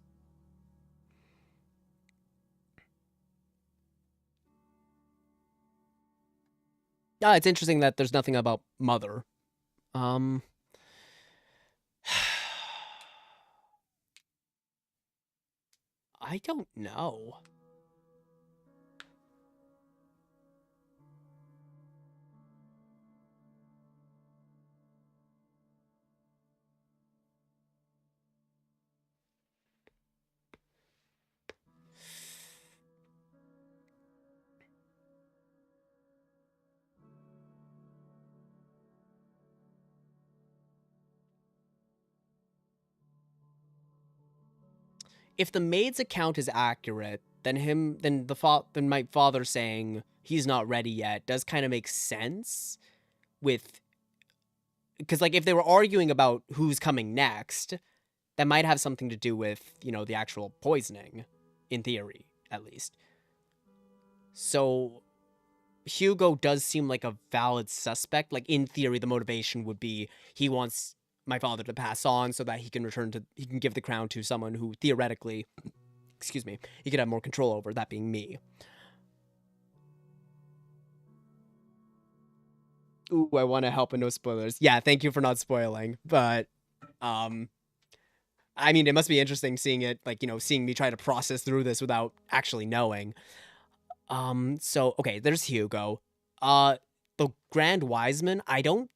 It's interesting that there's nothing about mother. I don't know. If the maid's account is accurate, then my father saying he's not ready yet does kind of make sense because like if they were arguing about who's coming next, that might have something to do with, the actual poisoning, in theory, at least. So Hugo does seem like a valid suspect. Like, in theory, the motivation would be he wants my father to pass on so that he can give the crown to someone who theoretically, he could have more control over, that being me. Ooh, I want to help and no spoilers. Yeah, thank you for not spoiling. But, I mean, it must be interesting seeing it, like, seeing me try to process through this without actually knowing. So, okay, there's Hugo. The Grand Wiseman, I don't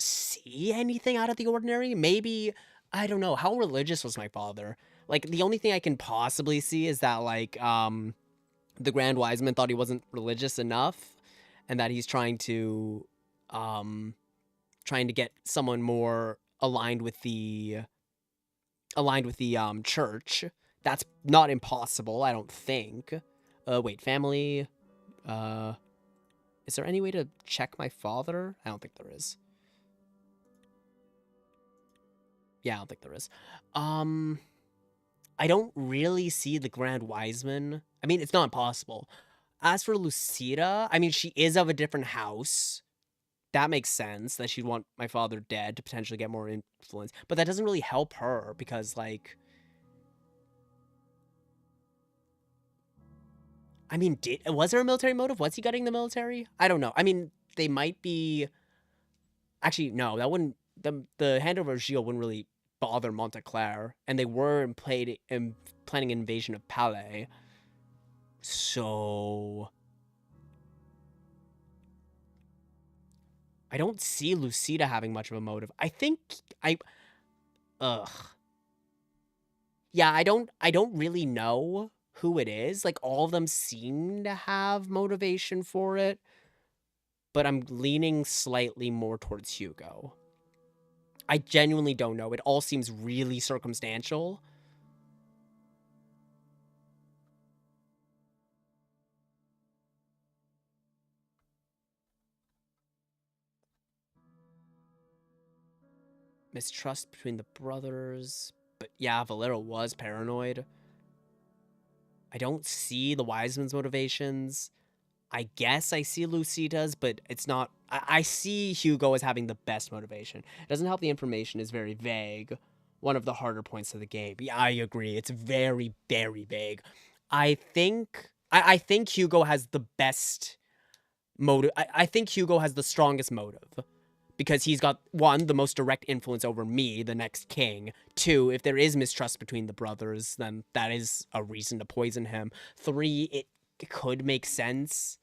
see anything out of the ordinary. Maybe, I don't know, how religious was my father? Like, the only thing I can possibly see is that, like, the Grand Wiseman thought he wasn't religious enough, and that he's trying to get someone more aligned with the church. That's not impossible, I don't think. Wait, family. Is there any way to check my father? I don't think there is. Yeah, I don't think there is. I don't really see the Grand Wiseman. I mean, it's not impossible. As for Lucida, I mean, she is of a different house. That makes sense that she'd want my father dead to potentially get more influence. But that doesn't really help her because, like... I mean, was there a military motive? Was he gutting the military? I don't know. I mean, they might be... Actually, no, that wouldn't... The handover of Gilles wouldn't really bother Monteclair, and they were planning an invasion of Palais. So... I don't see Lucida having much of a motive. I think yeah, I don't really know who it is. Like, all of them seem to have motivation for it, but I'm leaning slightly more towards Hugo. I genuinely don't know. It all seems really circumstantial. Mistrust between the brothers. But yeah, Valero was paranoid. I don't see the Wiseman's motivations. I guess I see Lucida's, but it's not... I see Hugo as having the best motivation. It doesn't help the information is very vague. One of the harder points of the game. Yeah, I agree. It's very, very vague. I think Hugo has the best motive. I think Hugo has the strongest motive. Because he's got, one, the most direct influence over me, the next king. Two, if there is mistrust between the brothers, then that is a reason to poison him. Three, it could make sense.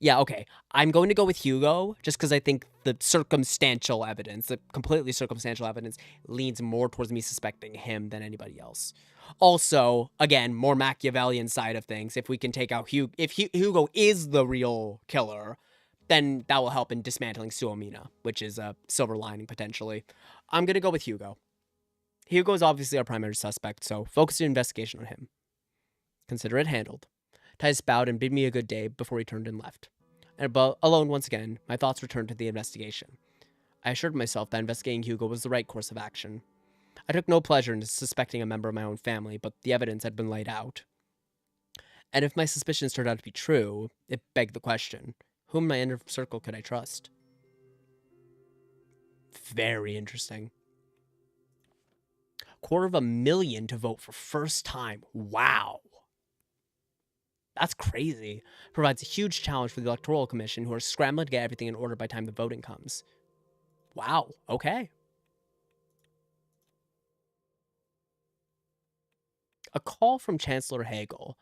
Yeah, okay. I'm going to go with Hugo just because I think the circumstantial evidence, the completely circumstantial evidence, leans more towards me suspecting him than anybody else. Also, again, more Machiavellian side of things. If we can take out Hugo, if Hugo is the real killer, then that will help in dismantling Suomina, which is a silver lining potentially. I'm going to go with Hugo. Hugo is obviously our primary suspect, so focus your investigation on him. Consider it handled. Titus bowed and bid me a good day before he turned and left. And alone once again, my thoughts returned to the investigation. I assured myself that investigating Hugo was the right course of action. I took no pleasure in suspecting a member of my own family, but the evidence had been laid out. And if my suspicions turned out to be true, it begged the question, whom in my inner circle could I trust? Very interesting. 250,000 to vote for first time. Wow. That's crazy. Provides a huge challenge for the Electoral Commission, who are scrambling to get everything in order by the time the voting comes. Wow. Okay. A call from Chancellor Hagel.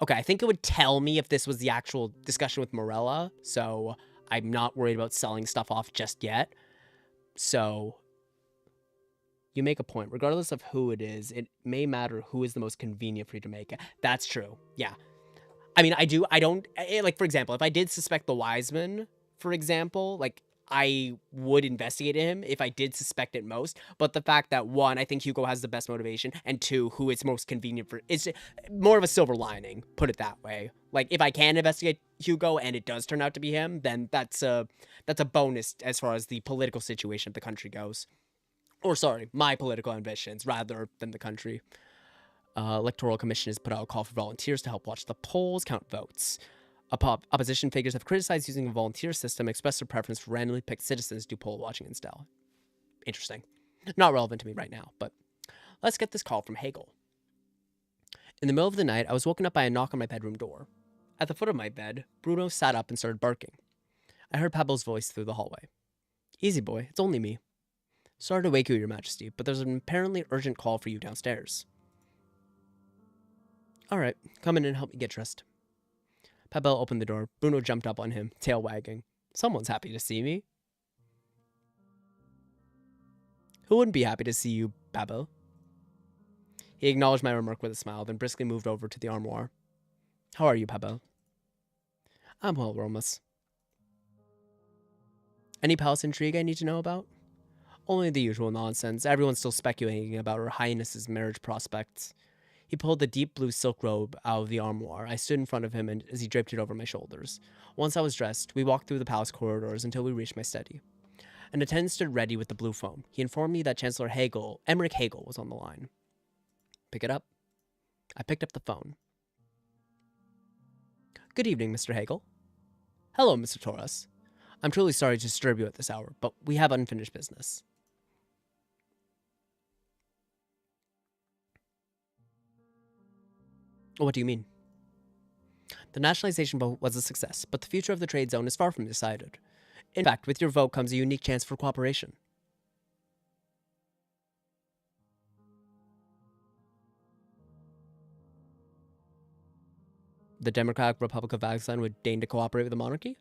Okay, I think it would tell me if this was the actual discussion with Morella, so I'm not worried about selling stuff off just yet. So, you make a point. Regardless of who it is, it may matter who is the most convenient for you to make it. That's true. Yeah. I mean, like, for example, if I did suspect the Wiseman, for example, like, I would investigate him if I did suspect it most. But the fact that, one, I think Hugo has the best motivation, and two, who it's most convenient for, it's more of a silver lining, put it that way. Like, if I can investigate Hugo and it does turn out to be him, then that's a bonus as far as the political situation of the country goes. Or, sorry, my political ambitions rather than the country. Electoral Commission has put out a call for volunteers to help watch the polls, count votes. Opposition figures have criticized using a volunteer system, expressed their preference for randomly picked citizens to do poll watching instead. Interesting. Not relevant to me right now, but let's get this call from Hagel. In the middle of the night, I was woken up by a knock on my bedroom door. At the foot of my bed, Bruno sat up and started barking. I heard Pablo's voice through the hallway. Easy, boy. It's only me. Sorry to wake you, Your Majesty, but there's an apparently urgent call for you downstairs. All right, come in and help me get dressed. Pablo opened the door. Bruno jumped up on him, tail wagging. Someone's happy to see me. Who wouldn't be happy to see you, Pablo? He acknowledged my remark with a smile, then briskly moved over to the armoire. How are you, Pablo? I'm well, Romus. Any palace intrigue I need to know about? Only the usual nonsense. Everyone's still speculating about Her Highness's marriage prospects. He pulled the deep blue silk robe out of the armoire. I stood in front of him as he draped it over my shoulders. Once I was dressed, we walked through the palace corridors until we reached my study. An attendant stood ready with the blue phone. He informed me that Chancellor Emmerich Hagel, was on the line. Pick it up. I picked up the phone. Good evening, Mr. Hagel. Hello, Mr. Torres. I'm truly sorry to disturb you at this hour, but we have unfinished business. What do you mean? The nationalization vote was a success, but the future of the trade zone is far from decided. In fact, with your vote comes a unique chance for cooperation. The Democratic Republic of Vaxland would deign to cooperate with the monarchy?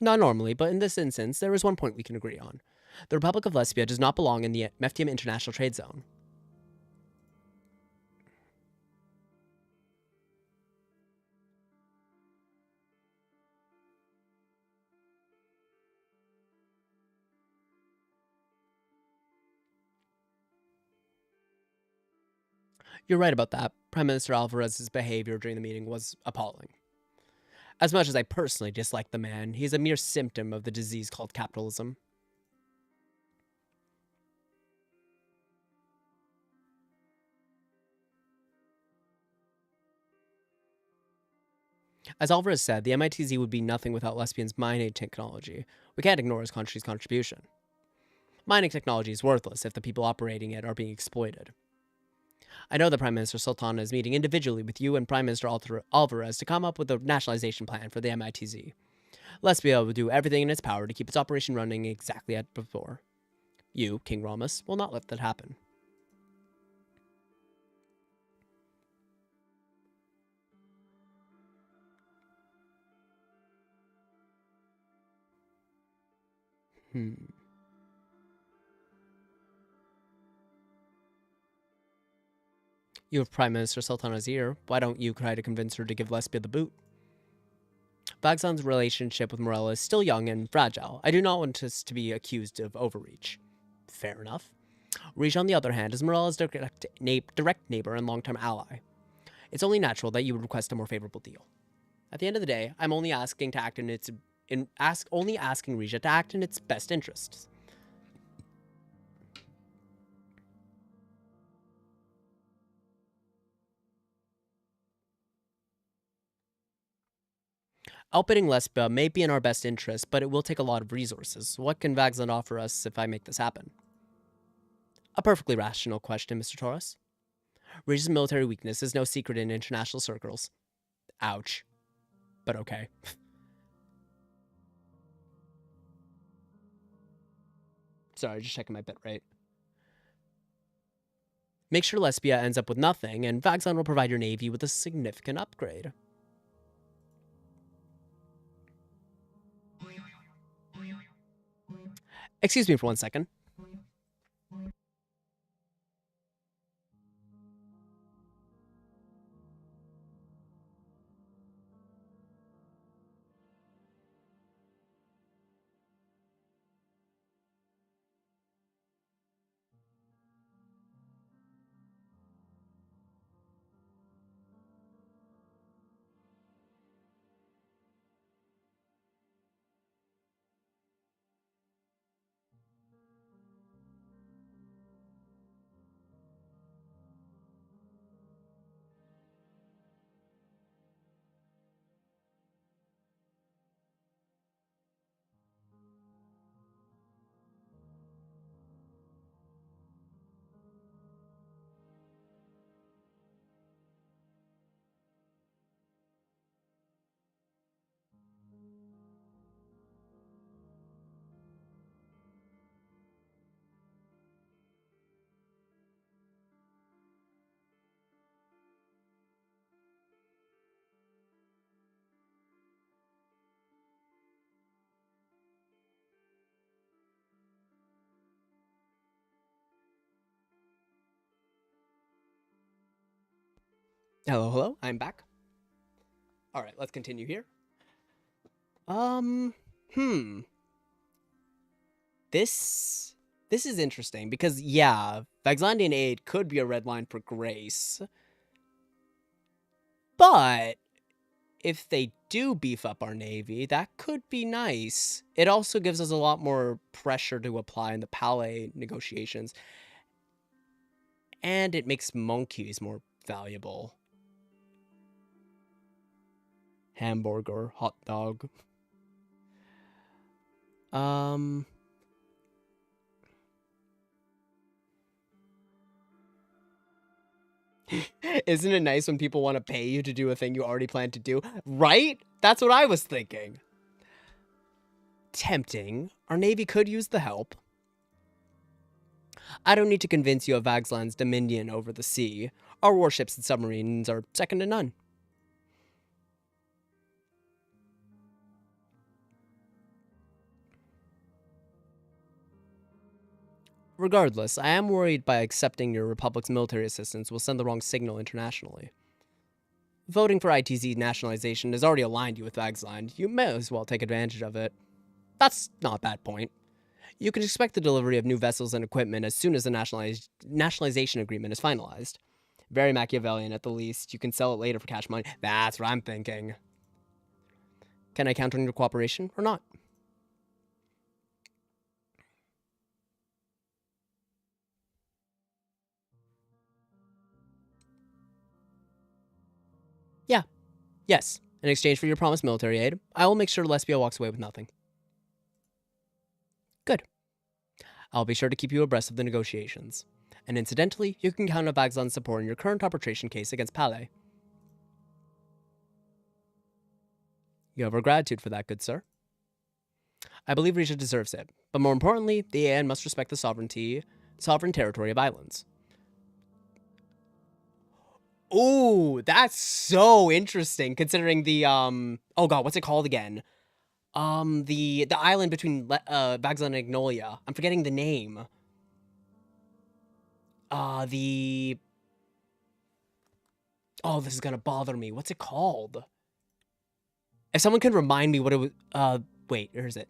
Not normally, but in this instance, there is one point we can agree on. The Republic of Lesbia does not belong in the Meftium International Trade Zone. You're right about that. Prime Minister Alvarez's behavior during the meeting was appalling. As much as I personally dislike the man, he is a mere symptom of the disease called capitalism. As Alvarez said, the MITZ would be nothing without Lesbian's mining technology. We can't ignore his country's contribution. Mining technology is worthless if the people operating it are being exploited. I know that Prime Minister Sultana is meeting individually with you and Prime Minister Alvarez to come up with a nationalization plan for the MITZ. Lesbia will do everything in its power to keep its operation running exactly as before. You, King Romus, will not let that happen. Hmm. You have Prime Minister Sultana's ear. Why don't you try to convince her to give Lesbia the boot? Vagzon's relationship with Morella is still young and fragile. I do not want us to be accused of overreach. Fair enough. Rija, on the other hand, is Morella's direct neighbor and long-term ally. It's only natural that you would request a more favorable deal. At the end of the day, I'm only asking to act only asking Rija to act in its best interests. Outbidding Lesbia may be in our best interest, but it will take a lot of resources. What can Vagzon offer us if I make this happen? A perfectly rational question, Mr. Taurus. Rija's military weakness is no secret in international circles. Ouch. But okay. Sorry, just checking my bit rate. Make sure Lesbia ends up with nothing, and Vagzon will provide your navy with a significant upgrade. Excuse me for 1 second. Hello, hello. I'm back. All right, let's continue here. This is interesting because yeah, Vagzlandian aid could be a red line for Grace. But if they do beef up our navy, that could be nice. It also gives us a lot more pressure to apply in the Palais negotiations. And it makes monkeys more valuable. Hamburger, hot dog. Isn't it nice when people want to pay you to do a thing you already planned to do? Right? That's what I was thinking. Tempting. Our navy could use the help. I don't need to convince you of Vagzland's dominion over the sea. Our warships and submarines are second to none. Regardless, I am worried by accepting your Republic's military assistance will send the wrong signal internationally. Voting for ITZ nationalization has already aligned you with Vagzland. You may as well take advantage of it. That's not a bad point. You can expect the delivery of new vessels and equipment as soon as the nationalization agreement is finalized. Very Machiavellian at the least. You can sell it later for cash money. That's what I'm thinking. Can I count on your cooperation or not? Yeah. Yes. In exchange for your promised military aid, I will make sure Lesbia walks away with nothing. Good. I'll be sure to keep you abreast of the negotiations. And incidentally, you can count on Vagzland's support in your current arbitration case against Palais. You have our gratitude for that, good sir. I believe Rija deserves it, but more importantly, the AN must respect the sovereign territory of islands. Ooh, that's so interesting, considering the, oh god, what's it called again? The island between Bagzan and Ignolia. I'm forgetting the name. The... Oh, this is gonna bother me. What's it called? If someone could remind me what it was... wait, where is it?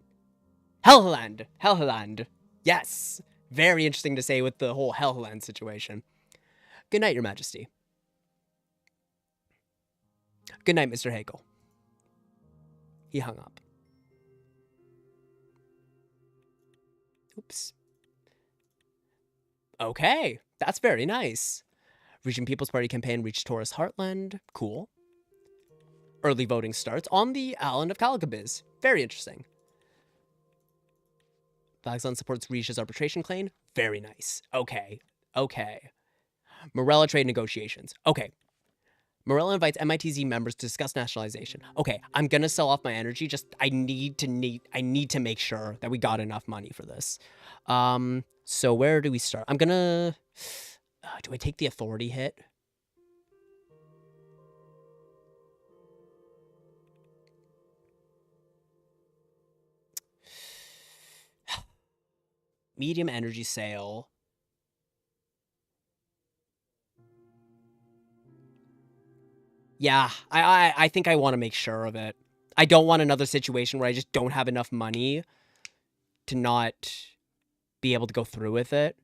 Helheland! Helheland. Yes! Very interesting to say with the whole Helheland situation. Good night, Your Majesty. Good night, Mr. Hagel. He hung up. Oops. Okay, that's very nice. Region People's Party campaign reached Taurus Heartland. Cool. Early voting starts on the island of Calicabiz. Very interesting. Vaxon supports Risha's arbitration claim. Very nice. Okay. Okay. Morella trade negotiations. Okay. Morella invites MITZ members to discuss nationalization. Okay, I'm gonna sell off my energy. Just I need to make sure that we got enough money for this. So where do we start? I'm gonna. Do I take the authority hit? Medium energy sale. Yeah, I think I want to make sure of it. I don't want another situation where I just don't have enough money to not be able to go through with it.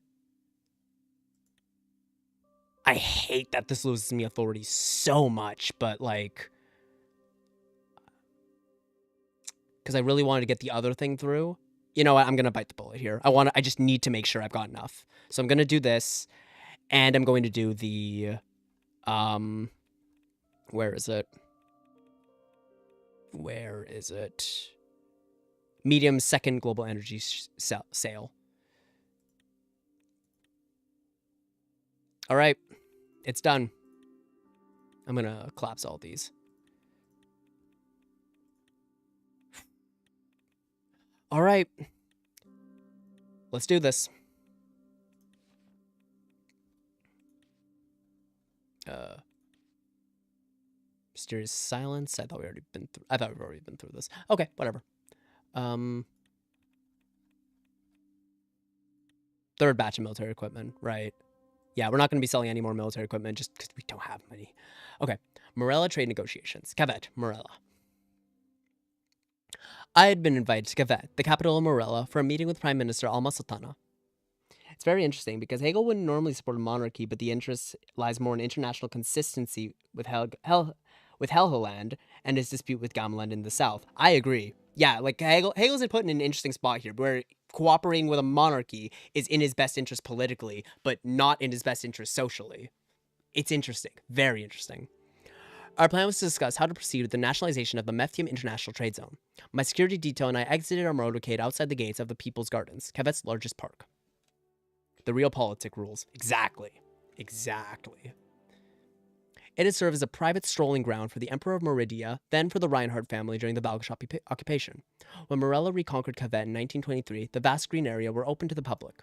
I hate that this loses me authority so much, but like... because I really wanted to get the other thing through. You know what? I'm going to bite the bullet here. I just need to make sure I've got enough. So I'm going to do this, and I'm going to do the... where is it? Where is it? Medium second global energy sale. All right. It's done. I'm going to collapse all these. All right. Let's do this. Mysterious silence. I thought we've already been through this. Okay, whatever. Third batch of military equipment, right? Yeah, we're not going to be selling any more military equipment just because we don't have money. Okay, Morella trade negotiations. Cavet, Morella. I had been invited to Cavet, the capital of Morella, for a meeting with Prime Minister Alma Sultana. It's very interesting because Hegel wouldn't normally support a monarchy, but the interest lies more in international consistency with Helgeland and his dispute with Gameland in the south. I agree. Yeah, like Hegel's put in an interesting spot here where cooperating with a monarchy is in his best interest politically, but not in his best interest socially. It's interesting. Very interesting. Our plan was to discuss how to proceed with the nationalization of the Methium International Trade Zone. My security detail and I exited our motorcade outside the gates of the People's Gardens, Cavet's largest park. The realpolitik rules. Exactly. Exactly. It had served as a private strolling ground for the Emperor of Meridia, then for the Reinhardt family during the Valgash occupation. When Morella reconquered Cavet in 1923, the vast green area were open to the public.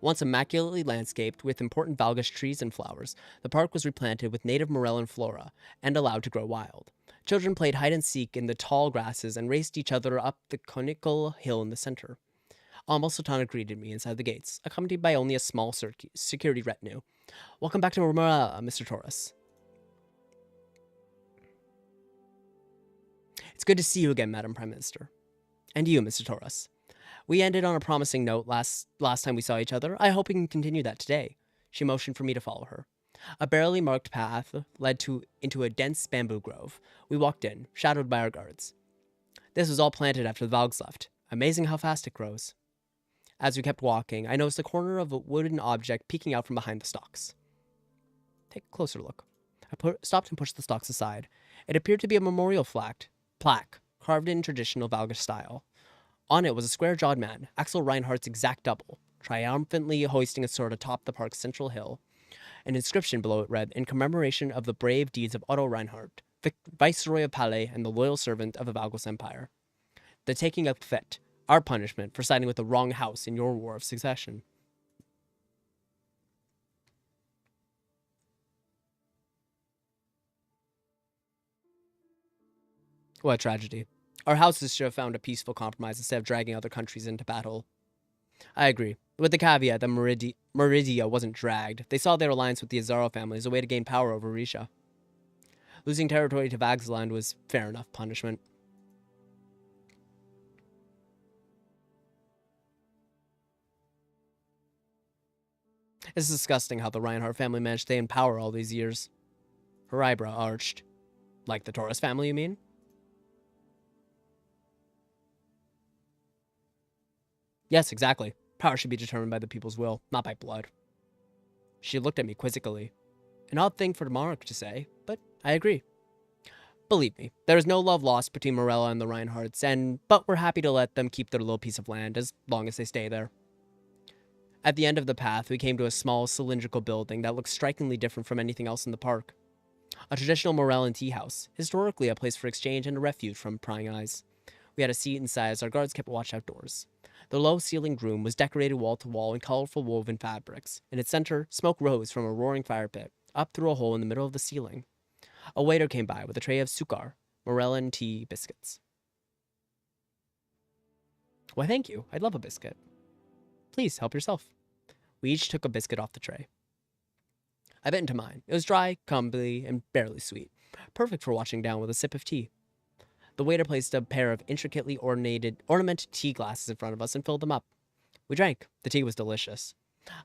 Once immaculately landscaped with important Valgash trees and flowers, the park was replanted with native Morellan flora and allowed to grow wild. Children played hide-and-seek in the tall grasses and raced each other up the conical hill in the center. Alma Sultana greeted me inside the gates, accompanied by only a small security retinue. Welcome back to Morella, Mr. Torres. It's good to see you again, Madam Prime Minister. And you, Mr. Torres. We ended on a promising note last time we saw each other. I hope we can continue that today. She motioned for me to follow her. A barely marked path led into a dense bamboo grove. We walked in, shadowed by our guards. This was all planted after the Valgs left. Amazing how fast it grows. As we kept walking, I noticed a corner of a wooden object peeking out from behind the stalks. Take a closer look. I stopped and pushed the stalks aside. It appeared to be a memorial plaque, carved in traditional Valgash style. On it was a square-jawed man, Axel Reinhardt's exact double, triumphantly hoisting a sword atop the park's central hill. An inscription below it read, in commemoration of the brave deeds of Otto Reinhardt, Viceroy of Palais and the loyal servant of the Valgos Empire. The taking of Pfett, our punishment for siding with the wrong house in your war of succession. What a tragedy. Our houses should have found a peaceful compromise instead of dragging other countries into battle. I agree, with the caveat that Meridia wasn't dragged. They saw their alliance with the Azaro family as a way to gain power over Risha. Losing territory to Vagsland was fair enough punishment. It's disgusting how the Reinhardt family managed to stay in power all these years. Her eyebrow arched. Like the Taurus family, you mean? Yes, exactly. Power should be determined by the people's will, not by blood. She looked at me quizzically. An odd thing for the monarch to say, but I agree. Believe me, there is no love lost between Morella and the Reinhardts, but we're happy to let them keep their little piece of land as long as they stay there. At the end of the path, we came to a small cylindrical building that looked strikingly different from anything else in the park. A traditional Morellan tea house, historically a place for exchange and a refuge from prying eyes. We had a seat inside as our guards kept watch outdoors. The low-ceilinged room was decorated wall-to-wall in colorful woven fabrics. In its center, smoke rose from a roaring fire pit, up through a hole in the middle of the ceiling. A waiter came by with a tray of sukar, Morellan tea biscuits. Why, thank you. I'd love a biscuit. Please, help yourself. We each took a biscuit off the tray. I bit into mine. It was dry, crumbly, and barely sweet. Perfect for washing down with a sip of tea. The waiter placed a pair of intricately ornamented tea glasses in front of us and filled them up. We drank. The tea was delicious.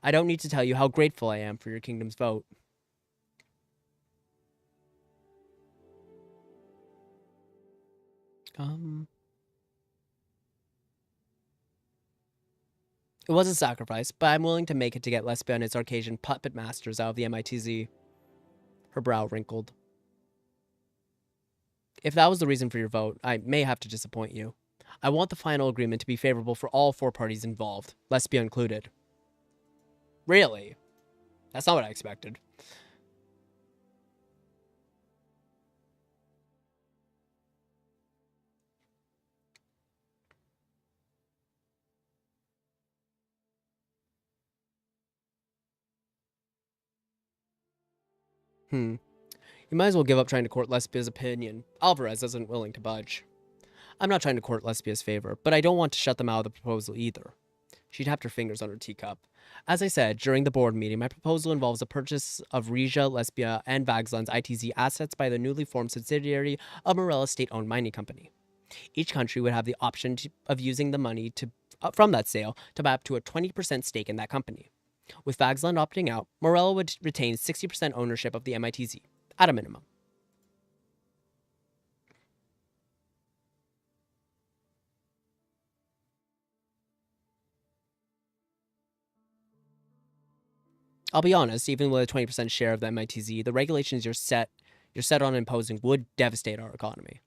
I don't need to tell you how grateful I am for your kingdom's vote. It was a sacrifice, but I'm willing to make it to get Lesbia and its Arcasian puppet masters out of the MITZ. Her brow wrinkled. If that was the reason for your vote, I may have to disappoint you. I want the final agreement to be favorable for all four parties involved, Lesbia included. Really? That's not what I expected. You might as well give up trying to court Lesbia's opinion. Alvarez isn't willing to budge. I'm not trying to court Lesbia's favor, but I don't want to shut them out of the proposal either. She tapped her fingers on her teacup. As I said, during the board meeting, my proposal involves the purchase of Rizia, Lesbia, and Vagsland's ITZ assets by the newly formed subsidiary of Morella's state-owned mining company. Each country would have the option of using the money from that sale to buy up to a 20% stake in that company. With Vagsland opting out, Morella would retain 60% ownership of the MITZ, at a minimum. I'll be honest, even with a 20% share of the MITZ, the regulations you're set on imposing would devastate our economy.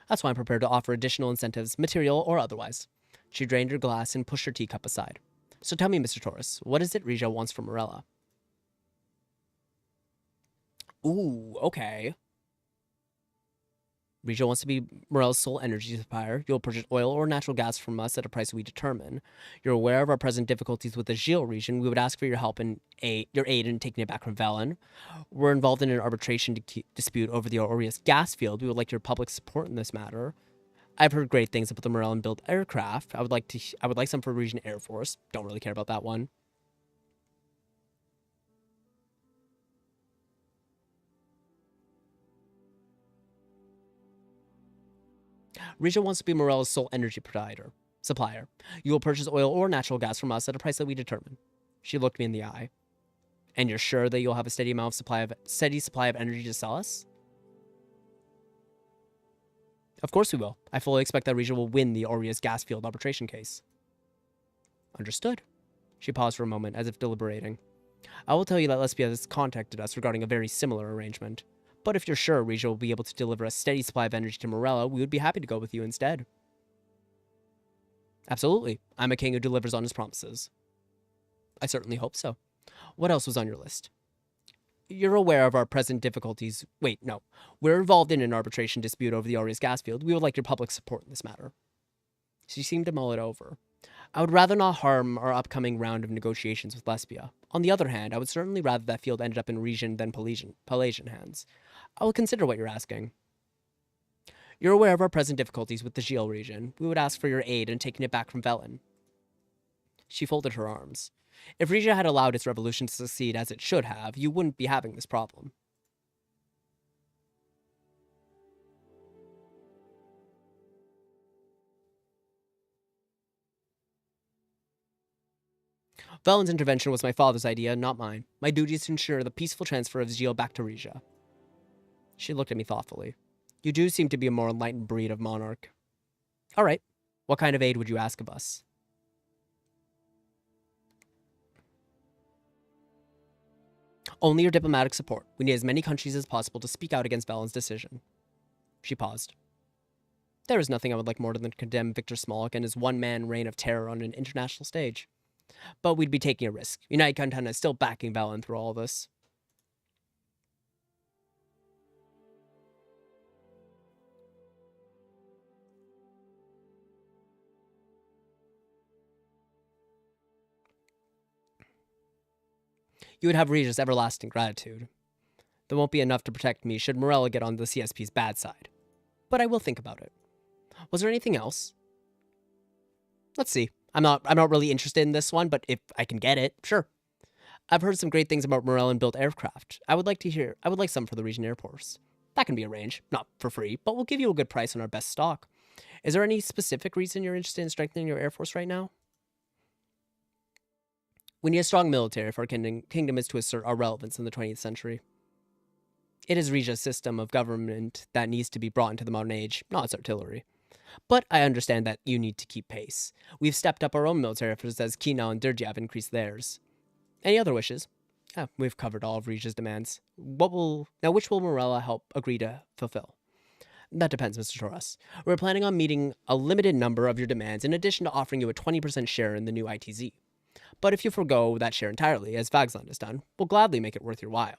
That's why I'm prepared to offer additional incentives, material or otherwise. She drained her glass and pushed her teacup aside. So tell me, Mr. Torres, what is it Rizia wants from Morella? Ooh, okay. Rizia wants to be Morella's sole energy supplier. You'll purchase oil or natural gas from us at a price we determine. You're aware of our present difficulties with the Gilles region. We would ask for your help and your aid in taking it back from Velen. We're involved in an arbitration dispute over the Aureus gas field. We would like your public support in this matter. I've heard great things about the Morellan-built aircraft. I would like some for Region Air Force. Don't really care about that one. Rizia wants to be Morella's sole energy supplier. You will purchase oil or natural gas from us at a price that we determine. She looked me in the eye. And you're sure that you'll have a steady supply of energy to sell us? Of course we will. I fully expect that Rizia will win the Aureus gas field arbitration case. Understood. She paused for a moment, as if deliberating. I will tell you that Lesbia has contacted us regarding a very similar arrangement. But if you're sure Rizia will be able to deliver a steady supply of energy to Morella, we would be happy to go with you instead. Absolutely. I'm a king who delivers on his promises. I certainly hope so. What else was on your list? You're aware of our present difficulties. Wait, no. We're involved in an arbitration dispute over the Aureus gas field. We would like your public support in this matter. She seemed to mull it over. I would rather not harm our upcoming round of negotiations with Lesbia. On the other hand, I would certainly rather that field ended up in Region than Pallasian hands. I will consider what you're asking. You're aware of our present difficulties with the Gil region. We would ask for your aid in taking it back from Velen. She folded her arms. If Rizia had allowed its revolution to succeed as it should have, you wouldn't be having this problem. Velen's intervention was my father's idea, not mine. My duty is to ensure the peaceful transfer of Gil back to Rizia. She looked at me thoughtfully. You do seem to be a more enlightened breed of monarch. All right. What kind of aid would you ask of us? Only your diplomatic support. We need as many countries as possible to speak out against Velen's decision. She paused. There is nothing I would like more than to condemn Victor Smolik and his one-man reign of terror on an international stage. But we'd be taking a risk. United Content is still backing Velen through all this. You would have Rizia's everlasting gratitude. There won't be enough to protect me should Morella get on the CSP's bad side. But I will think about it. Was there anything else? Let's see. I'm not really interested in this one, but if I can get it, sure. I've heard some great things about Morellan-built aircraft. I would like some for the region Air Force. That can be arranged, not for free, but we'll give you a good price on our best stock. Is there any specific reason you're interested in strengthening your Air Force right now? We need a strong military if our kingdom is to assert our relevance in the 20th century. It is Rizia's system of government that needs to be brought into the modern age, not its artillery. But I understand that you need to keep pace. We've stepped up our own military efforts as Kina and Durgia have increased theirs. Any other wishes? We've covered all of Rizia's demands. Which will Morella help agree to fulfill? That depends, Mr. Torres. We're planning on meeting a limited number of your demands in addition to offering you a 20% share in the new ITZ. But if you forgo that share entirely, as Vagsland has done, we'll gladly make it worth your while.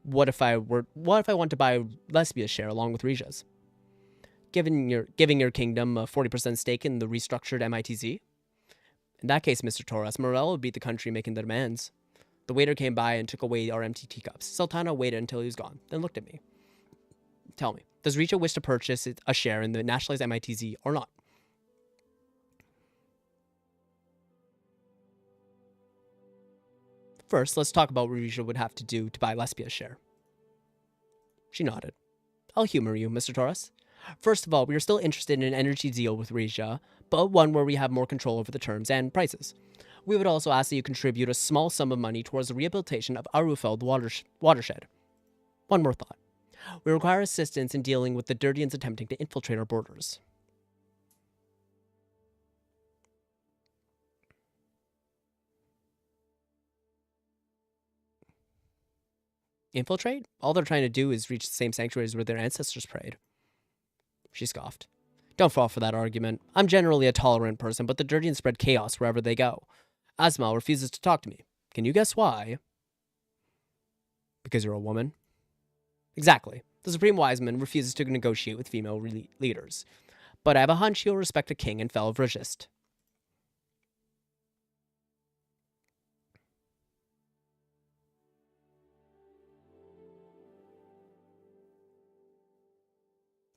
What if I want to buy Lesbia's share along with Rizia's? Giving your kingdom a 40% stake in the restructured MITZ? In that case, Mr. Torres, Morella would beat the country making the demands. The waiter came by and took away our empty teacups. Sultana waited until he was gone, then looked at me. Tell me, does Rizia wish to purchase a share in the nationalized MITZ or not? First, let's talk about what Rizia would have to do to buy Lesbia's share. She nodded. I'll humor you, Mr. Torres. First of all, we are still interested in an energy deal with Rizia, but one where we have more control over the terms and prices. We would also ask that you contribute a small sum of money towards the rehabilitation of Arufeld watershed. One more thought. We require assistance in dealing with the Durdians attempting to infiltrate our borders. Infiltrate? All they're trying to do is reach the same sanctuaries where their ancestors prayed. She scoffed. Don't fall for that argument. I'm generally a tolerant person, but the Durdians spread chaos wherever they go. Asmal refuses to talk to me. Can you guess why? Because you're a woman? Exactly. The Supreme Wiseman refuses to negotiate with female leaders. But I have a hunch he'll respect a king and fellow Vrishist.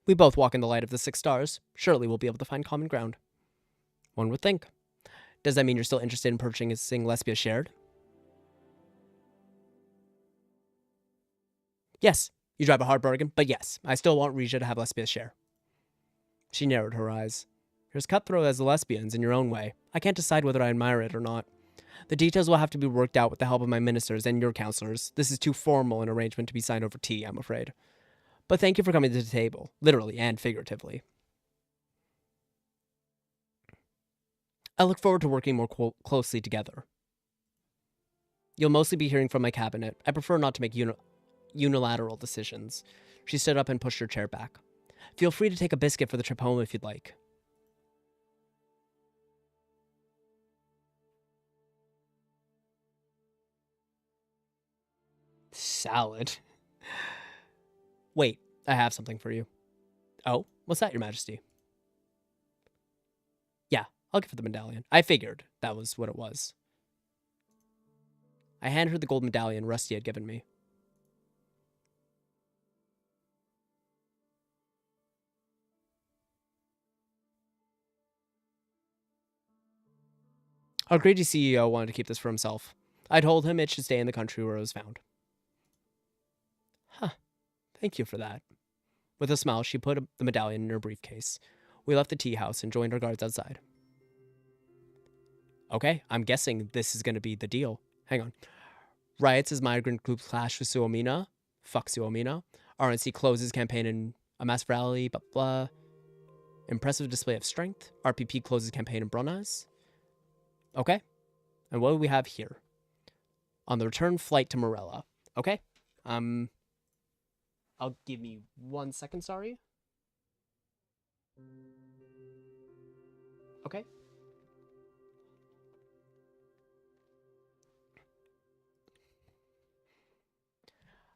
We both walk in the light of the 6 stars. Surely we'll be able to find common ground. One would think. Does that mean you're still interested in purchasing Lesbia shared? Yes, you drive a hard bargain, but yes, I still want Rizia to have Lesbia's share. She narrowed her eyes. You're as cutthroat as the lesbians in your own way. I can't decide whether I admire it or not. The details will have to be worked out with the help of my ministers and your counselors. This is too formal an arrangement to be signed over tea, I'm afraid. But thank you for coming to the table, literally and figuratively. I look forward to working more closely together. You'll mostly be hearing from my cabinet. I prefer not to make unilateral decisions. She stood up and pushed her chair back. Feel free to take a biscuit for the trip home if you'd like. Salad. Wait, I have something for you. Oh, what's that, Your Majesty? Yeah, I'll give her the medallion. I figured that was what it was. I handed her the gold medallion Rusty had given me. Our greedy CEO wanted to keep this for himself. I told him it should stay in the country where it was found. Huh. Thank you for that. With a smile, she put the medallion in her briefcase. We left the tea house and joined our guards outside. Okay, I'm guessing this is going to be the deal. Hang on. Riots as migrant groups clash with Suomina. Fuck Suomina. RNC closes campaign in a mass rally, blah, blah. Impressive display of strength. RPP closes campaign in Bronaz. Okay. And what do we have here? On the return flight to Morella. Okay. I'll give me 1 second, sorry. Okay.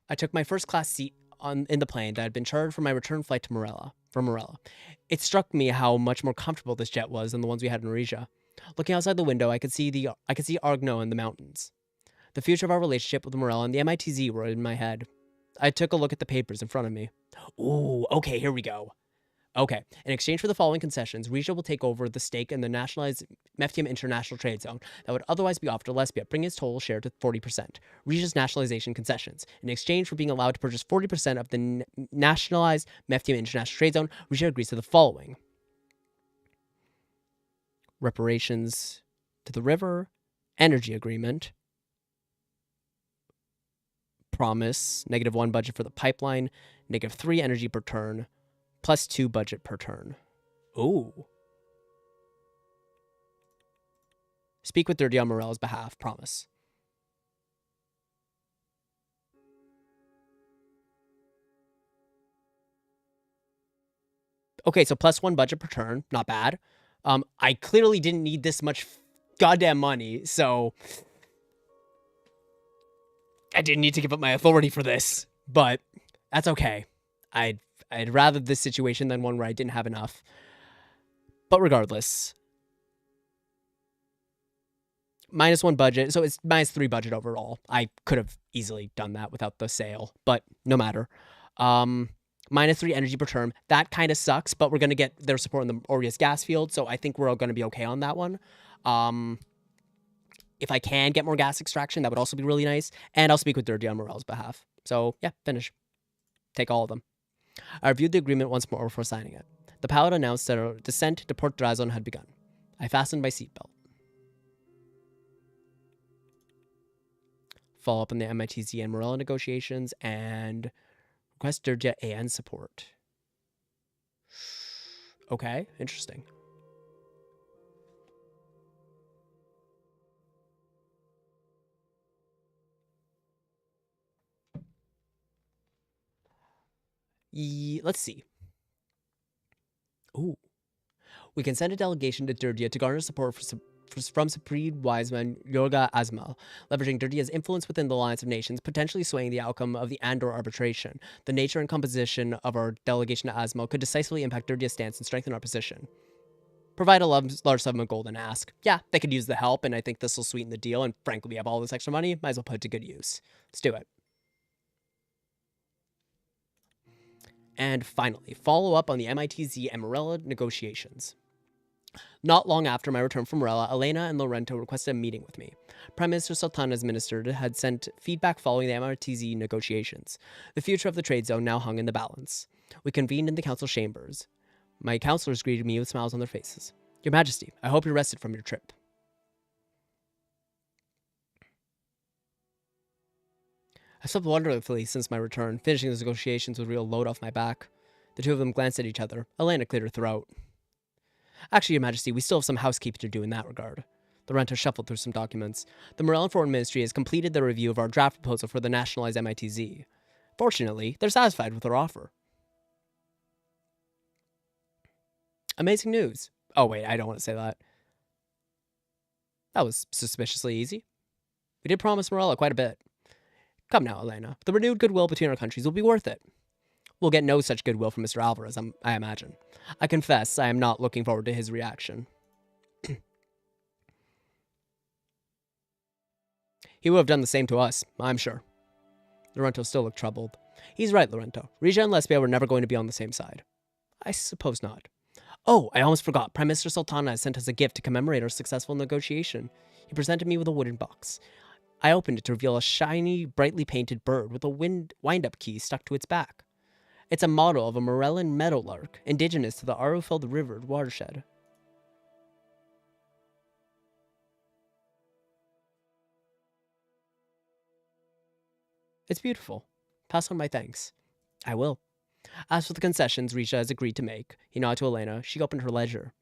I took my first class seat in the plane that had been chartered for my return flight to Morella. It struck me how much more comfortable this jet was than the ones we had in Rizia. Looking outside the window, I could see Argno and the mountains. The future of our relationship with Morella and the MITZ were in my head. I took a look at the papers in front of me. Ooh, okay, here we go. Okay, in exchange for the following concessions, Rizia will take over the stake in the nationalized Meftium International Trade Zone that would otherwise be offered to Lesbia, bringing its total share to 40%. Rizia's nationalization concessions. In exchange for being allowed to purchase 40% of the nationalized Meftium International Trade Zone, Rizia agrees to the following. Reparations to the river, energy agreement, promise, -1 budget for the pipeline, -3 energy per turn, +2 budget per turn. Ooh. Speak with Dirty on Morella's behalf. Promise. Okay, so +1 budget per turn. Not bad. I clearly didn't need this much goddamn money, so I didn't need to give up my authority for this, but that's okay. I'd rather this situation than one where I didn't have enough. But regardless, -1 budget, so it's -3 budget overall. I could have easily done that without the sale, but no matter. -3 energy per turn. That kind of sucks, but we're going to get their support in the Aureus gas field, so I think we're all going to be okay on that one. If I can get more gas extraction, that would also be really nice. And I'll speak with Dirty on Morel's behalf. So, yeah, finish. Take all of them. I reviewed the agreement once more before signing it. The pilot announced that our descent to Port Drazon had begun. I fastened my seatbelt. Follow up on the MITZ and Morella negotiations, and request Dirja AN support. Okay, interesting. Let's see. Ooh. We can send a delegation to Dirdia to garner support from Supreme Wiseman Yorga Azmal, leveraging Dirdia's influence within the Alliance of Nations, potentially swaying the outcome of the Andor arbitration. The nature and composition of our delegation to Azmal could decisively impact Dirdia's stance and strengthen our position. Provide a large sum of gold and ask. Yeah, they could use the help, and I think this will sweeten the deal, and frankly, we have all this extra money, might as well put it to good use. Let's do it. And finally, follow up on the MITZ and Morella negotiations. Not long after my return from Morella, Elena and Lorento requested a meeting with me. Prime Minister Sultana's minister had sent feedback following the MRTZ negotiations. The future of the trade zone now hung in the balance. We convened in the council chambers. My councillors greeted me with smiles on their faces. Your Majesty, I hope you're rested from your trip. I slept wonderfully since my return, finishing those negotiations with a real load off my back. The two of them glanced at each other. Elena cleared her throat. Actually, Your Majesty, we still have some housekeeping to do in that regard. Lorento shuffled through some documents. The Morellan Foreign Ministry has completed the review of our draft proposal for the nationalized MITZ. Fortunately, they're satisfied with our offer. Amazing news. Oh, wait, I don't want to say that. That was suspiciously easy. We did promise Morella quite a bit. Come now, Elena. The renewed goodwill between our countries will be worth it. We'll get no such goodwill from Mr. Alvarez, I imagine. I confess I am not looking forward to his reaction. He would have done the same to us, I'm sure. Lorento still looked troubled. He's right, Lorento. Rizia and Lesbia were never going to be on the same side. I suppose not. Oh, I almost forgot. Prime Minister Sultana has sent us a gift to commemorate our successful negotiation. He presented me with a wooden box. I opened it to reveal a shiny, brightly painted bird with a wind-up key stuck to its back. It's a model of a Morellan meadowlark, indigenous to the Arufeld River watershed. It's beautiful. Pass on my thanks. I will. As for the concessions Risha has agreed to make, he nodded to Elena. She opened her ledger.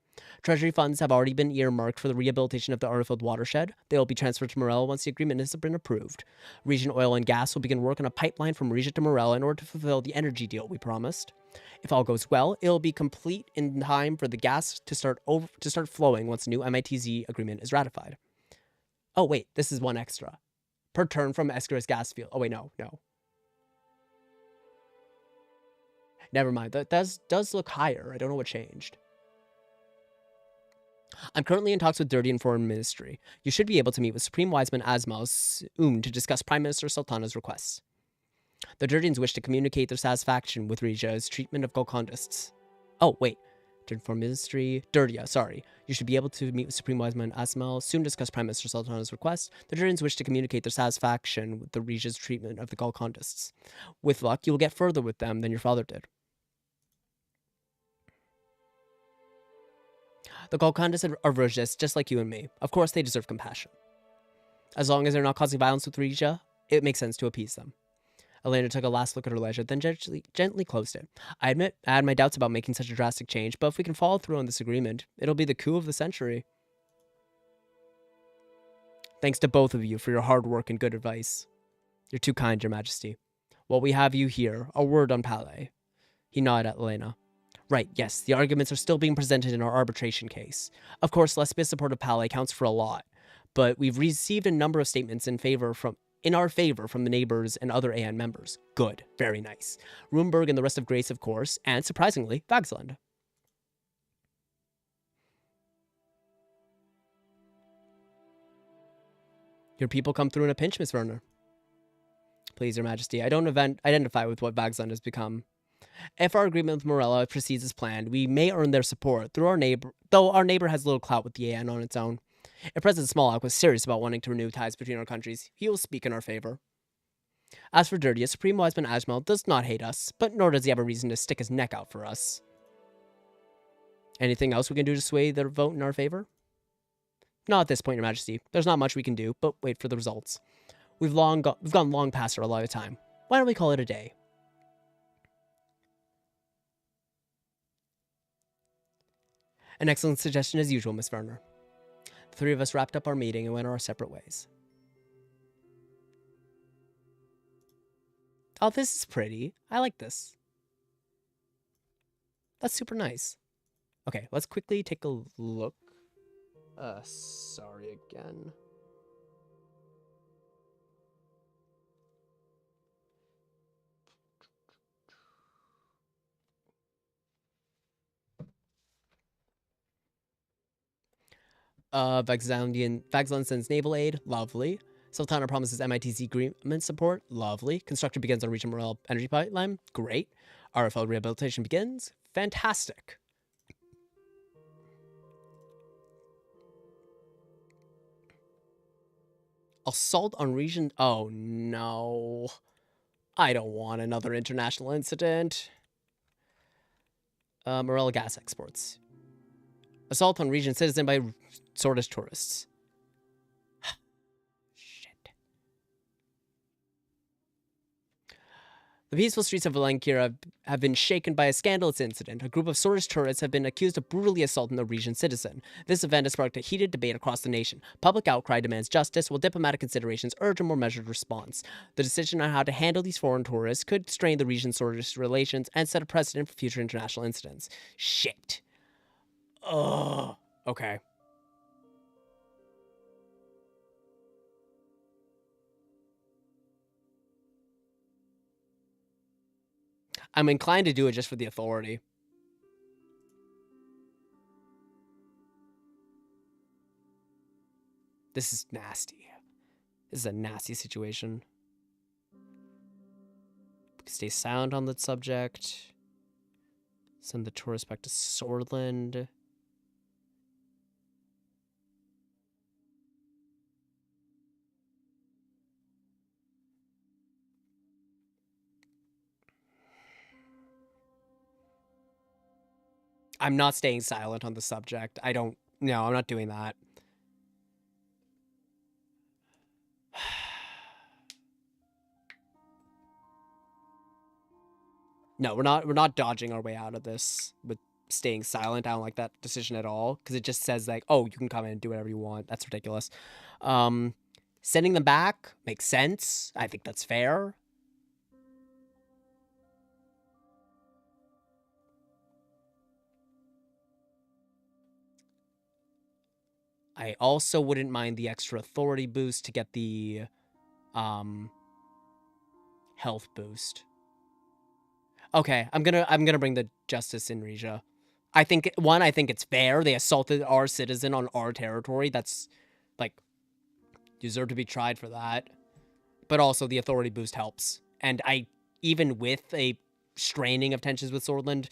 Treasury funds have already been earmarked for the rehabilitation of the Arfield watershed. They will be transferred to Morel once the agreement has been approved. Region Oil and Gas will begin work on a pipeline from Riga to Morel in order to fulfill the energy deal we promised. If all goes well, it will be complete in time for the gas to start flowing once the new MITZ agreement is ratified. Oh wait, this is one extra. Per turn from Esker's gas field. Oh wait, no. Never mind. That does look higher. I don't know what changed. I'm currently in talks with Dirty and Foreign Ministry. You should be able to meet with Supreme Wiseman Asmal to discuss Prime Minister Sultana's requests. The Dirtians wish to communicate their satisfaction with Rija's treatment of Golcondists. Oh, wait. Dirty Foreign Ministry. Dirtia, sorry. You should be able to meet with Supreme Wiseman Asmal soon to discuss Prime Minister Sultana's request. The Dirtians wish to communicate their satisfaction with the Rija's treatment of the Golcondists. With luck, you will get further with them than your father did. The Golcondists are virgins, just like you and me. Of course, they deserve compassion. As long as they're not causing violence with Rija, it makes sense to appease them. Elena took a last look at her ledger, then gently closed it. I admit, I had my doubts about making such a drastic change, but if we can follow through on this agreement, it'll be the coup of the century. Thanks to both of you for your hard work and good advice. You're too kind, Your Majesty. While we have you here, a word on Palais. He nodded at Elena. Right, yes, the arguments are still being presented in our arbitration case. Of course, Lesbia's support of Palais counts for a lot, but we've received a number of statements in our favor from the neighbors and other AN members. Good, very nice. Rumberg and the rest of Grace, of course, and surprisingly, Vagsland. Your people come through in a pinch, Miss Werner. Please, Your Majesty, I don't identify with what Vagsland has become. If our agreement with Morella proceeds as planned, we may earn their support through our neighbor, though our neighbor has little clout with the AN on its own. If President Smolak was serious about wanting to renew ties between our countries, he will speak in our favor. As for Dirtia, Supreme Wiseman Ajmal does not hate us, but nor does he have a reason to stick his neck out for us. Anything else we can do to sway their vote in our favor? Not at this point, Your Majesty. There's not much we can do, but wait for the results. We've gone long past our allotted time. Why don't we call it a day? An excellent suggestion as usual, Miss Werner. The three of us wrapped up our meeting and went our separate ways. Oh, this is pretty. I like this. That's super nice. Okay, let's quickly take a look. Sorry again. Vagsland sends naval aid. Lovely. Sultana promises MITZ agreement support. Lovely. Construction begins on Region Morel energy pipeline. Great. RFL rehabilitation begins. Fantastic. Assault on region. Oh no. I don't want another international incident. Morel gas exports. Assault on region citizen by Swordist tourists. Shit. The peaceful streets of Valencia have been shaken by a scandalous incident. A group of Swordist tourists have been accused of brutally assaulting a region citizen. This event has sparked a heated debate across the nation. Public outcry demands justice, while diplomatic considerations urge a more measured response. The decision on how to handle these foreign tourists could strain the region's Swordist relations and set a precedent for future international incidents. Shit. Ugh. Okay. I'm inclined to do it just for the authority. This is nasty. This is a nasty situation. Stay silent on that subject. Send the tourist back to Swordland. I'm not staying silent on the subject. No, I'm not doing that. No, we're not dodging our way out of this with staying silent. I don't like that decision at all because it just says like, oh, you can come in and do whatever you want. That's ridiculous. Sending them back makes sense. I think that's fair. I also wouldn't mind the extra authority boost to get the health boost. Okay, I'm gonna bring the justice in Rizia. I think it's fair. They assaulted our citizen on our territory. That's like deserve to be tried for that. But also the authority boost helps. And even with a straining of tensions with Swordland,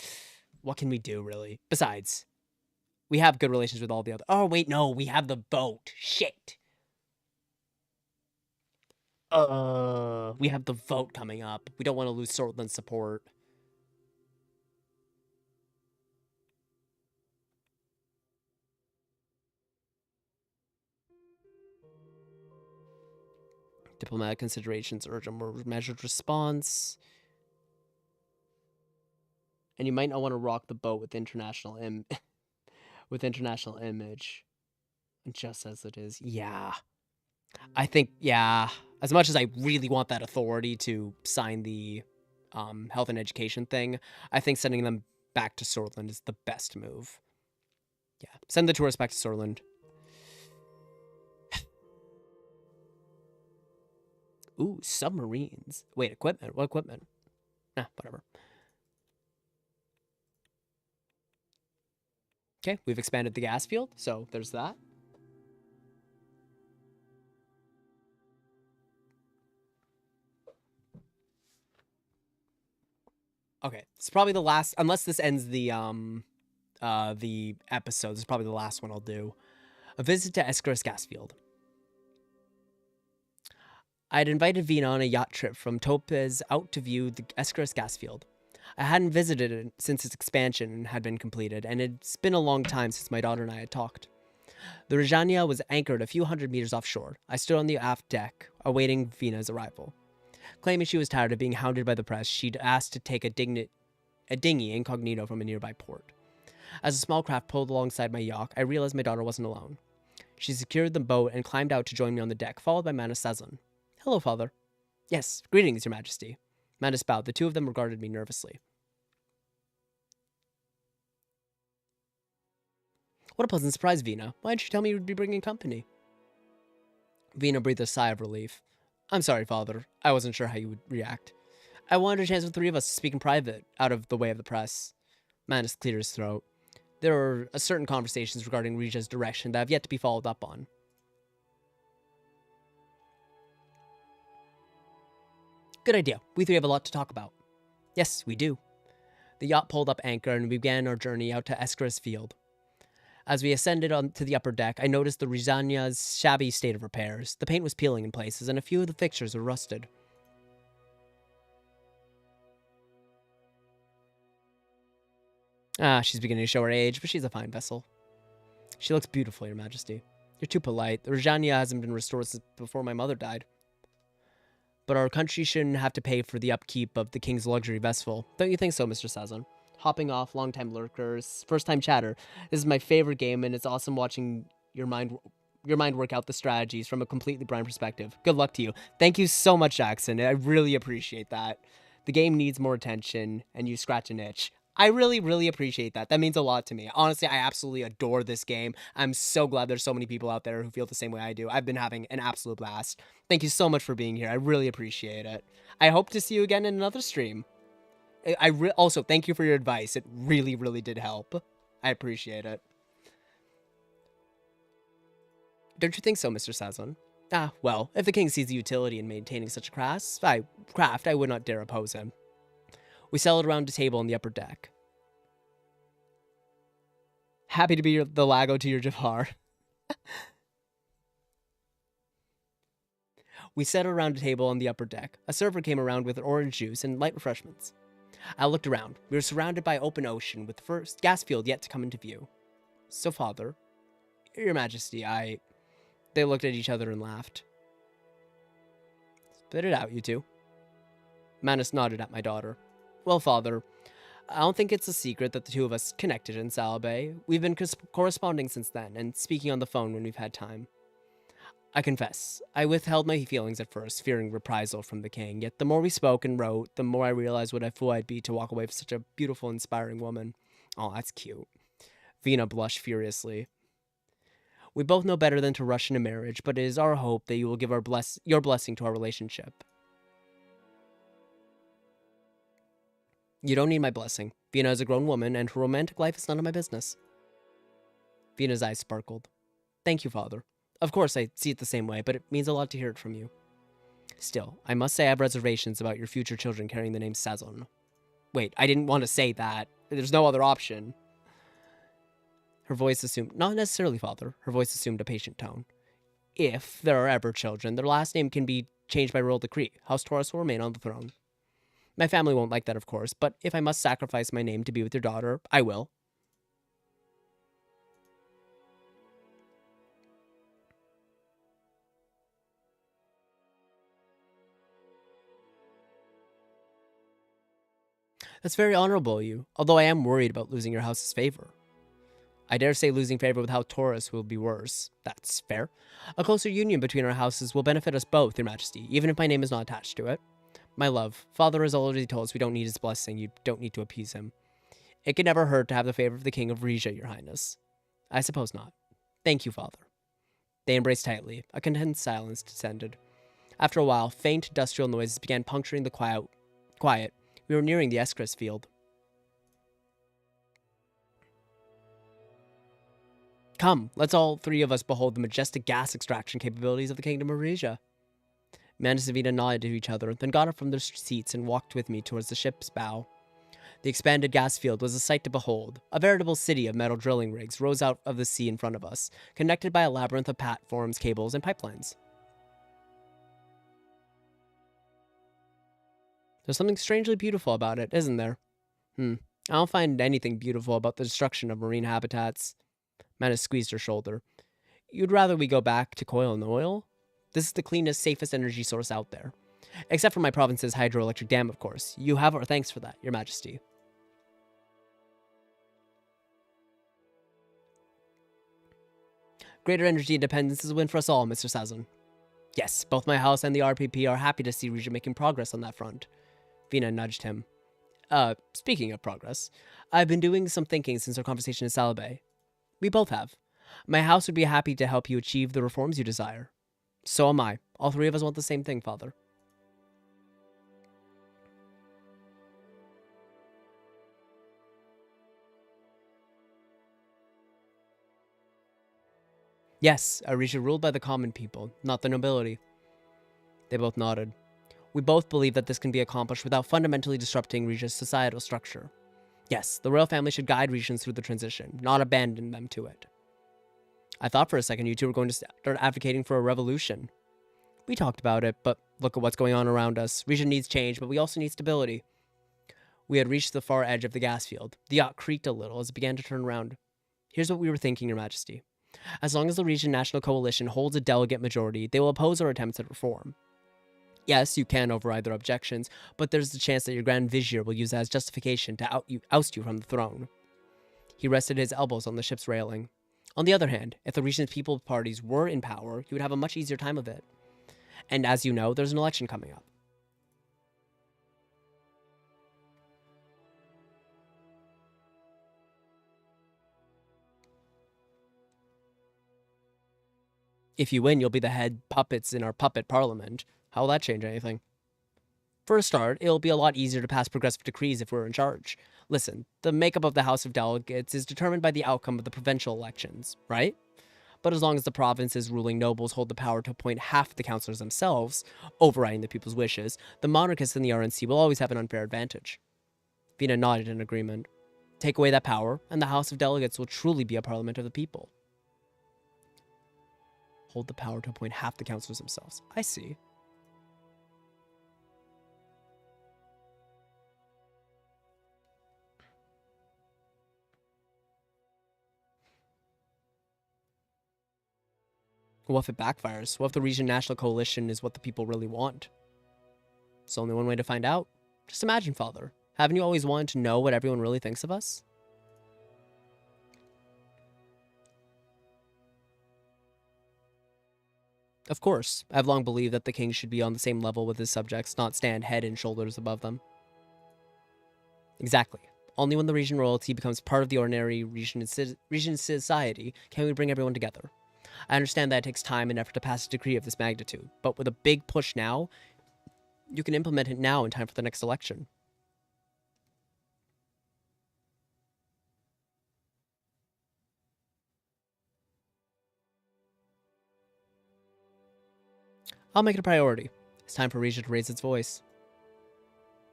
what can we do really? Besides, we have good relations with all the other. Oh wait, no, we have the vote. Shit. We have the vote coming up. We don't want to lose Swordland's support. Diplomatic considerations urge a more measured response. And you might not want to rock the boat with international image. Just as it is. Yeah. I think, yeah. As much as I really want that authority to sign the health and education thing, I think sending them back to Swordland is the best move. Yeah. Send the tourists back to Swordland. Ooh, submarines. Wait, equipment? What equipment? Nah, whatever. Okay, we've expanded the gas field, so there's that. Okay, it's probably the last, unless this ends the episode. This is probably the last one I'll do. A visit to Escaris gas field. I had invited Vina on a yacht trip from Topaz out to view the Escaris gas field. I hadn't visited it since its expansion had been completed, and it's been a long time since my daughter and I had talked. The Rizania was anchored a few hundred meters offshore. I stood on the aft deck, awaiting Vina's arrival. Claiming she was tired of being hounded by the press, she'd asked to take a dinghy incognito from a nearby port. As a small craft pulled alongside my yacht, I realized my daughter wasn't alone. She secured the boat and climbed out to join me on the deck, followed by Manus Sazon. Hello, father. Yes, greetings, your majesty. Manus bowed. The two of them regarded me nervously. What a pleasant surprise, Vina. Why didn't you tell me you would be bringing company? Vina breathed a sigh of relief. I'm sorry, father. I wasn't sure how you would react. I wanted a chance for the three of us to speak in private, out of the way of the press. Manus cleared his throat. There were certain conversations regarding Rija's direction that have yet to be followed up on. Good idea. We three have a lot to talk about. Yes, we do. The yacht pulled up anchor and we began our journey out to Escaris Field. As we ascended onto the upper deck, I noticed the Rizania's shabby state of repairs. The paint was peeling in places, and a few of the fixtures were rusted. She's beginning to show her age, but she's a fine vessel. She looks beautiful, your majesty. You're too polite. The Rizania hasn't been restored since before my mother died. But our country shouldn't have to pay for the upkeep of the king's luxury vessel. Don't you think so, Mr. Sazon? Hopping off, long-time lurkers, first-time chatter. This is my favorite game, and it's awesome watching your mind work out the strategies from a completely blind perspective. Good luck to you. Thank you so much, Jackson. I really appreciate that. The game needs more attention, and you scratch an itch. I really, really appreciate that. That means a lot to me. Honestly, I absolutely adore this game. I'm so glad there's so many people out there who feel the same way I do. I've been having an absolute blast. Thank you so much for being here. I really appreciate it. I hope to see you again in another stream. Also, thank you for your advice. It really, really did help. I appreciate it. Don't you think so, Mr. Sazon? Well, if the king sees the utility in maintaining such a craft, I would not dare oppose him. We settled around a table on the upper deck. Happy to be the Lago to your Jafar. We sat around a table on the upper deck. A server came around with orange juice and light refreshments. I looked around. We were surrounded by open ocean, with the first gas field yet to come into view. So, Father, Your Majesty, They looked at each other and laughed. Spit it out, you two. Manus nodded at my daughter. Well, Father, I don't think it's a secret that the two of us connected in Salabay. We've been corresponding since then, and speaking on the phone when we've had time. I confess, I withheld my feelings at first, fearing reprisal from the king, yet the more we spoke and wrote, the more I realized what a fool I'd be to walk away from such a beautiful, inspiring woman. Oh, that's cute. Vina blushed furiously. We both know better than to rush into marriage, but it is our hope that you will give your blessing to our relationship. You don't need my blessing. Vina is a grown woman, and her romantic life is none of my business. Vina's eyes sparkled. Thank you, Father. Of course, I see it the same way, but it means a lot to hear it from you. Still, I must say I have reservations about your future children carrying the name Sazon. Wait, I didn't want to say that. There's no other option. Her voice assumed, not necessarily, Father. Her voice assumed a patient tone. If there are ever children, their last name can be changed by royal decree. House Taurus will remain on the throne. My family won't like that, of course, but if I must sacrifice my name to be with your daughter, I will. That's very honorable of you, although I am worried about losing your house's favor. I dare say losing favor with House Taurus will be worse. That's fair. A closer union between our houses will benefit us both, Your Majesty, even if my name is not attached to it. My love, Father has already told us we don't need his blessing. You don't need to appease him. It can never hurt to have the favor of the King of Rizia, Your Highness. I suppose not. Thank you, Father. They embraced tightly. A content silence descended. After a while, faint industrial noises began puncturing the quiet. We were nearing the Escris field. Come, let's all three of us behold the majestic gas extraction capabilities of the Kingdom of Rizia. Manus and Vina nodded to each other, then got up from their seats and walked with me towards the ship's bow. The expanded gas field was a sight to behold. A veritable city of metal drilling rigs rose out of the sea in front of us, connected by a labyrinth of platforms, cables, and pipelines. There's something strangely beautiful about it, isn't there? I don't find anything beautiful about the destruction of marine habitats. Manus squeezed her shoulder. You'd rather we go back to coal and oil? This is the cleanest, safest energy source out there. Except for my province's hydroelectric dam, of course. You have our thanks for that, Your Majesty. Greater energy independence is a win for us all, Mr. Sazon. Yes, both my house and the RPP are happy to see Rizia making progress on that front. Vina nudged him. Speaking of progress, I've been doing some thinking since our conversation in Salabay. We both have. My house would be happy to help you achieve the reforms you desire. So am I. All three of us want the same thing, Father. Yes, Rizia ruled by the common people, not the nobility. They both nodded. We both believe that this can be accomplished without fundamentally disrupting Rizia's societal structure. Yes, the royal family should guide Rizians through the transition, not abandon them to it. I thought for a second you two were going to start advocating for a revolution. We talked about it, but look at what's going on around us. Rizia needs change, but we also need stability. We had reached the far edge of the gas field. The yacht creaked a little as it began to turn around. Here's what we were thinking, Your Majesty. As long as the Rizia National Coalition holds a delegate majority, they will oppose our attempts at reform. Yes, you can override their objections, but there's the chance that your Grand Vizier will use that as justification to oust you from the throne. He rested his elbows on the ship's railing. On the other hand, if the Rizia People's parties were in power, he would have a much easier time of it. And as you know, there's an election coming up. If you win, you'll be the head puppets in our puppet parliament. How will that change anything? For a start, it'll be a lot easier to pass progressive decrees if we're in charge. Listen, the makeup of the House of Delegates is determined by the outcome of the provincial elections, right? But as long as the province's ruling nobles hold the power to appoint half the councillors themselves, overriding the people's wishes, the monarchists in the RNC will always have an unfair advantage. Vina nodded in agreement. Take away that power, and the House of Delegates will truly be a parliament of the people. Hold the power to appoint half the councillors themselves. I see. What if it backfires? What if the Region National Coalition is what the people really want? There's only one way to find out. Just imagine, Father. Haven't you always wanted to know what everyone really thinks of us? Of course, I've long believed that the king should be on the same level with his subjects, not stand head and shoulders above them. Exactly. Only when the region royalty becomes part of the ordinary region society can we bring everyone together. I understand that it takes time and effort to pass a decree of this magnitude, but with a big push now, you can implement it now in time for the next election. I'll make it a priority. It's time for Regia to raise its voice.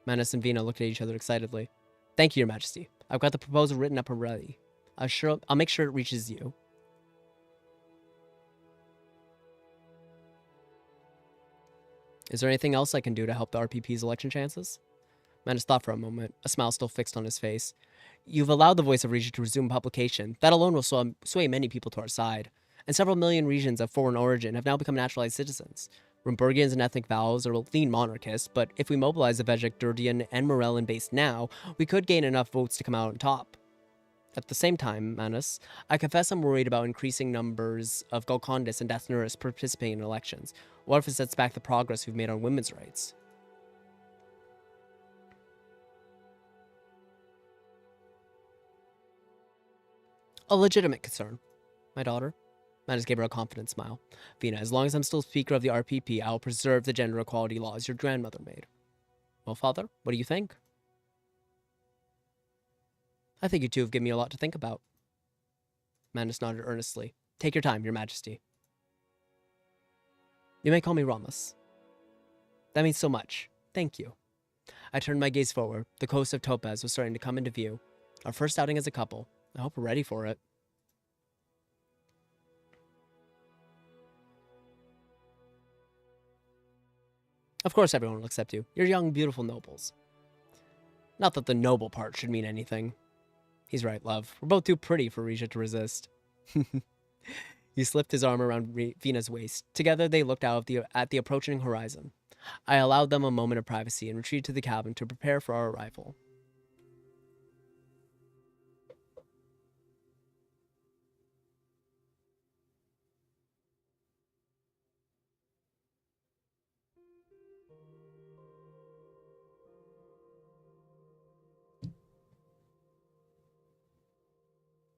Manus and Vina looked at each other excitedly. Thank you, Your Majesty. I've got the proposal written up already. I'll make sure it reaches you. Is there anything else I can do to help the RPP's election chances? Manus thought for a moment, a smile still fixed on his face. You've allowed the Voice of Regia to resume publication. That alone will sway many people to our side. And several million regions of foreign origin have now become naturalized citizens. Rumburgians and ethnic Vals are lean monarchists, but if we mobilize the Vejik, Durdian, and Morellan base now, we could gain enough votes to come out on top. At the same time, Manus, I confess I'm worried about increasing numbers of Golcondas and Dathnuris participating in elections. What if it sets back the progress we've made on women's rights? A legitimate concern, my daughter. Manus gave her a confident smile. Vina, as long as I'm still Speaker of the RPP, I will preserve the gender equality laws your grandmother made. Well, Father, what do you think? I think you two have given me a lot to think about. Manus nodded earnestly. Take your time, Your Majesty. You may call me Ramos. That means so much. Thank you. I turned my gaze forward. The coast of Topaz was starting to come into view. Our first outing as a couple. I hope we're ready for it. Of course everyone will accept you. You're young, beautiful nobles. Not that the noble part should mean anything. He's right, love. We're both too pretty for Regia to resist. He slipped his arm around Vina's waist. Together they looked out at the approaching horizon. I allowed them a moment of privacy and retreated to the cabin to prepare for our arrival.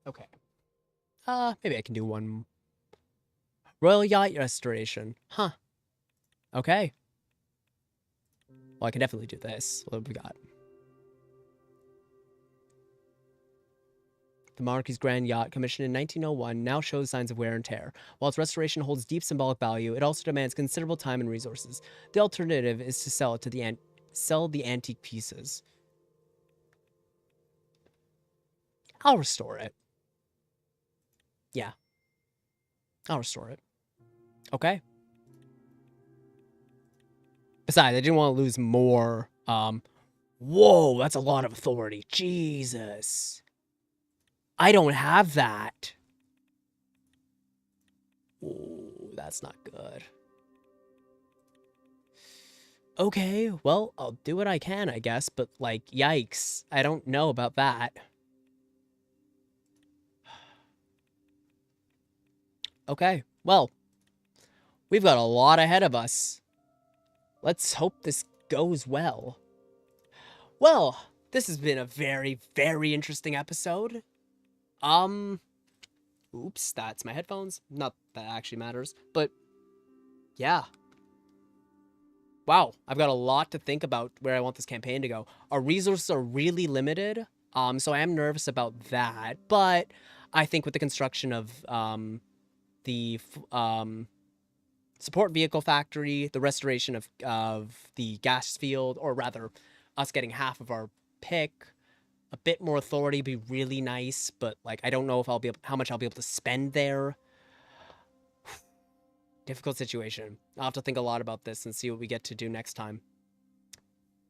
Okay. Maybe I can do one. Royal Yacht Restoration. Huh. Okay. Well, I can definitely do this. What have we got? The monarchy's grand yacht, commissioned in 1901, now shows signs of wear and tear. While its restoration holds deep symbolic value, it also demands considerable time and resources. The alternative is to sell it to sell the antique pieces. I'll restore it. Yeah. I'll restore it. Okay. Besides, I didn't want to lose more. Whoa, that's a lot of authority. Jesus. I don't have that. Ooh, that's not good. Okay, well, I'll do what I can, I guess, but, like, yikes. I don't know about that. Okay, well, we've got a lot ahead of us. Let's hope this goes well. Well, this has been a very, very interesting episode. Oops, that's my headphones. Not that actually matters, but yeah. Wow, I've got a lot to think about where I want this campaign to go. Our resources are really limited, so I am nervous about that, but I think with the construction of the support vehicle factory, the restoration of the gas field, or rather us getting half of our pick, A bit more authority would be really nice, but like I don't know if I'll be able, how much I'll be able to spend there. Difficult situation. I'll have to think a lot about this and see what we get to do next time.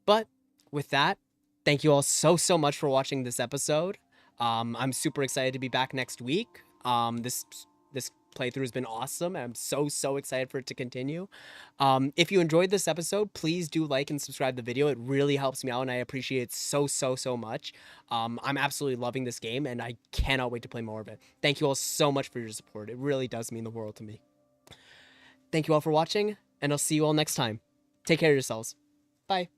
But with that, thank you all so much for watching this episode. I'm super excited to be back next week. This playthrough has been awesome, and I'm so excited for it to continue. If you enjoyed this episode, please do like and subscribe the video. It really helps me out, and I appreciate it so much. I'm absolutely loving this game, and I cannot wait to play more of it. Thank you all so much for your support. It really does mean the world to me. Thank you all for watching, and I'll see you all next time. Take care of yourselves. Bye.